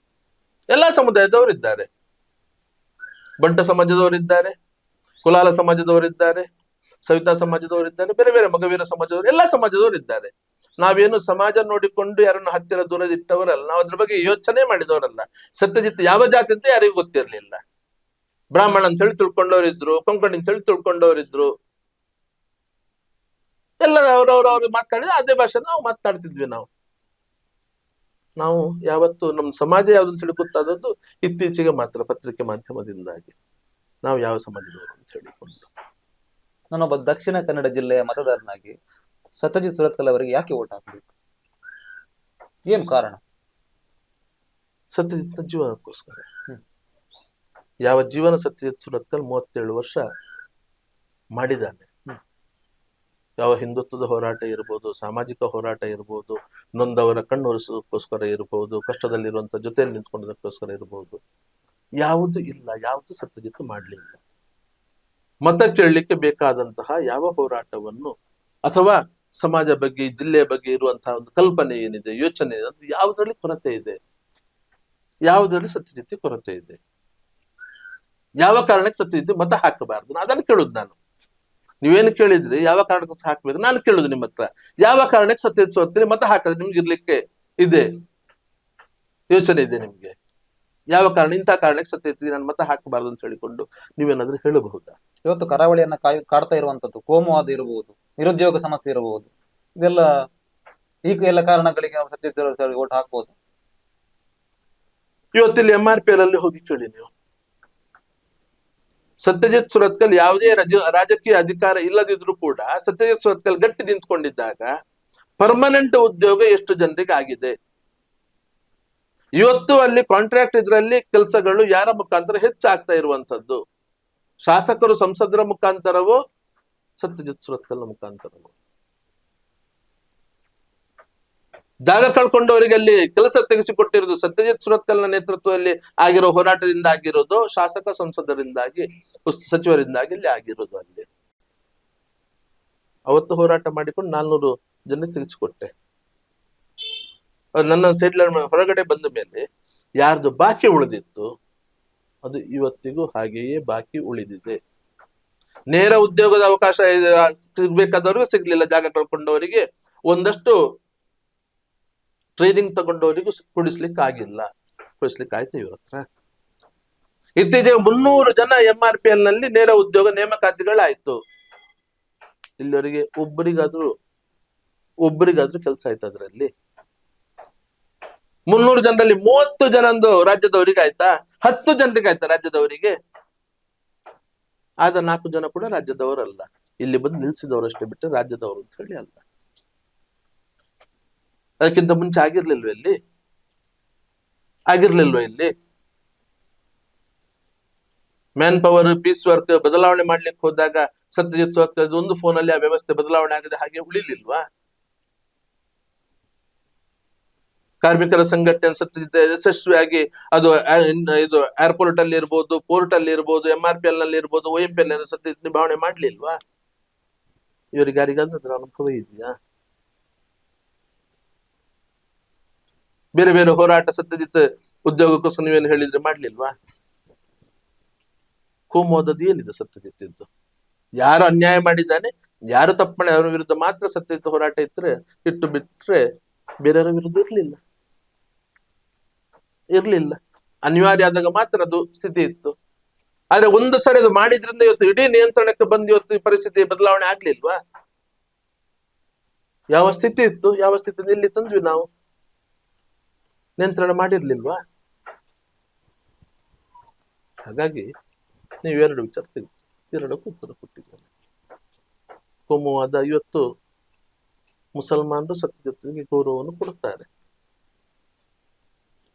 ಎಲ್ಲ ಸಮುದಾಯದವರಿದ್ದಾರೆ. ಬಂಟ ಸಮಾಜದವರಿದ್ದಾರೆ, ಕುಲಾಲ ಸಮಾಜದವರಿದ್ದಾರೆ, ಸವಿತಾ ಸಮಾಜದವರಿದ್ದಾರೆ, ಬೇರೆ ಬೇರೆ ಮಗವೀರ ಸಮಾಜದವರು, ಎಲ್ಲ ಸಮಾಜದವರಿದ್ದಾರೆ. ನಾವೇನು ಸಮಾಜ ನೋಡಿಕೊಂಡು ಯಾರನ್ನು ಹತ್ತಿರ ದೂರದಿಟ್ಟವರಲ್ಲ, ನಾವು ಅದ್ರ ಬಗ್ಗೆ ಯೋಚನೆ ಮಾಡಿದವರಲ್ಲ. ಸತ್ಯಜಿತ್ ಯಾವ ಜಾತಿ ಅಂತ ಯಾರಿಗೂ ಗೊತ್ತಿರ್ಲಿಲ್ಲ. ಬ್ರಾಹ್ಮಣ ಅಂತ ಹೇಳಿ ತಿಳ್ಕೊಂಡವರಿದ್ರು, ಕೊಂಕಣಿ ಅಂತ ಹೇಳಿ ತಿಳ್ಕೊಂಡವರಿದ್ರು. ಎಲ್ಲ ಅವ್ರು ಮಾತಾಡಿದ್ರೆ ಅದೇ ಭಾಷೆ ನಾವು ಮಾತನಾಡ್ತಿದ್ವಿ. ನಾವು ಯಾವತ್ತು ನಮ್ಮ ಸಮಾಜ ಯಾವ್ದು ಅಂತ ಹೇಳಿ ಗೊತ್ತಾದದ್ದು ಇತ್ತೀಚೆಗೆ ಮಾತ್ರ, ಪತ್ರಿಕೆ ಮಾಧ್ಯಮದಿಂದಾಗಿ. ನಾವು ಯಾವ ಸಮಾಜದವರು ಅಂತ ಹೇಳಿಕೊಂಡು.
ನಾನೊಬ್ಬ ದಕ್ಷಿಣ ಕನ್ನಡ ಜಿಲ್ಲೆಯ ಮತದಾರನಾಗಿ ಸತ್ಯಜಿತ್ ಸುರತ್ಕಲ್ ಅವರಿಗೆ ಯಾಕೆ ಓಟ್ ಹಾಕಬೇಕು? ಏನ್ ಕಾರಣ?
ಸತ್ಯಜಿತ್ನ ಜೀವನಕ್ಕೋಸ್ಕರ. ಯಾವ ಜೀವನ ಸತ್ಯಜಿತ್ ಸುರತ್ಕಲ್ 37 ವರ್ಷ ಮಾಡಿದ್ದಾನೆ. ಯಾವ ಹಿಂದುತ್ವದ ಹೋರಾಟ ಇರ್ಬೋದು, ಸಾಮಾಜಿಕ ಹೋರಾಟ ಇರ್ಬೋದು, ನೊಂದವರ ಕಣ್ಣೊರೆಸೋದಕ್ಕೋಸ್ಕರ ಇರ್ಬೋದು, ಕಷ್ಟದಲ್ಲಿರುವಂತ ಜೊತೆಯಲ್ಲಿ ನಿಂತ್ಕೊಂಡದಕ್ಕೋಸ್ಕರ ಇರ್ಬೋದು, ಯಾವುದು ಇಲ್ಲ, ಯಾವುದು ಸತ್ಯಜಿತ್ ಮಾಡ್ಲಿಲ್ಲ. ಮತ ಕೇಳಲಿಕ್ಕೆ ಬೇಕಾದಂತಹ ಯಾವ ಹೋರಾಟವನ್ನು ಅಥವಾ ಸಮಾಜ ಬಗ್ಗೆ, ಜಿಲ್ಲೆಯ ಬಗ್ಗೆ ಇರುವಂತಹ ಒಂದು ಕಲ್ಪನೆ ಏನಿದೆ, ಯೋಚನೆ ಇದೆ, ಅದು ಯಾವುದ್ರಲ್ಲಿ ಕೊರತೆ ಇದೆ, ಯಾವುದ್ರಲ್ಲಿ ಸತ್ಯಜಿತ್ ಕೊರತೆ ಇದೆ, ಯಾವ ಕಾರಣಕ್ಕೆ ಸತ್ಯಜಿತ್ ಮತ ಹಾಕಬಾರ್ದು, ಅದನ್ನು ಕೇಳುದು ನಾನು. ನೀವೇನು ಕೇಳಿದ್ರಿ, ಯಾವ ಕಾರಣಕ್ಕೆ ಹಾಕ್ಬೇಕು, ನಾನು ಕೇಳುದು ನಿಮ್ಮ ಹತ್ರ. ಯಾವ ಕಾರಣಕ್ಕೆ ಸತ್ಯಜಿತ್ ಸುರತ್ಕಲ್ ಮತ ಹಾಕಿದ್ರೆ ನಿಮ್ಗೆ ಇರ್ಲಿಕ್ಕೆ ಇದೆ, ಯೋಚನೆ ಇದೆ ನಿಮ್ಗೆ? ಯಾವ ಕಾರಣ, ಇಂಥ ಕಾರಣಕ್ಕೆ ಸತ್ಯಜಿತ್ ನಾನು ಮತ ಹಾಕಬಾರದು ಅಂತ ಹೇಳಿಕೊಂಡು ನೀವೇನಾದ್ರೂ ಹೇಳಬಹುದಾ?
ಇವತ್ತು ಕರಾವಳಿಯನ್ನ ಕಾಡ್ತಾ ಇರುವಂತದ್ದು ಕೋಮುವಾದ ಇರಬಹುದು, ನಿರುದ್ಯೋಗ ಸಮಸ್ಯೆ ಇರಬಹುದು, ಇದೆಲ್ಲ ಈ ಎಲ್ಲ ಕಾರಣಗಳಿಗೆ ನಾವು ಸತ್ಯಜಿತ್ ಸುರತ್ಕಲ್ ಓಟ್ ಹಾಕ್ಬೋದು.
ಇವತ್ತಿಲ್ಲಿ MRPL ಅಲ್ಲಿ ಹೋಗಿ ಕೇಳಿ ನೀವು. ಸತ್ಯಜಿತ್ ಸುರತ್ಕಲ್ ಯಾವುದೇ ರಾಜಕೀಯ ಅಧಿಕಾರ ಇಲ್ಲದಿದ್ರು ಕೂಡ ಸತ್ಯಜಿತ್ ಸುರತ್ಕಲ್ ಗಟ್ಟಿ ನಿಂತ್ಕೊಂಡಿದ್ದಾಗ ಪರ್ಮನೆಂಟ್ ಉದ್ಯೋಗ ಎಷ್ಟು ಜನರಿಗೆ ಆಗಿದೆ. ಇವತ್ತು ಅಲ್ಲಿ ಕಾಂಟ್ರಾಕ್ಟ್ ಇದ್ರಲ್ಲಿ ಕೆಲಸಗಳು ಯಾರ ಮುಖಾಂತರ ಹೆಚ್ಚಾಗ್ತಾ ಇರುವಂತದ್ದು? ಶಾಸಕರು, ಸಂಸದರ ಮುಖಾಂತರವೋ ಸತ್ಯಜಿತ್ ಸುರತ್ಕಲ್ ಮುಖಾಂತರವೋ? ಜಾಗ ಕಳ್ಕೊಂಡವರಿಗೆ ಅಲ್ಲಿ ಕೆಲಸ ತೆಗೆಸಿಕೊಟ್ಟಿರೋದು ಸತ್ಯಜಿತ್ ಸುರತ್ಕಲ್ನ ನೇತೃತ್ವದಲ್ಲಿ ಆಗಿರೋ ಹೋರಾಟದಿಂದ ಆಗಿರೋದು, ಶಾಸಕ ಸಂಸದರಿಂದಾಗಿ, ಸಚಿವರಿಂದಾಗಿ ಇಲ್ಲಿ ಆಗಿರೋದು. ಅಲ್ಲಿ ಅವತ್ತು ಹೋರಾಟ ಮಾಡಿಕೊಂಡು 400 ಜನ ತಿಳಿಸಿಕೊಟ್ಟೆ. ನನ್ನ ಸೈಡ್ಲೈನ್ ಹೊರಗಡೆ ಬಂದ ಮೇಲೆ ಯಾರ್ದು ಬಾಕಿ ಉಳಿದಿತ್ತು ಅದು ಇವತ್ತಿಗೂ ಹಾಗೆಯೇ ಬಾಕಿ ಉಳಿದಿದೆ. ನೇರ ಉದ್ಯೋಗದ ಅವಕಾಶ ಸಿಗ್ಬೇಕಾದವ್ರಿಗೂ ಸಿಗ್ಲಿಲ್ಲ, ಜಾಗ ಕಳ್ಕೊಂಡವರಿಗೆ ಒಂದಷ್ಟು ಟ್ರೈನಿಂಗ್ ತಗೊಂಡವರಿಗೂ ಕೊಡಿಸ್ಲಿಕ್ಕೆ ಆಗಿಲ್ಲ. ಕೊಡಿಸ್ಲಿಕ್ಕೆ ಆಯ್ತು ಇವ್ರ ಹತ್ರ? ಇತ್ತೀಚೆಗೆ 300 ಜನ MRPL ನಲ್ಲಿ ನೇರ ಉದ್ಯೋಗ ನೇಮಕಾತಿಗಳಾಯ್ತು. ಇಲ್ಲಿವರೆಗೆ ಒಬ್ಬರಿಗಾದ್ರೂ ಕೆಲಸ ಆಯ್ತು ಅದರಲ್ಲಿ? 300 ಜನರಲ್ಲಿ 30 ಜನಂದು ರಾಜ್ಯದವರಿಗೆ ಆಯ್ತಾ? 10 ಜನರಿಗೆ ಆಯ್ತಾ ರಾಜ್ಯದವರಿಗೆ? ಆದ 4 ಜನ ಕೂಡ ರಾಜ್ಯದವರಲ್ಲ, ಇಲ್ಲಿ ಬಂದು ನಿಲ್ಸಿದವರಷ್ಟೇ ಬಿಟ್ಟರೆ ರಾಜ್ಯದವರು ಅಂತ ಹೇಳಿ ಅಲ್ಲ. ಅದಕ್ಕಿಂತ ಮುಂಚೆ ಆಗಿರ್ಲಿಲ್ವ ಇಲ್ಲಿ? ಇಲ್ಲಿ ಮ್ಯಾನ್ ಪವರ್, ಪೀಸ್ ವರ್ಕ್ ಬದಲಾವಣೆ ಮಾಡ್ಲಿಕ್ಕೆ ಹೋದಾಗ ಸತ್ಯಜಿತ್ ಸುರತ್ಕಲ್ ಒಂದು ಫೋನಲ್ಲಿ ಆ ವ್ಯವಸ್ಥೆ ಬದಲಾವಣೆ ಆಗದೆ ಹಾಗೆ ಉಳಿಲಿಲ್ವಾ? ಕಾರ್ಮಿಕರ ಸಂಘಟನೆ ಸತ್ಯಜಿತ್ ಯಶಸ್ವಿಯಾಗಿ ಅದು ಇದು ಏರ್ಪೋರ್ಟ್ ಅಲ್ಲಿ ಇರ್ಬೋದು, ಪೋರ್ಟ್ ಅಲ್ಲಿ ಇರ್ಬೋದು, MRPL ನಲ್ಲಿ ಇರ್ಬೋದು, OMPL ಸತ್ಯಜಿತ್ ನಿಭಾವಣೆ ಮಾಡ್ಲಿಲ್ವಾ? ಇವರಿಗೆ ಯಾರಿಗಾದ್ರೂ ಅದ್ರ ಅನುಭವ ಇದೆಯಾ? ಬೇರೆ ಬೇರೆ ಹೋರಾಟ ಸತ್ಯಜಿತ್ ಉದ್ಯೋಗಕ್ಕೋಸ್ಕರ ನೀವೇನು ಹೇಳಿದ್ರೆ ಮಾಡ್ಲಿಲ್ವಾ? ಕೋಮೋದದ್ದು ಏನಿದೆ ಸತ್ಯಜಿತ್ ಇದ್ದು? ಯಾರು ಅನ್ಯಾಯ ಮಾಡಿದ್ದಾನೆ, ಯಾರು ತಪ್ಪು ಮಾಡಿ ಅವರ ವಿರುದ್ಧ ಮಾತ್ರ ಸತ್ಯಜಿತ್ ಹೋರಾಟ ಇಟ್ಟು ಬಿಟ್ರೆ ಬೇರೆಯವರ ವಿರುದ್ಧ ಇರ್ಲಿಲ್ಲ. ಅನಿವಾರ್ಯ ಆದಾಗ ಮಾತ್ರ ಅದು ಸ್ಥಿತಿ ಇತ್ತು. ಆದ್ರೆ ಒಂದು ಸರಿ ಅದು ಮಾಡಿದ್ರಿಂದ ಇವತ್ತು ಇಡೀ ನಿಯಂತ್ರಣಕ್ಕೆ ಬಂದು ಇವತ್ತು ಈ ಪರಿಸ್ಥಿತಿ ಬದಲಾವಣೆ ಆಗ್ಲಿಲ್ವಾ? ಯಾವ ಸ್ಥಿತಿ ಇತ್ತು, ಯಾವ ಸ್ಥಿತಿ ಇಲ್ಲಿ ತಂದ್ವಿ ನಾವು? ನಿಯಂತ್ರಣ ಮಾಡಿರ್ಲಿಲ್ವಾ? ಹಾಗಾಗಿ ನೀವು ಎರಡು ವಿಚಾರ ತೆಗೆದು ಎರಡಕ್ಕೂ ಉತ್ತರ ಕೊಟ್ಟಿದ್ದೇನೆ. ಕೋಮುವಾದ ಇವತ್ತು ಮುಸಲ್ಮಾನರು ಸತ್ಯಜಿತ್ಗೆ ಗೌರವವನ್ನು ಕೊಡುತ್ತಾರೆ.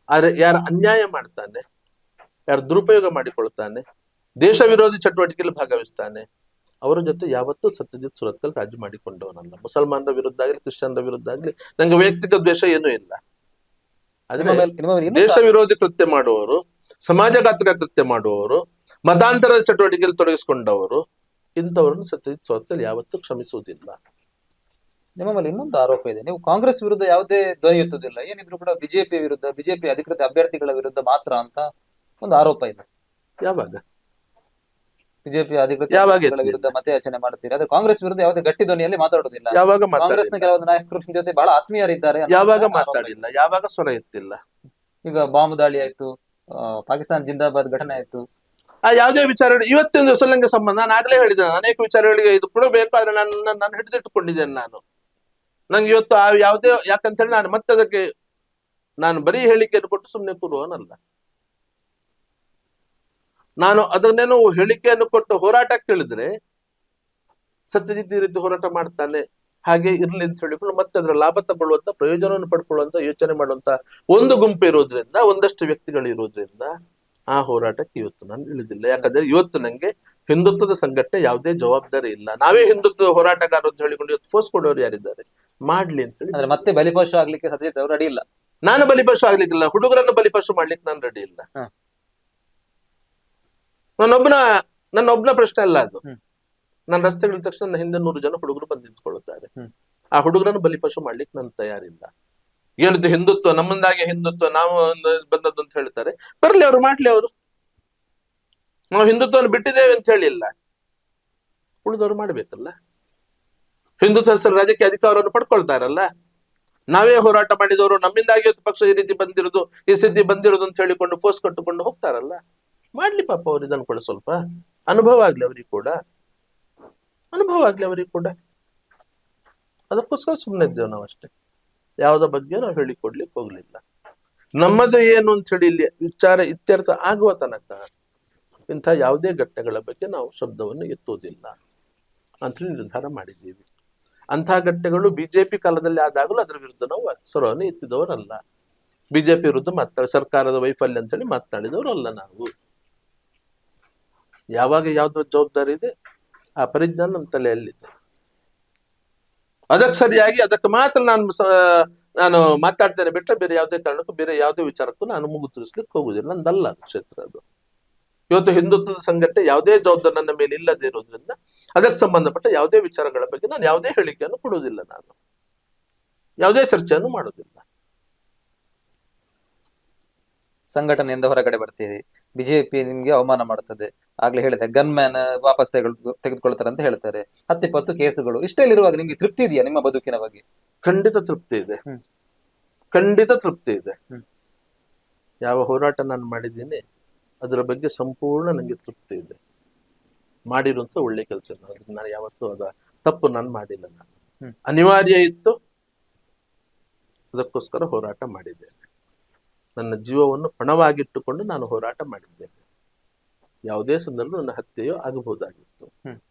ಆದ್ರೆ ಯಾರು ಅನ್ಯಾಯ ಮಾಡ್ತಾನೆ, ಯಾರು ದುರುಪಯೋಗ ಮಾಡಿಕೊಳ್ತಾನೆ, ದೇಶ ವಿರೋಧಿ ಚಟುವಟಿಕೆಯಲ್ಲಿ ಭಾಗವಹಿಸ್ತಾನೆ, ಅವರ ಜೊತೆ ಯಾವತ್ತೂ ಸತ್ಯಜಿತ್ ಸುರತ್ಕಲ್ ರಾಜಿ ಮಾಡಿಕೊಂಡವನಲ್ಲ. ಮುಸಲ್ಮಾನರ ವಿರುದ್ಧ ಆಗ್ಲಿ, ಕ್ರಿಶ್ಚಿಯನ್ರ ವಿರುದ್ಧ ಆಗ್ಲಿ ನಂಗೆ ವೈಯಕ್ತಿಕ ದ್ವೇಷ ಏನೂ ಇಲ್ಲ. ಆದ್ರೆ ದೇಶ ವಿರೋಧಿ ಕೃತ್ಯ ಮಾಡುವವರು, ಸಮಾಜಘಾತಕ ಕೃತ್ಯ ಮಾಡುವವರು, ಮತಾಂತರದ ಚಟುವಟಿಕೆಯಲ್ಲಿ ತೊಡಗಿಸಿಕೊಂಡವರು, ಇಂಥವರನ್ನು ಸತ್ಯಜಿತ್ ಸುರತ್ಕಲ್ ಯಾವತ್ತೂ ಕ್ಷಮಿಸುವುದಿಲ್ಲ.
ನಿಮ್ಮ ಮೇಲೆ ಇನ್ನೊಂದು ಆರೋಪ ಇದೆ, ನೀವು ಕಾಂಗ್ರೆಸ್ ವಿರುದ್ಧ ಯಾವುದೇ ಧ್ವನಿ ಎತ್ತುವುದಿಲ್ಲ, ಏನಿದ್ರು ಕೂಡ ಬಿಜೆಪಿ ವಿರುದ್ಧ, ಬಿಜೆಪಿ ಅಧಿಕೃತ ಅಭ್ಯರ್ಥಿಗಳ ವಿರುದ್ಧ ಮಾತ್ರ ಅಂತ ಒಂದು ಆರೋಪ ಇದೆ.
ಯಾವಾಗ
ಬಿಜೆಪಿ ಅಧಿಕೃತ ಅಭ್ಯರ್ಥಿಗಳ ವಿರುದ್ಧ ಮತಯಾಚನೆ ಮಾಡ್ತೀರಿ, ಆದ್ರೆ ಕಾಂಗ್ರೆಸ್ ವಿರುದ್ಧ ಯಾವುದೇ ಗಟ್ಟಿ ಧ್ವನಿಯಲ್ಲಿ ಮಾತಾಡುದಿಲ್ಲ.
ಯಾವಾಗ
ಕಾಂಗ್ರೆಸ್ನ ಕೆಲವೊಂದು ನಾಯಕರು ನಿಮ್ ಜೊತೆ ಬಹಳ ಆತ್ಮೀಯರಿದ್ದಾರೆ.
ಯಾವಾಗ ಮಾತಾಡಿಲ್ಲ, ಯಾವಾಗ ಸ್ವರ ಎತ್ತಿಲ್ಲ.
ಈಗ ಬಾಂಬ್ ದಾಳಿ ಆಯ್ತು, ಪಾಕಿಸ್ತಾನ ಜಿಂದಾಬಾದ್ ಘಟನೆ ಆಯ್ತು,
ಯಾವುದೇ ವಿಚಾರ ಇವತ್ತಿನ ದಿವಸ ನಂಗೆ ಸಂಬಂಧ. ನಾನು ಆಗ್ಲೇ ಹೇಳಿದ್ದೇನೆ, ಅನೇಕ ವಿಚಾರಗಳಿಗೆ ಇದು ಕೊಡಬೇಕು, ಆದ್ರೆ ನಾನು ಹಿಡಿದಿಟ್ಟುಕೊಂಡಿದ್ದೇನೆ. ನಂಗೆ ಇವತ್ತು ಯಾವುದೇ, ಯಾಕಂತ ಹೇಳಿ ನಾನು ಮತ್ತೆ ಅದಕ್ಕೆ ನಾನು ಬರೀ ಹೇಳಿಕೆಯನ್ನು ಕೊಟ್ಟು ಸುಮ್ಮನೆ ಕೂರುವವನಲ್ಲ. ನಾನು ಅದನ್ನೇನು ಹೇಳಿಕೆಯನ್ನು ಕೊಟ್ಟು ಹೋರಾಟ ಕೇಳಿದ್ರೆ ಸತ್ಯಜಿತ್ ಈ ರೀತಿ ಹೋರಾಟ ಮಾಡ್ತಾನೆ, ಹಾಗೆ ಇರ್ಲಿ ಅಂತ ಹೇಳಿಕೊಂಡು ಮತ್ತೆ ಅದರ ಲಾಭ ತಗೊಳ್ಳುವಂತ, ಪ್ರಯೋಜನವನ್ನು ಪಡ್ಕೊಳ್ಳುವಂತ ಯೋಚನೆ ಮಾಡುವಂತ ಒಂದು ಗುಂಪು ಇರೋದ್ರಿಂದ, ಒಂದಷ್ಟು ವ್ಯಕ್ತಿಗಳು ಇರೋದ್ರಿಂದ ಆ ಹೋರಾಟಕ್ಕೆ ಇವತ್ತು ನಾನು ಇಳಿದಿಲ್ಲ. ಯಾಕಂದ್ರೆ ಇವತ್ತು ನಂಗೆ ಹಿಂದುತ್ವದ ಸಂಘಟನೆ ಯಾವುದೇ ಜವಾಬ್ದಾರಿ ಇಲ್ಲ. ನಾವೇ ಹಿಂದುತ್ವದ ಹೋರಾಟಗಾರರು ಅಂತ ಹೇಳಿಕೊಂಡು ಇವತ್ತು ಫೋರ್ಸ್ ಕೊಡೋರು ಯಾರಿದ್ದಾರೆ? ಮಾಡ್ಲಿ ಅಂತ ಹೇಳಿ.
ಮತ್ತೆ ಬಲಿಪಶು ಆಗ್ಲಿಕ್ಕೆ ಸತ್ಯಜಿತ್ ಅವರು ರೆಡಿ ಇಲ್ಲ.
ನಾನು ಬಲಿಪಶು ಆಗ್ಲಿಕ್ಕಿಲ್ಲ, ಹುಡುಗರನ್ನು ಬಲಿಪಶು ಮಾಡ್ಲಿಕ್ಕೆ ನಾನು ರೆಡಿ ಇಲ್ಲ. ನನ್ನೊಬ್ಬನ ಪ್ರಶ್ನೆ ಅಲ್ಲ ಅದು. ನನ್ನ ರಸ್ತೆಗಳಿದ ತಕ್ಷಣ ನನ್ನ ಹಿಂದೆ 100 ಜನ ಹುಡುಗರು ಬಂದು ನಿಂತ್ಕೊಳ್ಳುತ್ತಾರೆ. ಆ ಹುಡುಗರನ್ನು ಬಲಿಪಶು ಮಾಡ್ಲಿಕ್ಕೆ ನಾನು ತಯಾರಿಲ್ಲ. ಹೇಳಿದ್ದು ಹಿಂದುತ್ವ, ನಮ್ಮಂದಾಗೆ ಹಿಂದುತ್ವ, ನಾವು ಬಂದದ್ದು ಅಂತ ಹೇಳ್ತಾರೆ. ಬರ್ಲಿ, ಅವ್ರು ಮಾಡ್ಲಿ. ಅವರು ನಾವು ಹಿಂದುತ್ವವನ್ನು ಬಿಟ್ಟಿದ್ದೇವೆ ಅಂತ ಹೇಳಿಲ್ಲ, ಉಳಿದವರು ಮಾಡ್ಬೇಕಲ್ಲ. ಹಿಂದುತ್ವ ಹೆಸರು ರಾಜಕೀಯ ಅಧಿಕಾರವನ್ನು ಪಡ್ಕೊಳ್ತಾರಲ್ಲ. ನಾವೇ ಹೋರಾಟ ಮಾಡಿದವರು, ನಮ್ಮಿಂದಾಗಿ ಪಕ್ಷ ಈ ರೀತಿ ಬಂದಿರೋದು, ಈ ಸ್ಥಿತಿ ಬಂದಿರೋದು ಅಂತ ಹೇಳಿಕೊಂಡು ಫೋರ್ಸ್ ಕಟ್ಟುಕೊಂಡು ಹೋಗ್ತಾರಲ್ಲ. ಮಾಡ್ಲಿ ಪಾಪ, ಅವ್ರು ಇದನ್ನು ಕೂಡ ಸ್ವಲ್ಪ ಅನುಭವ ಆಗ್ಲಿ ಅವರಿಗೆ ಕೂಡ. ಅದಕ್ಕೋಸ್ಕರ ಸುಮ್ಮನೆ ಇದ್ದೇವೆ ನಾವು ಅಷ್ಟೇ. ಯಾವುದ ಬಗ್ಗೆ ನಾವು ಹೇಳಿಕೊಡ್ಲಿಕ್ಕೆ ಹೋಗ್ಲಿಲ್ಲ. ನಮ್ಮದು ಏನು ಅಂತ ಹೇಳಿ ಇಲ್ಲಿ ವಿಚಾರ ಇತ್ಯರ್ಥ ಆಗುವ ತನಕ ಇಂಥ ಯಾವುದೇ ಘಟನೆಗಳ ಬಗ್ಗೆ ನಾವು ಶಬ್ದವನ್ನು ಎತ್ತುವುದಿಲ್ಲ ಅಂತ ನಿರ್ಧಾರ ಮಾಡಿದ್ದೀವಿ. ಅಂತಹ ಘಟನೆಗಳು ಬಿಜೆಪಿ ಕಾಲದಲ್ಲಿ ಆದಾಗಲೂ ಅದರ ವಿರುದ್ಧ ನಾವು ಸ್ವರವನ್ನು ಎತ್ತಿದವರಲ್ಲ. ಬಿಜೆಪಿ ವಿರುದ್ಧ ಸರ್ಕಾರದ ವೈಫಲ್ಯ ಅಂತ ಹೇಳಿ ಮಾತನಾಡಿದವರು ಅಲ್ಲ ನಾವು. ಯಾವಾಗ ಯಾವ್ದ್ರ ಜವಾಬ್ದಾರಿ ಇದೆ ಆ ಪರಿಜ್ಞಾನ ನಮ್ಮ ತಲೆಯಲ್ಲಿದೆ. ಅದಕ್ಕೆ ಸರಿಯಾಗಿ ಅದಕ್ಕೆ ಮಾತ್ರ ನಾನು ಮಾತಾಡ್ತೇನೆ ಬಿಟ್ಟರೆ ಬೇರೆ ಯಾವುದೇ ಕಾರಣಕ್ಕೂ, ಬೇರೆ ಯಾವುದೇ ವಿಚಾರಕ್ಕೂ ನಾನು ಮೂಗು ತೂರಿಸ್ಲಿಕ್ಕೆ ಹೋಗುದಿಲ್ಲ. ನಂದಲ್ಲ ಕ್ಷೇತ್ರ ಅದು. ಇವತ್ತು ಹಿಂದುತ್ವದ ಸಂಘಟನೆ ಯಾವುದೇ ಜವಾಬ್ದಾರಿ ನನ್ನ ಮೇಲೆ ಇಲ್ಲದೆ ಇರೋದ್ರಿಂದ ಅದಕ್ಕೆ ಸಂಬಂಧಪಟ್ಟ ಯಾವುದೇ ವಿಚಾರಗಳ ಬಗ್ಗೆ ನಾನು ಯಾವುದೇ ಹೇಳಿಕೆಯನ್ನು ಕೊಡುವುದಿಲ್ಲ, ನಾನು ಯಾವುದೇ ಚರ್ಚೆಯನ್ನು ಮಾಡುವುದಿಲ್ಲ.
ಸಂಘಟನೆಯಿಂದ ಹೊರಗಡೆ ಬರ್ತೀರಿ, ಬಿಜೆಪಿ ನಿಮ್ಗೆ ಅವಮಾನ ಮಾಡುತ್ತದೆ. ಆಗ್ಲೇ ಹೇಳಿದೆ, ಗನ್ ಮ್ಯಾನ್ ವಾಪಸ್ ತೆಗೆದುಕೊಳ್ತಾರೆ ಅಂತ ಹೇಳ್ತಾರೆ. 10-20 ಕೇಸುಗಳು ಇಷ್ಟೆಲ್ಲಿರುವಾಗ ನಿಮ್ಗೆ ತೃಪ್ತಿ ಇದೆಯಾ ನಿಮ್ಮ ಬದುಕಿನ ಬಗ್ಗೆ?
ಖಂಡಿತ ತೃಪ್ತಿ ಇದೆ, ಖಂಡಿತ ತೃಪ್ತಿ ಇದೆ. ಯಾವ ಹೋರಾಟ ನಾನು ಮಾಡಿದ್ದೀನಿ ಅದರ ಬಗ್ಗೆ ಸಂಪೂರ್ಣ ನನಗೆ ತೃಪ್ತಿ ಇದೆ. ಮಾಡಿರುವಂತ ಒಳ್ಳೆ ಕೆಲಸ, ನಾನು ಯಾವತ್ತೂ ಅದ ತಪ್ಪು ನಾನು ಮಾಡಿಲ್ಲ. ನಾನು ಅನಿವಾರ್ಯ ಇತ್ತು, ಅದಕ್ಕೋಸ್ಕರ ಹೋರಾಟ ಮಾಡಿದ್ದೇನೆ. ನನ್ನ ಜೀವವನ್ನು ಪಣವಾಗಿಟ್ಟುಕೊಂಡು ನಾನು ಹೋರಾಟ ಮಾಡಿದ್ದೇನೆ. ಯಾವುದೇ ಸಂದರ್ಭ ನನ್ನ ಹತ್ಯೆಯೋ ಆಗಬಹುದಾಗಿತ್ತು.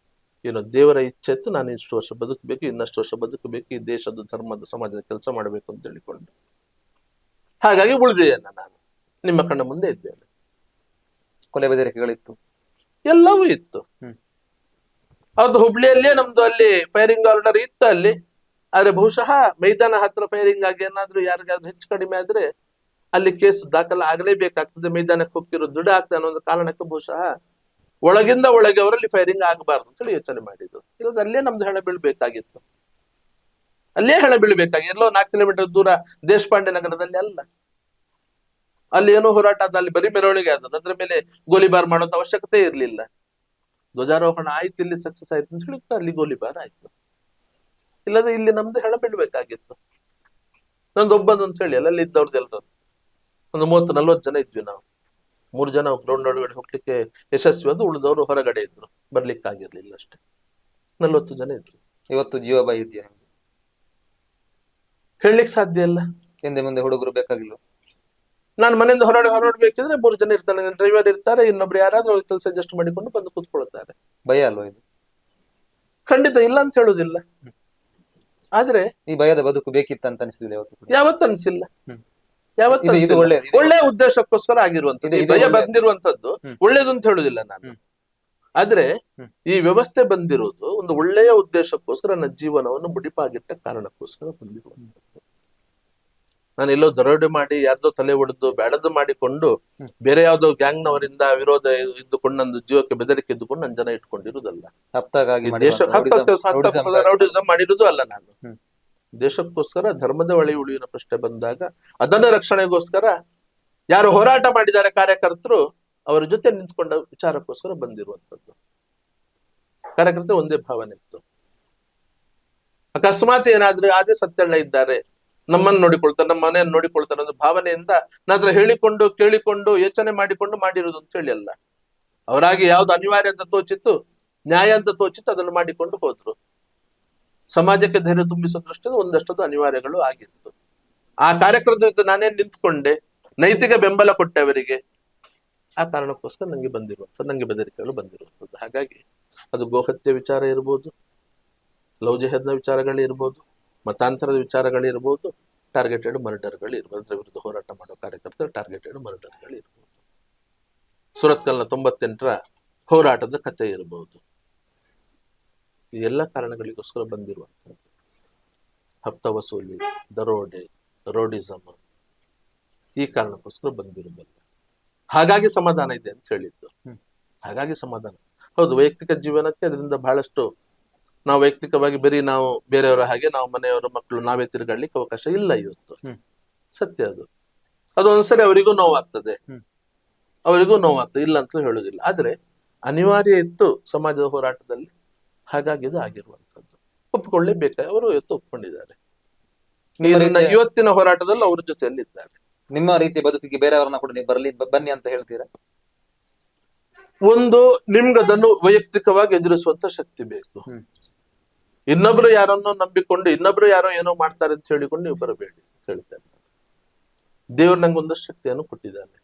ಏನೋ ದೇವರ ಇಚ್ಛೆ ಇತ್ತು, ನಾನು ಇಷ್ಟು ವರ್ಷ ಬದುಕಬೇಕು, ಇನ್ನಷ್ಟು ವರ್ಷ ಬದುಕಬೇಕು, ಈ ದೇಶದ, ಧರ್ಮದ, ಸಮಾಜದ ಕೆಲಸ ಮಾಡಬೇಕು ಅಂತ ಹೇಳಿಕೊಂಡು ಹಾಗಾಗಿ ಉಳಿದಿದ್ದೇನೆ. ನಾನು ನಿಮ್ಮ ಕಣ್ಣ ಮುಂದೆ ಇದ್ದೇನೆ.
ಕೊಲೆ ಬೆದರಿಕೆಗಳಿತ್ತು,
ಎಲ್ಲವೂ ಇತ್ತು. ಅವ್ರದ್ದು ಹುಬ್ಳಿಯಲ್ಲೇ ನಮ್ದು ಅಲ್ಲಿ ಫೈರಿಂಗ್ ಆರ್ಡರ್ ಇತ್ತು. ಅಲ್ಲಿ ಆದ್ರೆ ಬಹುಶಃ ಮೈದಾನ ಹತ್ರ ಫೈರಿಂಗ್ ಆಗಿ ಏನಾದ್ರೂ ಯಾರಿಗಾದ್ರೂ ಹೆಚ್ಚು ಕಡಿಮೆ ಆದ್ರೆ ಅಲ್ಲಿ ಕೇಸ್ ದಾಖಲೆ ಆಗಲೇಬೇಕಾಗ್ತದೆ, ಮೈದಾನಕ್ಕೆ ಹೋಗ್ತಿರೋ ದೃಢ ಆಗ್ತದೆ ಅನ್ನೋ ಒಂದು ಕಾರಣಕ್ಕೆ ಬಹುಶಃ ಒಳಗಿಂದ ಒಳಗೆ ಅವರಲ್ಲಿ ಫೈರಿಂಗ್ ಆಗಬಾರ್ದು ಅಂತ ಹೇಳಿ ಯೋಚನೆ ಮಾಡಿದ್ರು. ಇಲ್ಲದ ಅಲ್ಲೇ ನಮ್ದು ಹೆಣ ಬೀಳ್ಬೇಕಾಗಿತ್ತು, ಅಲ್ಲೇ ಹೆಣ ಬೀಳ್ಬೇಕಾಗಿ ಎಲ್ಲೋ 4 ಕಿಲೋಮೀಟರ್ ದೂರ ದೇಶಪಾಂಡೆ ನಗರದಲ್ಲಿ ಅಲ್ಲ. ಅಲ್ಲಿ ಏನೋ ಹೋರಾಟ ಆದ, ಅಲ್ಲಿ ಬರೀ ಮೆರವಣಿಗೆ ಆದದ್ದು, ಅದ್ರ ಮೇಲೆ ಗೋಲಿಬಾರ್ ಮಾಡೋದು ಅವಶ್ಯಕತೆ ಇರ್ಲಿಲ್ಲ. ಧ್ವಜಾರೋಹಣ ಆಯ್ತು, ಇಲ್ಲಿ ಸಕ್ಸಸ್ ಆಯ್ತು ಅಂತ ಹೇಳಿ ಅಲ್ಲಿ ಗೋಲಿಬಾರ್ ಆಯ್ತು. ಇಲ್ಲದ್ರೆ ಇಲ್ಲಿ ನಮ್ದು ಹೆಣ ಬೀಳ್ಬೇಕಾಗಿತ್ತು. ನಂದು ಒಬ್ಬದು ಅಂತ ಹೇಳಿ ಅಲ್ಲಿ ಇದ್ದವ್ರದ್ದು ಎಲ್ಲರೂ ಒಂದು 30-40 ಜನ ಇದ್ವಿ ನಾವು. 3 ಜನ ಗ್ರೌಂಡ್ ಒಳಗಡೆ ಹೋಗ್ಲಿಕ್ಕೆ ಯಶಸ್ವಿ ಅದು, ಉಳಿದವರು ಹೊರಗಡೆ ಇದ್ರು, ಬರ್ಲಿಕ್ಕೆ ಆಗಿರ್ಲಿಲ್ಲ ಅಷ್ಟೇ. 40 ಜನ ಇದ್ರು.
ಇವತ್ತು ಜೀವ ಭಯ ಇದೆಯಾ?
ಹೇಳಲಿಕ್ಕೆ ಸಾಧ್ಯ ಇಲ್ಲ.
ಹಿಂದೆ ಮುಂದೆ ಹುಡುಗರು ಬೇಕಾಗಿಲ್ಲ.
ನಾನು ಮನೆಯಿಂದ ಹೊರಡ್ಬೇಕಿದ್ರೆ 3 ಜನ ಇರ್ತಾರೆ, ಡ್ರೈವರ್ ಇರ್ತಾರೆ, ಇನ್ನೊಬ್ರು ಯಾರಾದ್ರೂ ಕೆಲಸ ಅಡ್ಜಸ್ಟ್ ಮಾಡಿಕೊಂಡು ಬಂದು ಕೂತ್ಕೊಳ್ತಾರೆ.
ಭಯ ಅಲ್ವಾ ಇದು?
ಖಂಡಿತ ಇಲ್ಲ ಅಂತ ಹೇಳುದಿಲ್ಲ. ಆದ್ರೆ
ಈ ಭಯದ ಬದುಕು ಬೇಕಿತ್ತ ಅಂತ ಅನಿಸಿಲ್ಲ
ಯಾವತ್ತು ಅನ್ಸಿಲ್ಲ.
ಇದು
ಒಳ್ಳೆ ಉದ್ದೇಶಕ್ಕೋಸ್ಕರ ಆಗಿರುವಂತದ್ದು. ಭಯ ಬಂದಿರುವಂತದ್ದು ಒಳ್ಳೇದು ಅಂತ ಹೇಳುದಿಲ್ಲ ನಾನು. ಆದ್ರೆ ಈ ವ್ಯವಸ್ಥೆ ಬಂದಿರೋದು ಒಂದು ಒಳ್ಳೆಯ ಉದ್ದೇಶಕ್ಕೋಸ್ಕರ, ನನ್ನ ಜೀವನವನ್ನು ಮುಡಿಪಾಗಿಟ್ಟ ಕಾರಣಕ್ಕೋಸ್ಕರ ಬಂದಿರುವಂತದ್ದು. ನಾನು ಎಲ್ಲೋ ದರೋಡೆ ಮಾಡಿ ಯಾರ್ದೋ ತಲೆ ಒಡೆದು ಬೇಡದ್ದು ಮಾಡಿಕೊಂಡು ಬೇರೆ ಯಾವ್ದೋ ಗ್ಯಾಂಗ್ ನವರಿಂದ ವಿರೋಧ ಇದ್ದುಕೊಂಡು ನನ್ನ ಜೀವಕ್ಕೆ ಬೆದರಿಕೆ ಇದ್ದುಕೊಂಡು ನನ್ನ ಜನ ಇಟ್ಕೊಂಡಿರುವುದಲ್ಲ. ರೌಡಿಸಂ ಮಾಡಿರುವುದು ಅಲ್ಲ. ನಾನು ದೇಶಕ್ಕೋಸ್ಕರ, ಧರ್ಮದ ಒಳೆ ಉಳಿವಿನ ಪ್ರಶ್ನೆ ಬಂದಾಗ ಅದನ್ನ ರಕ್ಷಣೆಗೋಸ್ಕರ ಯಾರು ಹೋರಾಟ ಮಾಡಿದ್ದಾರೆ ಕಾರ್ಯಕರ್ತರು, ಅವರ ಜೊತೆ ನಿಂತ್ಕೊಂಡ ವಿಚಾರಕ್ಕೋಸ್ಕರ ಬಂದಿರುವಂತದ್ದು. ಕಾರ್ಯಕರ್ತರು ಒಂದೇ ಭಾವನೆ ಇತ್ತು. ಅಕಸ್ಮಾತ್ ಏನಾದ್ರೆ ಅದೇ ಸತ್ಯಣ್ಣ ಇದ್ದಾರೆ, ನಮ್ಮನ್ನು ನೋಡಿಕೊಳ್ತಾರೆ, ನಮ್ಮ ಮನೆಯನ್ನು ನೋಡಿಕೊಳ್ತಾರೆ ಅನ್ನೋ ಭಾವನೆಯಿಂದ ನಾತ್ರ ಹೇಳಿಕೊಂಡು ಕೇಳಿಕೊಂಡು ಯೋಚನೆ ಮಾಡಿಕೊಂಡು ಮಾಡಿರುವುದು ಅಂತ ಹೇಳಿ ಅಲ್ಲ. ಅವರಾಗಿ ಯಾವ್ದು ಅನಿವಾರ್ಯ ಅಂತ ತೋಚಿತ್ತು, ನ್ಯಾಯ ಅಂತ ತೋಚಿತ್ತು, ಅದನ್ನು ಮಾಡಿಕೊಂಡು ಹೋದ್ರು. ಸಮಾಜಕ್ಕೆ ಧೈರ್ಯ ತುಂಬಿಸೋ ದೃಷ್ಟಿಯಿಂದ ಒಂದಷ್ಟು ಅನಿವಾರ್ಯಗಳು ಆಗಿತ್ತು. ಆ ಕಾರ್ಯಕ್ರಮದ ಜೊತೆ ನಾನೇ ನಿಂತ್ಕೊಂಡೆ, ನೈತಿಕ ಬೆಂಬಲ ಕೊಟ್ಟೆ ಅವರಿಗೆ. ಆ ಕಾರಣಕ್ಕೋಸ್ಕರ ನಂಗೆ ಬೆದರಿಕೆಗಳು ಬಂದಿರುವಂಥದ್ದು. ಹಾಗಾಗಿ ಅದು ಗೋಹತ್ಯೆ ವಿಚಾರ ಇರ್ಬೋದು, ಲವ್ ಜಿಹಾದ್ನ ವಿಚಾರಗಳಿರ್ಬೋದು, ಮತಾಂತರದ ವಿಚಾರಗಳಿರ್ಬೋದು, ಟಾರ್ಗೆಟೆಡ್ ಮರ್ಡರ್ಗಳು ಇರ್ಬೋದು, ಅದರ ವಿರುದ್ಧ ಹೋರಾಟ ಮಾಡೋ ಕಾರ್ಯಕರ್ತರ ಟಾರ್ಗೆಟೆಡ್ ಮರ್ಡರ್ಗಳು ಇರ್ಬೋದು, ಸುರತ್ಕಲ್ನ 98ರ ಹೋರಾಟದ ಕಥೆ ಇರ್ಬೋದು. ಈ ಎಲ್ಲ ಕಾರಣಗಳಿಗೋಸ್ಕರ ಬಂದಿರುವಂತದ್ದು. ಹಪ್ತ ವಸೂಲಿ, ದರೋಡೆ, ರೋಡಿಸಮ್, ಈ ಕಾರಣಕ್ಕೋಸ್ಕರ ಬಂದಿರುವುದಲ್ಲ. ಹಾಗಾಗಿ ಸಮಾಧಾನ ಇದೆ ಅಂತ ಹೇಳಿದ್ದು. ಹಾಗಾಗಿ ಸಮಾಧಾನ ಹೌದು. ವೈಯಕ್ತಿಕ ಜೀವನಕ್ಕೆ ಅದರಿಂದ ಬಹಳಷ್ಟು ನಾವು ವೈಯಕ್ತಿಕವಾಗಿ ಬರೀ ನಾವು ಬೇರೆಯವರ ಹಾಗೆ ನಾವು ಮನೆಯವರು ಮಕ್ಕಳು ನಾವೇ ತಿರುಗಾಡ್ಲಿಕ್ಕೆ ಅವಕಾಶ ಇಲ್ಲ ಇವತ್ತು. ಸತ್ಯ ಅದು. ಅದೊಂದ್ಸರಿ ಅವರಿಗೂ ನೋವಾಗ್ತದೆ, ಇಲ್ಲ ಅಂತ ಹೇಳುದಿಲ್ಲ. ಆದ್ರೆ ಅನಿವಾರ್ಯ ಇತ್ತು ಸಮಾಜದ ಹೋರಾಟದಲ್ಲಿ, ಹಾಗಾಗಿ ಇದು ಆಗಿರುವಂತದ್ದು. ಒಪ್ಪಿಕೊಳ್ಳೇಬೇಕಾಗಿ ಅವರು ಇವತ್ತು ಒಪ್ಕೊಂಡಿದ್ದಾರೆ. ಇವತ್ತಿನ ಹೋರಾಟದಲ್ಲಿ ಅವ್ರ ಜೊತೆಯಲ್ಲಿದ್ದಾರೆ.
ನಿಮ್ಮ ರೀತಿಯ ಬದುಕಿಗೆ ಬೇರೆಯವರನ್ನ ಕೂಡ ನೀವು ಬನ್ನಿ ಅಂತ ಹೇಳ್ತೀರಾ?
ಒಂದು, ನಿಮ್ಗದನ್ನು ವೈಯಕ್ತಿಕವಾಗಿ ಎದುರಿಸುವಂತ ಶಕ್ತಿ ಬೇಕು. ಇನ್ನೊಬ್ರು ಯಾರನ್ನೋ ನಂಬಿಕೊಂಡು ಇನ್ನೊಬ್ರು ಯಾರೋ ಏನೋ ಮಾಡ್ತಾರೆ ಅಂತ ಹೇಳಿಕೊಂಡು ನೀವು ಬರಬೇಡಿ ಅಂತ ಹೇಳ್ತಾರೆ. ದೇವ್ರು ನಂಗೆ ಒಂದಷ್ಟು ಶಕ್ತಿಯನ್ನು ಕೊಟ್ಟಿದ್ದಾನೆ.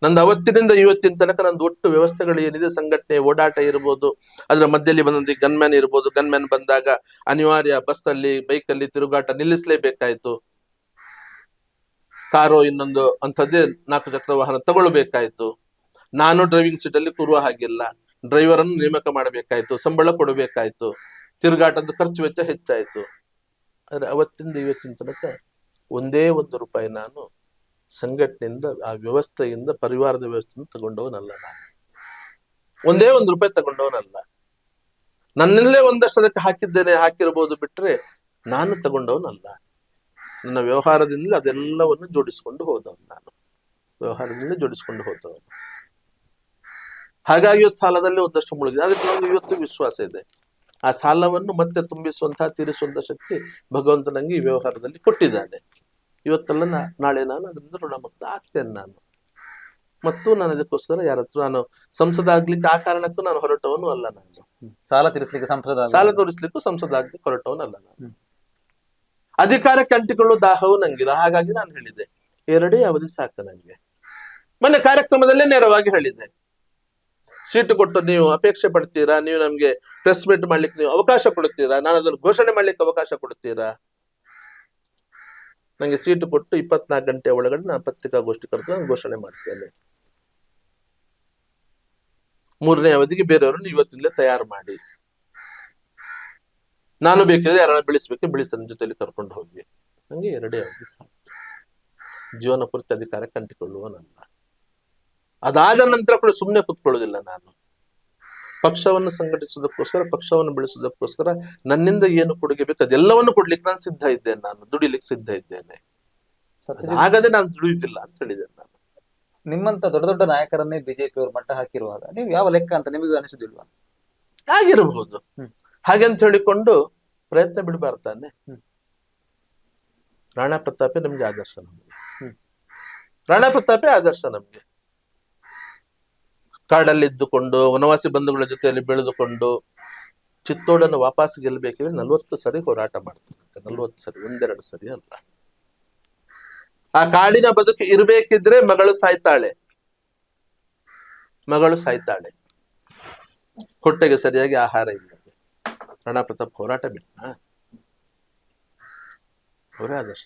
ನಂದು ಅವತ್ತಿನಿಂದ ಇವತ್ತಿನ ತನಕ ನಂದು ಒಟ್ಟು ವ್ಯವಸ್ಥೆಗಳು ಏನಿದೆ, ಸಂಘಟನೆ ಓಡಾಟ ಇರ್ಬೋದು, ಅದರ ಮಧ್ಯದಲ್ಲಿ ಬಂದ ಗನ್ಮ್ಯಾನ್ ಇರ್ಬೋದು. ಗನ್ಮ್ಯಾನ್ ಬಂದಾಗ ಅನಿವಾರ್ಯ ಬಸ್ ಅಲ್ಲಿ ಬೈಕ್ ಅಲ್ಲಿ ತಿರುಗಾಟ ನಿಲ್ಲಿಸಲೇಬೇಕಾಯ್ತು. ಕಾರೋ ಇನ್ನೊಂದು ಅಂಥದ್ದೇ 4 ಚಕ್ರ ವಾಹನ ತಗೊಳ್ಬೇಕಾಯ್ತು. ನಾನು ಡ್ರೈವಿಂಗ್ ಸೀಟ್ ಅಲ್ಲಿ ಕೂರುವ ಹಾಗಿಲ್ಲ, ಡ್ರೈವರ್ ಅನ್ನು ನೇಮಕ ಮಾಡಬೇಕಾಯ್ತು, ಸಂಬಳ ಕೊಡಬೇಕಾಯ್ತು, ತಿರುಗಾಟದ ಖರ್ಚು ವೆಚ್ಚ ಹೆಚ್ಚಾಯ್ತು. ಆದ್ರೆ ಅವತ್ತಿಂದ ಇವತ್ತಿನ ತನಕ ಒಂದೇ ₹1 ನಾನು ಸಂಘಟನೆಯಿಂದ, ಆ ವ್ಯವಸ್ಥೆಯಿಂದ, ಪರಿವಾರದ ವ್ಯವಸ್ಥೆಯಿಂದ ತಗೊಂಡವನಲ್ಲ. ನಾನು ಒಂದೇ ₹1 ತಗೊಂಡವನಲ್ಲ. ನನ್ನಲ್ಲೇ ಒಂದಷ್ಟು ಅದಕ್ಕೆ ಹಾಕಿರಬಹುದು ಬಿಟ್ರೆ ನಾನು ತಗೊಂಡವನಲ್ಲ. ನನ್ನ ವ್ಯವಹಾರದಿಂದ ಅದೆಲ್ಲವನ್ನು ಜೋಡಿಸಿಕೊಂಡು ಹೋದವನು ನಾನು. ಹಾಗಾಗಿ ಇವತ್ತು ಸಾಲದಲ್ಲಿ ಒಂದಷ್ಟು ಮುಳುಗಿದೆ. ಅದಕ್ಕೆ ನಮ್ಗೆ ಇವತ್ತು ವಿಶ್ವಾಸ ಇದೆ, ಆ ಸಾಲವನ್ನು ಮತ್ತೆ ತುಂಬಿಸುವಂತಹ, ತೀರಿಸುವಂತಹ ಶಕ್ತಿ ಭಗವಂತ ನಂಗೆ ಈ ವ್ಯವಹಾರದಲ್ಲಿ ಕೊಟ್ಟಿದ್ದಾನೆ. ಇವತ್ತೆಲ್ಲ ನಾಳೆ ನಾನು ಅದರಿಂದ ಋಣಮುಕ್ತ ಆಗ್ತೇನೆ ನಾನು. ಮತ್ತು ನಾನು ಅದಕ್ಕೋಸ್ಕರ ಯಾರತ್ರ ನಾನು ಸಂಸದ ಆಗ್ಲಿಕ್ಕೆ ಆ ಕಾರಣಕ್ಕೂ ನಾನು ಹೊರಟವನು ಅಲ್ಲ. ನಾನು
ಸಾಲ ತೋರಿಸ್ಲಿಕ್ಕೂ ಸಂಸದ ಆಗ್ಲಿಕ್ಕೆ ಹೊರಟವನಲ್ಲ ನಾನು.
ಅಧಿಕಾರಕ್ಕೆ ಅಂಟಿಕೊಳ್ಳೋ ದಾಹವು ನಂಗಿಲ್ಲ. ಹಾಗಾಗಿ ನಾನು ಹೇಳಿದೆ 2 ಅವಧಿ ಸಾಕು ನಂಗೆ. ಮೊನ್ನೆ ಕಾರ್ಯಕ್ರಮದಲ್ಲೇ ನೇರವಾಗಿ ಹೇಳಿದೆ, ಸೀಟು ಕೊಟ್ಟು ನೀವು ಅಪೇಕ್ಷೆ ಪಡ್ತೀರಾ, ನೀವು ನಮ್ಗೆ ಪ್ರೆಸ್ ಮೀಟ್ ಮಾಡ್ಲಿಕ್ಕೆ ನೀವು ಅವಕಾಶ ಕೊಡ್ತೀರಾ, ನಾನು ಅದನ್ನು ಘೋಷಣೆ ಮಾಡ್ಲಿಕ್ಕೆ ಅವಕಾಶ ಕೊಡ್ತೀರಾ? ನಂಗೆ ಸೀಟು ಕೊಟ್ಟು 24 ಗಂಟೆ ಒಳಗಡೆ ನಾನು ಪತ್ರಿಕಾಗೋಷ್ಠಿ ಕರೆದು ನಾನು ಘೋಷಣೆ ಮಾಡ್ತೇನೆ. 3ನೇ ಅವಧಿಗೆ ಬೇರೆಯವರನ್ನು ಇವತ್ತಿಂದಲೇ ತಯಾರು ಮಾಡಿ. ನಾನು ಬೇಕಿದ್ರೆ ಯಾರನ್ನ ಬೆಳೆಸ್ಬೇಕು, ಬೆಳೆಸಿ ನನ್ನ ಜೊತೆಲಿ ಕರ್ಕೊಂಡು ಹೋಗಿ, ನಂಗೆ ಎರಡೇ ಅವಧಿ ಸಾಕು. ಜೀವನ ಪೂರ್ತಿ ಅಧಿಕಾರಕ್ಕೆ ಅಂಟಿಕೊಳ್ಳುವನಲ್ಲ. ಅದಾದ ನಂತರ ಕೂಡ ಸುಮ್ಮನೆ ಕೂತ್ಕೊಳ್ಳೋದಿಲ್ಲ ನಾನು. ಪಕ್ಷವನ್ನು ಸಂಘಟಿಸೋದಕ್ಕೋಸ್ಕರ, ಪಕ್ಷವನ್ನು ಬೆಳೆಸೋದಕ್ಕೋಸ್ಕರ ನನ್ನಿಂದ ಏನು ಕೊಡುಗೆ ಬೇಕು ಅದೆಲ್ಲವನ್ನು ಕೊಡ್ಲಿಕ್ಕೆ ನಾನು ಸಿದ್ಧ ಇದ್ದೇನೆ, ನಾನು ದುಡಿಲಿಕ್ಕೆ ಸಿದ್ಧ ಇದ್ದೇನೆ. ಹಾಗಾದ್ರೆ ನಾನು ದುಡಿಯುತ್ತಿಲ್ಲ ಅಂತ ಹೇಳಿದ್ದೇನೆ ನಾನು.
ನಿಮ್ಮಂತ ದೊಡ್ಡ ದೊಡ್ಡ ನಾಯಕರನ್ನೇ ಬಿಜೆಪಿ ಅವರು ಮಟ್ಟ ಹಾಕಿರುವಾಗ ನೀವು ಯಾವ ಲೆಕ್ಕ ಅಂತ ನಿಮಗೂ ಅನಿಸುದಿಲ್ವಾ?
ಆಗಿರಬಹುದು. ಹಾಗೆಂತ ಹೇಳಿಕೊಂಡು ಪ್ರಯತ್ನ ಬಿಡಬಾರ್ದು ತಾನೆ. ರಾಣಾ ಪ್ರತಾಪೇ ನಮ್ಗೆ ಆದರ್ಶ. ನಮ್ಗೆ ರಾಣಾ ಪ್ರತಾಪೇ ಆದರ್ಶ ನಮ್ಗೆ. ಕಾಡಲ್ಲಿದ್ದುಕೊಂಡು ವನವಾಸಿ ಬಂಧುಗಳ ಜೊತೆಯಲ್ಲಿ ಬೆಳೆದುಕೊಂಡು ಚಿತ್ತೋಡನ್ನು ವಾಪಸ್ ಗೆಲ್ಲಬೇಕಿದ್ರೆ 40 ಸರಿ ಹೋರಾಟ ಮಾಡ್ತಾರಂತೆ. 40 ಸರಿ, ಒಂದೆರಡು ಸರಿ ಅಲ್ಲ. ಆ ಕಾಡಿನ ಬದುಕು ಇರ್ಬೇಕಿದ್ರೆ ಮಗಳು ಸಾಯ್ತಾಳೆ, ಹೊಟ್ಟೆಗೆ ಸರಿಯಾಗಿ ಆಹಾರ ಇಲ್ಲ. ರಾಣಾ ಪ್ರತಾಪ್ ಹೋರಾಟ ಬಿಟ್ಟ, ಅವರೇ ಆದರ್ಶ.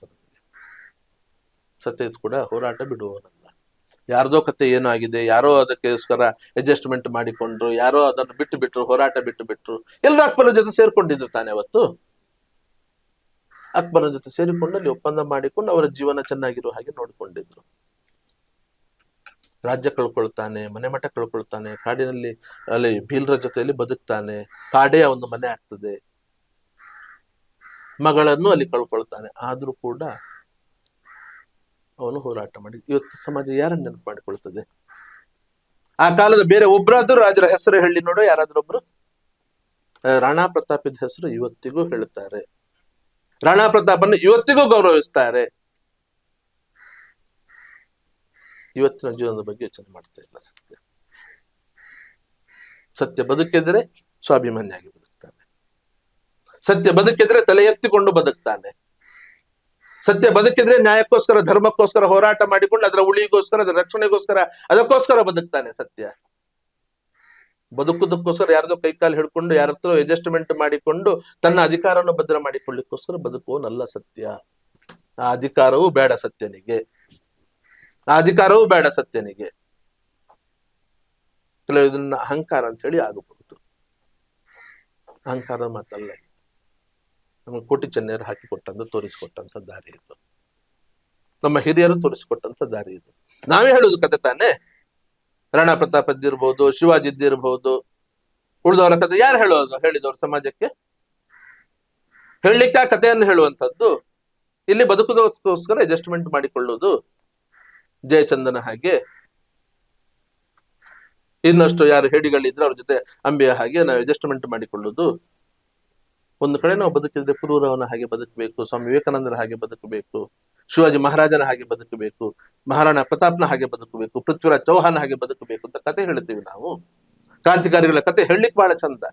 ಸತ್ಯಜಿತ್ ಕೂಡ ಹೋರಾಟ ಬಿಡುವವನಲ್ಲ. ಯಾರ್ದೋ ಕತೆ ಏನೋ ಆಗಿದೆ, ಯಾರೋ ಅದಕ್ಕೋಸ್ಕರ ಅಡ್ಜಸ್ಟ್ಮೆಂಟ್ ಮಾಡಿಕೊಂಡ್ರು, ಯಾರೋ ಅದನ್ನು ಬಿಟ್ಟರು, ಹೋರಾಟ ಬಿಟ್ಟರು. ಎಲ್ಲರೂ ಅಕ್ಬರನ ಜೊತೆ ಸೇರ್ಕೊಂಡಿದ್ರು ತಾನೆ. ಅವತ್ತು ಅಕ್ಬರನ ಜೊತೆ ಸೇರಿಕೊಂಡು ಅಲ್ಲಿ ಒಪ್ಪಂದ ಮಾಡಿಕೊಂಡು ಅವರ ಜೀವನ ಚೆನ್ನಾಗಿರೋ ಹಾಗೆ ನೋಡಿಕೊಂಡಿದ್ರು. ರಾಜ್ಯ ಕಳ್ಕೊಳ್ತಾನೆ, ಮನೆ ಮಠ ಕಳ್ಕೊಳ್ತಾನೆ, ಕಾಡಿನಲ್ಲಿ ಅಲ್ಲಿ ಭೀಲ್ರ ಜೊತೆಯಲ್ಲಿ ಬದುಕ್ತಾನೆ, ಕಾಡೇ ಒಂದು ಮನೆ ಆಗ್ತದೆ, ಮಗಳನ್ನು ಅಲ್ಲಿ ಕಳ್ಕೊಳ್ತಾನೆ. ಆದ್ರೂ ಕೂಡ ಅವನು ಹೋರಾಟ ಮಾಡಿ ಇವತ್ತು ಸಮಾಜ ಯಾರನ್ನ ನೆನಪು ಮಾಡಿಕೊಳ್ತದೆ? ಆ ಕಾಲದ ಬೇರೆ ಒಬ್ಬರಾದ್ರೂ ರಾಜರ ಹೆಸರು ಹೇಳಿ ನೋಡು, ಯಾರಾದ್ರೂ ಒಬ್ರು. ರಾಣಾ ಪ್ರತಾಪದ ಹೆಸರು ಇವತ್ತಿಗೂ ಹೇಳುತ್ತಾರೆ, ರಾಣಾ ಪ್ರತಾಪನ್ನು ಇವತ್ತಿಗೂ ಗೌರವಿಸ್ತಾರೆ. ಇವತ್ತಿನ ಜೀವನದ ಬಗ್ಗೆ ಯೋಚನೆ ಮಾಡ್ತಾ ಇಲ್ಲ. ಸತ್ಯ ಬದುಕಿದ್ರೆ ಸ್ವಾಭಿಮಾನಿಯಾಗಿ ಬದುಕ್ತಾನೆ, ಸತ್ಯ ಬದುಕಿದ್ರೆ ತಲೆ ಎತ್ತಿಕೊಂಡು ಬದುಕ್ತಾನೆ, ಸತ್ಯ ಬದುಕಿದ್ರೆ ನ್ಯಾಯಕ್ಕೋಸ್ಕರ, ಧರ್ಮಕ್ಕೋಸ್ಕರ ಹೋರಾಟ ಮಾಡಿಕೊಂಡು ಅದರ ಉಳಿಗೋಸ್ಕರ, ಅದರ ರಕ್ಷಣೆಗೋಸ್ಕರ, ಅದಕ್ಕೋಸ್ಕರ ಬದುಕ್ತಾನೆ. ಸತ್ಯ ಬದುಕುದಕ್ಕೋಸ್ಕರ ಯಾರ್ದೋ ಕೈಕಾಲು ಹಿಡ್ಕೊಂಡು ಯಾರ ಹತ್ರ ಅಡ್ಜಸ್ಟ್ಮೆಂಟ್ ಮಾಡಿಕೊಂಡು ತನ್ನ ಅಧಿಕಾರವನ್ನು ಭದ್ರ ಮಾಡಿಕೊಳ್ಳಿಕ್ಕೋಸ್ಕರ ಬದುಕುವನಲ್ಲ ಸತ್ಯ. ಆ ಅಧಿಕಾರವೂ ಬೇಡ ಸತ್ಯನಿಗೆ, ಆ ಅಧಿಕಾರವೂ ಬೇಡ ಸತ್ಯನಿಗೆ. ಕೆಲವು ಇದನ್ನ ಅಹಂಕಾರ ಅಂತ ಹೇಳಿ ಆಗಬಹುದು. ಅಹಂಕಾರ ಮಾತಲ್ಲ, ನಮಗೆ ಕೋಟಿ ಚೆನ್ನೈಯರು ಹಾಕಿಕೊಟ್ಟಂತ ತೋರಿಸಿಕೊಟ್ಟಂತ ದಾರಿ ಇದು, ನಮ್ಮ ಹಿರಿಯರು ತೋರಿಸಿಕೊಟ್ಟಂತ ದಾರಿ ಇದು. ನಾವೇ ಹೇಳುದು ಕತೆ ತಾನೆ. ರಾಣಾ ಪ್ರತಾಪದ್ದಿರ್ಬೋದು, ಶಿವಾಜಿದ್ದಿರ್ಬೋದು, ಉಳಿದವರ ಕತೆ ಯಾರು ಹೇಳಿದವರು ಸಮಾಜಕ್ಕೆ? ಹೇಳಲಿಕ್ಕೆ ಆ ಕಥೆಯನ್ನು ಹೇಳುವಂಥದ್ದು. ಇಲ್ಲಿ ಬದುಕುದಕ್ಕೋಸ್ಕರ ಅಡ್ಜಸ್ಟ್ಮೆಂಟ್ ಮಾಡಿಕೊಳ್ಳುವುದು. ಜಯಚಂದನ ಹಾಗೆ ಇನ್ನಷ್ಟು ಯಾರು ಹೇಡಿಗಳಿದ್ರೆ ಅವ್ರ ಜೊತೆ ಅಂಬೆಯ ಹಾಗೆ ನಾವು ಅಡ್ಜಸ್ಟ್ಮೆಂಟ್ ಮಾಡಿಕೊಳ್ಳುವುದು. ಒಂದು ಕಡೆ ನಾವು ಬದುಕಿದ್ರೆ ಪುರೂರವನ ಹಾಗೆ ಬದುಕಬೇಕು, ಸ್ವಾಮಿ ವಿವೇಕಾನಂದರ ಹಾಗೆ ಬದುಕಬೇಕು, ಶಿವಾಜಿ ಮಹಾರಾಜನ ಹಾಗೆ ಬದುಕಬೇಕು, ಮಹಾರಾಣಾ ಪ್ರತಾಪ್ನ ಹಾಗೆ ಬದುಕಬೇಕು, ಪೃಥ್ವಿರಾಜ್ ಚೌಹಾನ್ ಹಾಗೆ ಬದುಕಬೇಕು ಅಂತ ಕತೆ ಹೇಳ್ತೀವಿ ನಾವು. ಕ್ರಾಂತಿಕಾರಿಗಳ ಕತೆ ಹೇಳಲಿಕ್ಕೆ ಬಹಳ ಚಂದ,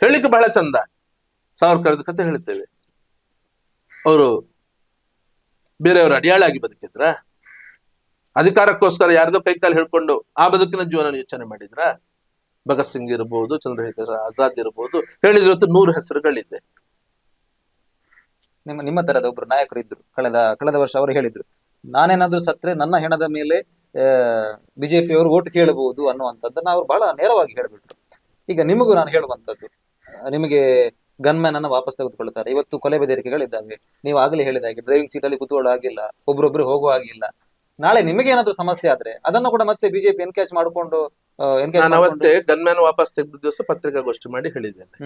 ಹೇಳಲಿಕ್ಕೆ ಬಹಳ ಚಂದ. ಸಾವರ್ಕರ್ದ ಕತೆ ಹೇಳ್ತೇವೆ. ಅವರು ಬೇರೆಯವರ ಅಡಿಯಾಳಾಗಿ ಬದುಕಿದ್ರ? ಅಧಿಕಾರಕ್ಕೋಸ್ಕರ ಯಾರ್ದೋ ಕೈಕಾಲು ಹೇಳ್ಕೊಂಡು ಆ ಬದುಕಿನ ಜೀವನ ಯೋಚನೆ ಮಾಡಿದ್ರ? ಭಗತ್ ಸಿಂಗ್ ಇರ್ಬೋದು, ಚಂದ್ರಶೇಖರ್ ಆಜಾದ್ ಇರ್ಬೋದು, ಹೇಳಿದ್ರು 100 ಹೆಸರುಗಳಿದೆ.
ನಿಮ್ಮ ತರದ ಒಬ್ರು ನಾಯಕರು ಇದ್ರು. ಕಳೆದ ವರ್ಷ ಅವರು ಹೇಳಿದ್ರು, ನಾನೇನಾದ್ರೂ ಸತ್ರೆ ನನ್ನ ಹೆಣದ ಮೇಲೆ ಬಿಜೆಪಿಯವರು ಓಟ್ ಕೇಳಬಹುದು ಅನ್ನುವಂಥದ್ದನ್ನ ಅವ್ರು ಬಹಳ ನೇರವಾಗಿ ಹೇಳ್ಬಿಟ್ರು. ಈಗ ನಿಮಗೂ ನಾನು ಹೇಳುವಂತದ್ದು, ನಿಮಗೆ ಗನ್ಮ್ಯಾನ್ ಅನ್ನ ವಾಪಸ್ ತೆಗೆದುಕೊಳ್ತಾರೆ. ಇವತ್ತು ಕೊಲೆ ಬೆದರಿಕೆಗಳಿದ್ದಾವೆ. ನೀವು ಆಗಲೇ ಹೇಳಿದ ಹಾಗೆ ಡ್ರೈವಿಂಗ್ ಸೀಟ್ ಅಲ್ಲಿ ಕೂತ್ಕೊಳ್ಳೋ ಆಗಿಲ್ಲ, ಒಬ್ರೊಬ್ರು ಹೋಗುವ ಆಗಿಲ್ಲ. ನಾಳೆ ನಿಮಗೆ ಏನಾದ್ರೂ ಸಮಸ್ಯೆ ಆದ್ರೆ ಅದನ್ನು ಕೂಡ ಮತ್ತೆ ಬಿಜೆಪಿ ಎನ್ಕ್ಯಾಚ್ ಮಾಡಿಕೊಂಡು
ನಾನು ಅವತ್ತೇ ಗನ್ಮ್ಯಾನ್ ವಾಪಸ್ ತೆಗೆದ ದಿವಸ ಪತ್ರಿಕಾಗೋಷ್ಠಿ ಮಾಡಿ ಹೇಳಿದ್ದೇನೆ,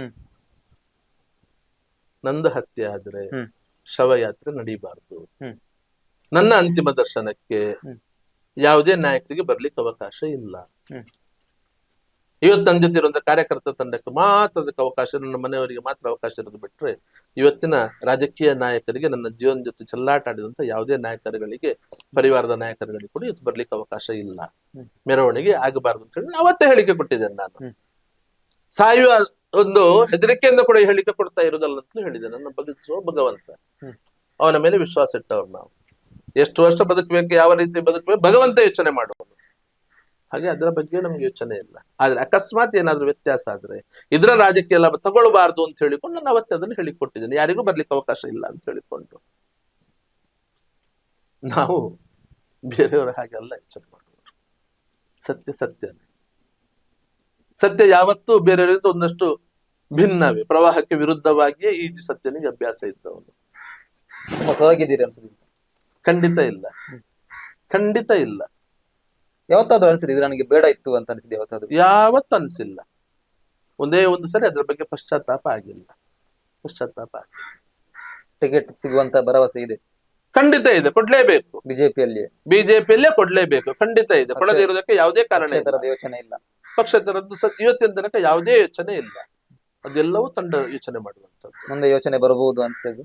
ನಂದು ಹತ್ಯೆ ಆದ್ರೆ ಶವಯಾತ್ರೆ ನಡೀಬಾರ್ದು, ನನ್ನ ಅಂತಿಮ ದರ್ಶನಕ್ಕೆ ಯಾವುದೇ ನಾಯಕರಿಗೆ ಬರ್ಲಿಕ್ಕೆ ಅವಕಾಶ ಇಲ್ಲ. ಇವತ್ತು ನನ್ನ ಜೊತೆ ಇರುವಂತ ಕಾರ್ಯಕರ್ತ ತಂಡಕ್ಕೆ ಮಾತ್ರ ಅದಕ್ಕೆ ಅವಕಾಶ, ನನ್ನ ಮನೆಯವರಿಗೆ ಮಾತ್ರ ಅವಕಾಶ ಇರೋದು ಬಿಟ್ರೆ ಇವತ್ತಿನ ರಾಜಕೀಯ ನಾಯಕರಿಗೆ, ನನ್ನ ಜೀವನ ಜೊತೆ ಚೆಲ್ಲಾಟ ಆಡಿದಂತ ಯಾವುದೇ ನಾಯಕರುಗಳಿಗೆ, ಪರಿವಾರದ ನಾಯಕರುಗಳಿಗೆ ಕೂಡ ಇವತ್ತು ಬರ್ಲಿಕ್ಕೆ ಅವಕಾಶ ಇಲ್ಲ, ಮೆರವಣಿಗೆ ಆಗಬಾರ್ದು ಅಂತ ಹೇಳಿ ಅವತ್ತೇ ಹೇಳಿಕೆ ಕೊಟ್ಟಿದ್ದೇನೆ. ನಾನು ಸಾಯುವ ಒಂದು ಹೆದರಿಕೆಯಿಂದ ಕೂಡ ಹೇಳಿಕೆ ಕೊಡ್ತಾ ಇರೋದಲ್ಲ ಅಂತ ಹೇಳಿದೆ. ನನ್ನ ಬದುಕಿಸುವ ಭಗವಂತ, ಅವನ ಮೇಲೆ ವಿಶ್ವಾಸ ಇಟ್ಟವ್ರು ನಾವು. ಎಷ್ಟು ವರ್ಷ ಬದುಕಬೇಕು, ಯಾವ ರೀತಿ ಬದುಕಬೇಕು ಭಗವಂತ ಯೋಚನೆ ಮಾಡುವುದು. ಹಾಗೆ ಅದರ ಬಗ್ಗೆ ನಮ್ಗೆ ಯೋಚನೆ ಇಲ್ಲ. ಆದ್ರೆ ಅಕಸ್ಮಾತ್ ಏನಾದ್ರೂ ವ್ಯತ್ಯಾಸ ಆದ್ರೆ ಇದರ ರಾಜಕೀಯ ಲಾಭ ತಗೊಳ್ಬಾರ್ದು ಅಂತ ಹೇಳಿಕೊಂಡು ನಾನು ಅವತ್ತೇ ಅದನ್ನು ಹೇಳಿಕೊಟ್ಟಿದ್ದೇನೆ, ಯಾರಿಗೂ ಬರ್ಲಿಕ್ಕೆ ಅವಕಾಶ ಇಲ್ಲ ಅಂತ ಹೇಳಿಕೊಂಡು. ನಾವು ಬೇರೆಯವರ ಹಾಗೆಲ್ಲ ಯೋಚನೆ ಮಾಡುವರು. ಸತ್ಯ ಸತ್ಯನೇ. ಸತ್ಯ ಯಾವತ್ತೂ ಬೇರೆಯವರಿಂದ ಒಂದಷ್ಟು ಭಿನ್ನವೇ. ಪ್ರವಾಹಕ್ಕೆ ವಿರುದ್ಧವಾಗಿಯೇ ಈಜು ಸತ್ಯನಿಗೆ ಅಭ್ಯಾಸ ಇದ್ದವನು.
ತುಂಬಾ ತೊಡಗಿದ್ದೀರಿ ಅನ್ಸುತ್ತೆ.
ಖಂಡಿತ ಇಲ್ಲ, ಖಂಡಿತ ಇಲ್ಲ.
ಯಾವತ್ತಾದ್ರೂ ಅನ್ಸಿದೆ ಇದು ನನಗೆ ಬೇಡ ಇತ್ತು ಅಂತ ಅನ್ಸಿದೆ ಯಾವತ್ತಾದ್ರೂ?
ಯಾವತ್ತು ಅನ್ಸಿಲ್ಲ. ಒಂದೇ ಒಂದು ಸರಿ ಅದ್ರ ಬಗ್ಗೆ ಪಶ್ಚಾತ್ತಾಪ ಆಗಿಲ್ಲ. ಪಶ್ಚಾತ್ತಾಪ ಆಗಿಲ್ಲ.
ಟಿಕೆಟ್ ಸಿಗುವಂತ ಭರವಸೆ ಇದೆ
ಖಂಡಿತ ಇದೆ, ಕೊಡ್ಲೇಬೇಕು. ಬಿಜೆಪಿಯಲ್ಲೇ ಕೊಡ್ಲೇಬೇಕು, ಖಂಡಿತ ಇದೆ. ಕೊಡದೇ ಇರೋದಕ್ಕೆ ಯಾವುದೇ ಕಾರಣ ಇಲ್ಲ.
ಯೋಚನೆ ಇಲ್ಲ.
ಪಕ್ಷೇತರದ್ದು ಇವತ್ತಿನ ತನಕ ಯಾವುದೇ ಯೋಚನೆ ಇಲ್ಲ. ಅದೆಲ್ಲವೂ ತಂಡ ಯೋಚನೆ ಮಾಡುವಂತದ್ದು.
ಮುಂದೆ ಯೋಚನೆ ಬರಬಹುದು ಅನ್ಸ್ತದೆ.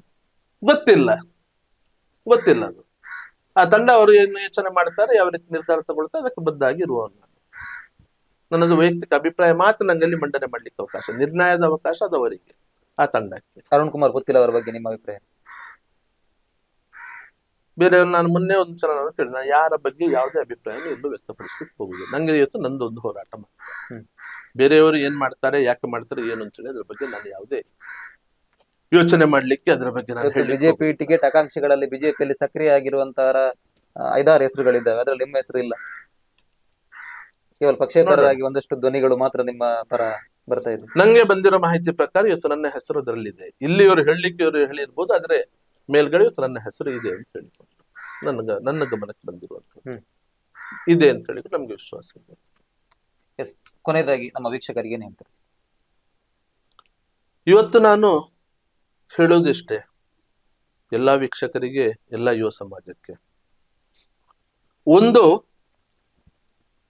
ಗೊತ್ತಿಲ್ಲ, ಗೊತ್ತಿಲ್ಲ. ಅದು ಆ ತಂಡ ಅವರು ಏನು ಯೋಚನೆ ಮಾಡ್ತಾರೆ, ಯಾವ ರೀತಿ ನಿರ್ಧಾರ ತಗೊಳ್ತಾರೆ, ಅದಕ್ಕೆ ಬದ್ಧಾಗಿ ಇರುವವನು. ನನ್ನದು ವೈಯಕ್ತಿಕ ಅಭಿಪ್ರಾಯ ಮಾತ್ರ ನಂಗಲ್ಲಿ ಮಂಡನೆ ಮಾಡ್ಲಿಕ್ಕೆ ಅವಕಾಶ, ನಿರ್ಣಯದ ಅವಕಾಶ ಅದು ಅವರಿಗೆ, ಆ ತಂಡಕ್ಕೆ.
ಅರುಣ್ ಕುಮಾರ್ ಗೊತ್ತಿಲ್ಲ ಅವರ ಬಗ್ಗೆ ನಿಮ್ಮ ಅಭಿಪ್ರಾಯ?
ಬೇರೆಯವ್ರು ನಾನು ಮೊನ್ನೆ ಒಂದು ಸಲ ನಾನು ಕೇಳಿದೆ, ನಾನು ಯಾರ ಬಗ್ಗೆ ಯಾವುದೇ ಅಭಿಪ್ರಾಯ ಎಲ್ಲೂ ವ್ಯಕ್ತಪಡಿಸ್ಲಿಕ್ಕೆ ಹೋಗುದು. ನಂಗೆ ಇವತ್ತು ನಂದು ಒಂದು ಹೋರಾಟ ಮಾಡ್ತಾರೆ. ಬೇರೆಯವರು ಏನ್ ಮಾಡ್ತಾರೆ, ಯಾಕೆ ಮಾಡ್ತಾರೆ, ಏನು ಅಂತ ಹೇಳಿ ಅದ್ರ ಬಗ್ಗೆ ನಾನು ಯಾವುದೇ ಯೋಚನೆ ಮಾಡ್ಲಿಕ್ಕೆ ಅದ್ರ ಬಗ್ಗೆ ನಾನು
ಬಿಜೆಪಿ ಟಿಕೆಟ್ ಆಕಾಂಕ್ಷಿಗಳಲ್ಲಿ ಬಿಜೆಪಿಯಲ್ಲಿ ಸಕ್ರಿಯ ಆಗಿರುವಂತಹ 5-6 ಹೆಸರುಗಳಿದ್ದಾವೆ, ಅದರಲ್ಲಿ ನಿಮ್ಮ ಹೆಸರು ಇಲ್ಲ. ಕೇವಲ ಪಕ್ಷೇತರರಾಗಿ ಒಂದಷ್ಟು ಧ್ವನಿಗಳು ಮಾತ್ರ ನಿಮ್ಮ ಪರ ಬರ್ತಾ ಇದೆ.
ನಂಗೆ ಬಂದಿರೋ ಮಾಹಿತಿ ಪ್ರಕಾರ ಇವತ್ತು ನನ್ನ ಹೆಸರು ಅದರಲ್ಲಿದೆ. ಇಲ್ಲಿ ಇವರು ಹೇಳಲಿಕ್ಕೆ ಇವರು ಹೇಳಿರ್ಬೋದು, ಆದ್ರೆ ಮೇಲ್ಗಡೆ ಇವತ್ತು ನನ್ನ ಹೆಸರು ಇದೆ ಅಂತ ಹೇಳಿಕೊಂಡು ನನ್ನ ಗಮನಕ್ಕೆ ಬಂದಿರುವಂತ ಇದೆ ಅಂತ ಹೇಳಿ ನಮ್ಗೆ ವಿಶ್ವಾಸ ಇದೆ.
ಎಸ್, ಕೊನೆಯದಾಗಿ ನಮ್ಮ ವೀಕ್ಷಕರಿಗೆ ಏನ್ ಹೇಳ್ತಾರೆ?
ಇವತ್ತು ನಾನು ಹೇಳೋದಿಷ್ಟೇ, ಎಲ್ಲಾ ವೀಕ್ಷಕರಿಗೆ, ಎಲ್ಲಾ ಯುವ ಸಮಾಜಕ್ಕೆ, ಒಂದು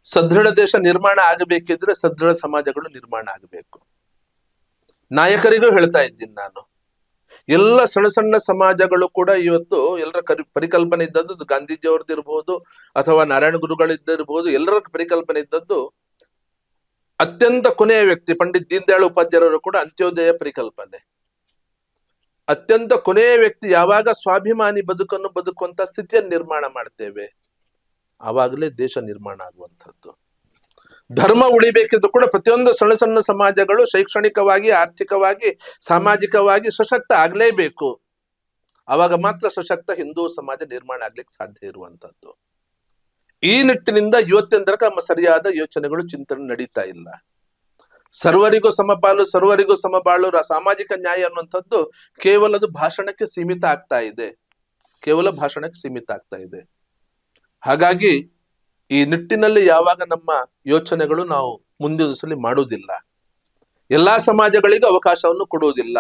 ಸದೃಢ ದೇಶ ನಿರ್ಮಾಣ ಆಗಬೇಕಿದ್ರೆ ಸದೃಢ ಸಮಾಜಗಳು ನಿರ್ಮಾಣ ಆಗಬೇಕು. ನಾಯಕರಿಗೂ ಹೇಳ್ತಾ ಇದ್ದೀನಿ ನಾನು, ಎಲ್ಲ ಸಣ್ಣ ಸಣ್ಣ ಸಮಾಜಗಳು ಕೂಡ ಇವತ್ತು ಎಲ್ಲರ ಪರಿಕಲ್ಪನೆ ಇದ್ದದ್ದು ಗಾಂಧೀಜಿ ಅವ್ರದ್ದು ಇರ್ಬೋದು, ಅಥವಾ ನಾರಾಯಣ ಗುರುಗಳಿದ್ದಿರ್ಬೋದು, ಎಲ್ಲರ ಪರಿಕಲ್ಪನೆ ಇದ್ದದ್ದು ಅತ್ಯಂತ ಕೊನೆಯ ವ್ಯಕ್ತಿ ಪಂಡಿತ್ ದೀನ್ ದಯಾಳ್ ಉಪಾಧ್ಯಾಯರು ಕೂಡ ಅಂತ್ಯೋದಯ ಪರಿಕಲ್ಪನೆ. ಅತ್ಯಂತ ಕೊನೆಯ ವ್ಯಕ್ತಿ ಯಾವಾಗ ಸ್ವಾಭಿಮಾನಿ ಬದುಕನ್ನು ಬದುಕುವಂತ ಸ್ಥಿತಿಯನ್ನು ನಿರ್ಮಾಣ ಮಾಡ್ತೇವೆ, ಆವಾಗಲೇ ದೇಶ ನಿರ್ಮಾಣ ಆಗುವಂಥದ್ದು. ಧರ್ಮ ಉಳಿಬೇಕಿದ್ರು ಕೂಡ ಪ್ರತಿಯೊಂದು ಸಣ್ಣ ಸಣ್ಣ ಸಮಾಜಗಳು ಶೈಕ್ಷಣಿಕವಾಗಿ, ಆರ್ಥಿಕವಾಗಿ, ಸಾಮಾಜಿಕವಾಗಿ ಸಶಕ್ತ ಆಗ್ಲೇಬೇಕು. ಆವಾಗ ಮಾತ್ರ ಸಶಕ್ತ ಹಿಂದೂ ಸಮಾಜ ನಿರ್ಮಾಣ ಆಗ್ಲಿಕ್ಕೆ ಸಾಧ್ಯ ಇರುವಂತದ್ದು. ಈ ನಿಟ್ಟಿನಿಂದ ಇವತ್ತಿನ ತನಕ ನಮ್ಮ ಸರಿಯಾದ ಯೋಚನೆಗಳು, ಚಿಂತನೆ ನಡೀತಾ ಇಲ್ಲ. ಸರ್ವರಿಗೂ ಸಮಪಾಲು, ಸರ್ವರಿಗೂ ಸಮಬಾಳು, ಸಾಮಾಜಿಕ ನ್ಯಾಯ ಅನ್ನುವಂಥದ್ದು ಕೇವಲ ಅದು ಭಾಷಣಕ್ಕೆ ಸೀಮಿತ ಆಗ್ತಾ ಇದೆ, ಕೇವಲ ಭಾಷಣಕ್ಕೆ ಸೀಮಿತ ಆಗ್ತಾ ಇದೆ. ಹಾಗಾಗಿ ಈ ನಿಟ್ಟಿನಲ್ಲಿ ಯಾವಾಗ ನಮ್ಮ ಯೋಚನೆಗಳು ನಾವು ಮುಂದಿನ ಸಲ ಮಾಡುವುದಿಲ್ಲ, ಎಲ್ಲಾ ಸಮಾಜಗಳಿಗೂ ಅವಕಾಶವನ್ನು ಕೊಡುವುದಿಲ್ಲ,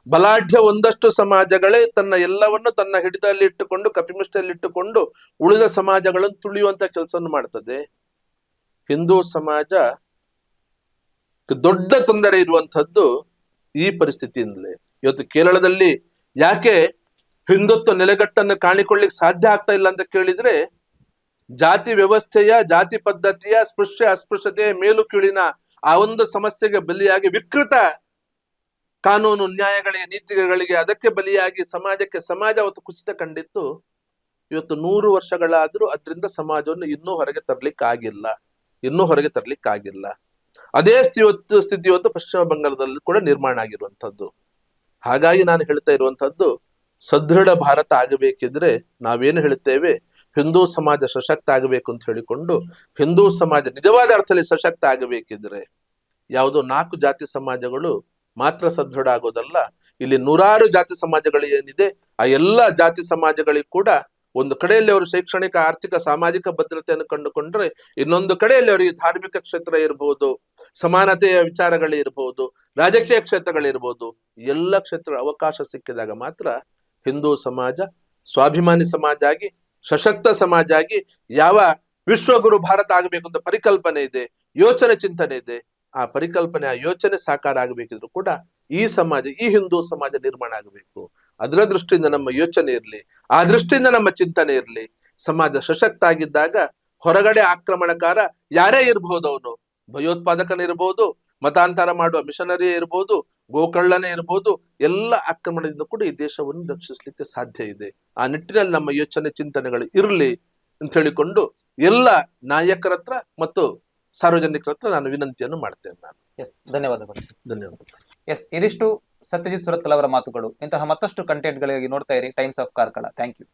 ಬಲಾಢ್ಯ ಒಂದಷ್ಟು ಸಮಾಜಗಳೇ ತನ್ನ ಎಲ್ಲವನ್ನು ತನ್ನ ಹಿಡಿತದಲ್ಲಿ ಇಟ್ಟುಕೊಂಡು, ಕಪಿಮುಷ್ಟಿಯಲ್ಲಿ ಇಟ್ಟುಕೊಂಡು ಉಳಿದ ಸಮಾಜಗಳನ್ನು ತುಳಿಯುವಂತ ಕೆಲಸವನ್ನು ಮಾಡ್ತದೆ. ಹಿಂದೂ ಸಮಾಜ ದೊಡ್ಡ ತೊಂದರೆ ಇರುವಂತಹದ್ದು ಈ ಪರಿಸ್ಥಿತಿಯಿಂದಲೇ. ಇವತ್ತು ಕೇರಳದಲ್ಲಿ ಯಾಕೆ ಹಿಂದುತ್ವ ನೆಲೆಗಟ್ಟನ್ನು ಕಾಣಿಕೊಳ್ಳಿಕ್ ಸಾಧ್ಯ ಆಗ್ತಾ ಇಲ್ಲ ಅಂತ ಕೇಳಿದ್ರೆ, ಜಾತಿ ವ್ಯವಸ್ಥೆಯ, ಜಾತಿ ಪದ್ಧತಿಯ, ಸ್ಪೃಶ್ಯ ಅಸ್ಪೃಶ್ಯತೆಯ ಮೇಲು ಕೀಳಿನ ಆ ಒಂದು ಸಮಸ್ಯೆಗೆ ಬಲಿಯಾಗಿ, ವಿಕೃತ ಕಾನೂನು ನ್ಯಾಯಗಳಿಗೆ, ನೀತಿಗಳಿಗೆ ಅದಕ್ಕೆ ಬಲಿಯಾಗಿ ಸಮಾಜಕ್ಕೆ ಸಮಾಜ ಅವತ್ತು ಕುಸಿತ ಕಂಡಿತ್ತು. ಇವತ್ತು 100 ವರ್ಷಗಳಾದ್ರೂ ಅದರಿಂದ ಸಮಾಜವನ್ನು ಇನ್ನೂ ಹೊರಗೆ ತರ್ಲಿಕ್ಕಾಗಿಲ್ಲ. ಅದೇ ಸ್ಥಿತಿ ಇವತ್ತು ಪಶ್ಚಿಮ ಬಂಗಾಳದಲ್ಲಿ ಕೂಡ ನಿರ್ಮಾಣ ಆಗಿರುವಂತದ್ದು. ಹಾಗಾಗಿ ನಾನು ಹೇಳ್ತಾ ಇರುವಂತದ್ದು, ಸದೃಢ ಭಾರತ ಆಗಬೇಕಿದ್ರೆ ನಾವೇನು ಹೇಳ್ತೇವೆ, ಹಿಂದೂ ಸಮಾಜ ಸಶಕ್ತ ಆಗಬೇಕು ಅಂತ ಹೇಳಿಕೊಂಡು, ಹಿಂದೂ ಸಮಾಜ ನಿಜವಾದ ಅರ್ಥದಲ್ಲಿ ಸಶಕ್ತ ಆಗಬೇಕಿದ್ರೆ ಯಾವುದೋ 4 ಜಾತಿ ಸಮಾಜಗಳು ಮಾತ್ರ ಸದೃಢ ಆಗೋದಲ್ಲ. ಇಲ್ಲಿ 100 ಜಾತಿ ಸಮಾಜಗಳು ಏನಿದೆ, ಆ ಎಲ್ಲ ಜಾತಿ ಸಮಾಜಗಳಿಗೆ ಕೂಡ ಒಂದು ಕಡೆಯಲ್ಲಿ ಅವರು ಶೈಕ್ಷಣಿಕ, ಆರ್ಥಿಕ, ಸಾಮಾಜಿಕ ಭದ್ರತೆಯನ್ನು ಕಂಡುಕೊಂಡ್ರೆ, ಇನ್ನೊಂದು ಕಡೆಯಲ್ಲಿ ಅವರಿಗೆ ಧಾರ್ಮಿಕ ಕ್ಷೇತ್ರ ಇರಬಹುದು, ಸಮಾನತೆಯ ವಿಚಾರಗಳಿರ್ಬಹುದು, ರಾಜಕೀಯ ಕ್ಷೇತ್ರಗಳಿರ್ಬಹುದು, ಎಲ್ಲ ಕ್ಷೇತ್ರ ಅವಕಾಶ ಸಿಕ್ಕಿದಾಗ ಮಾತ್ರ ಹಿಂದೂ ಸಮಾಜ ಸ್ವಾಭಿಮಾನಿ ಸಮಾಜ ಆಗಿ, ಸಶಕ್ತ ಸಮಾಜ ಆಗಿ, ಯಾವ ವಿಶ್ವಗುರು ಭಾರತ ಆಗಬೇಕು ಅಂತ ಪರಿಕಲ್ಪನೆ ಇದೆ, ಯೋಚನೆ ಚಿಂತನೆ ಇದೆ, ಆ ಪರಿಕಲ್ಪನೆ, ಆ ಯೋಚನೆ ಸಾಕಾರ ಆಗಬೇಕಿದ್ರು ಕೂಡ ಈ ಸಮಾಜ, ಈ ಹಿಂದೂ ಸಮಾಜ ನಿರ್ಮಾಣ ಆಗಬೇಕು. ಅದರ ದೃಷ್ಟಿಯಿಂದ ನಮ್ಮ ಯೋಚನೆ ಇರಲಿ, ಆ ದೃಷ್ಟಿಯಿಂದ ನಮ್ಮ ಚಿಂತನೆ ಇರಲಿ. ಸಮಾಜ ಸಶಕ್ತ ಆಗಿದ್ದಾಗ ಹೊರಗಡೆ ಆಕ್ರಮಣಕಾರ ಯಾರೇ ಇರ್ಬೋದು, ಅವನು ಭಯೋತ್ಪಾದಕನಿರ್ಬೋದು, ಮತಾಂತರ ಮಾಡುವ ಮಿಷನರಿ ಇರ್ಬೋದು, ಗೋಕಳ್ಳನೇ ಇರ್ಬೋದು, ಎಲ್ಲ ಆಕ್ರಮಣದಿಂದ ಕೂಡ ಈ ದೇಶವನ್ನು ರಕ್ಷಿಸಲಿಕ್ಕೆ ಸಾಧ್ಯ ಇದೆ. ಆ ನಿಟ್ಟಿನಲ್ಲಿ ನಮ್ಮ ಯೋಚನೆ ಚಿಂತನೆಗಳು ಇರಲಿ ಅಂತ ಹೇಳಿಕೊಂಡು ಎಲ್ಲ ನಾಯಕರ ಹತ್ರ ಮತ್ತು ಸಾರ್ವಜನಿಕರ ಹತ್ರ ನಾನು ವಿನಂತಿಯನ್ನು ಮಾಡ್ತೇನೆ. ನಾನು ಧನ್ಯವಾದಗಳು.
ಎಸ್, ಇದಿಷ್ಟು ಸತ್ಯಜಿತ್ ಸುರತ್ಕಲ್ ಅವರ ಮಾತುಗಳು. ಇಂತಹ ಮತ್ತಷ್ಟು ಕಂಟೆಂಟ್ಗಳಿಗಾಗಿ ನೋಡ್ತಾ ಇರಿ times of Karkala. Thank you.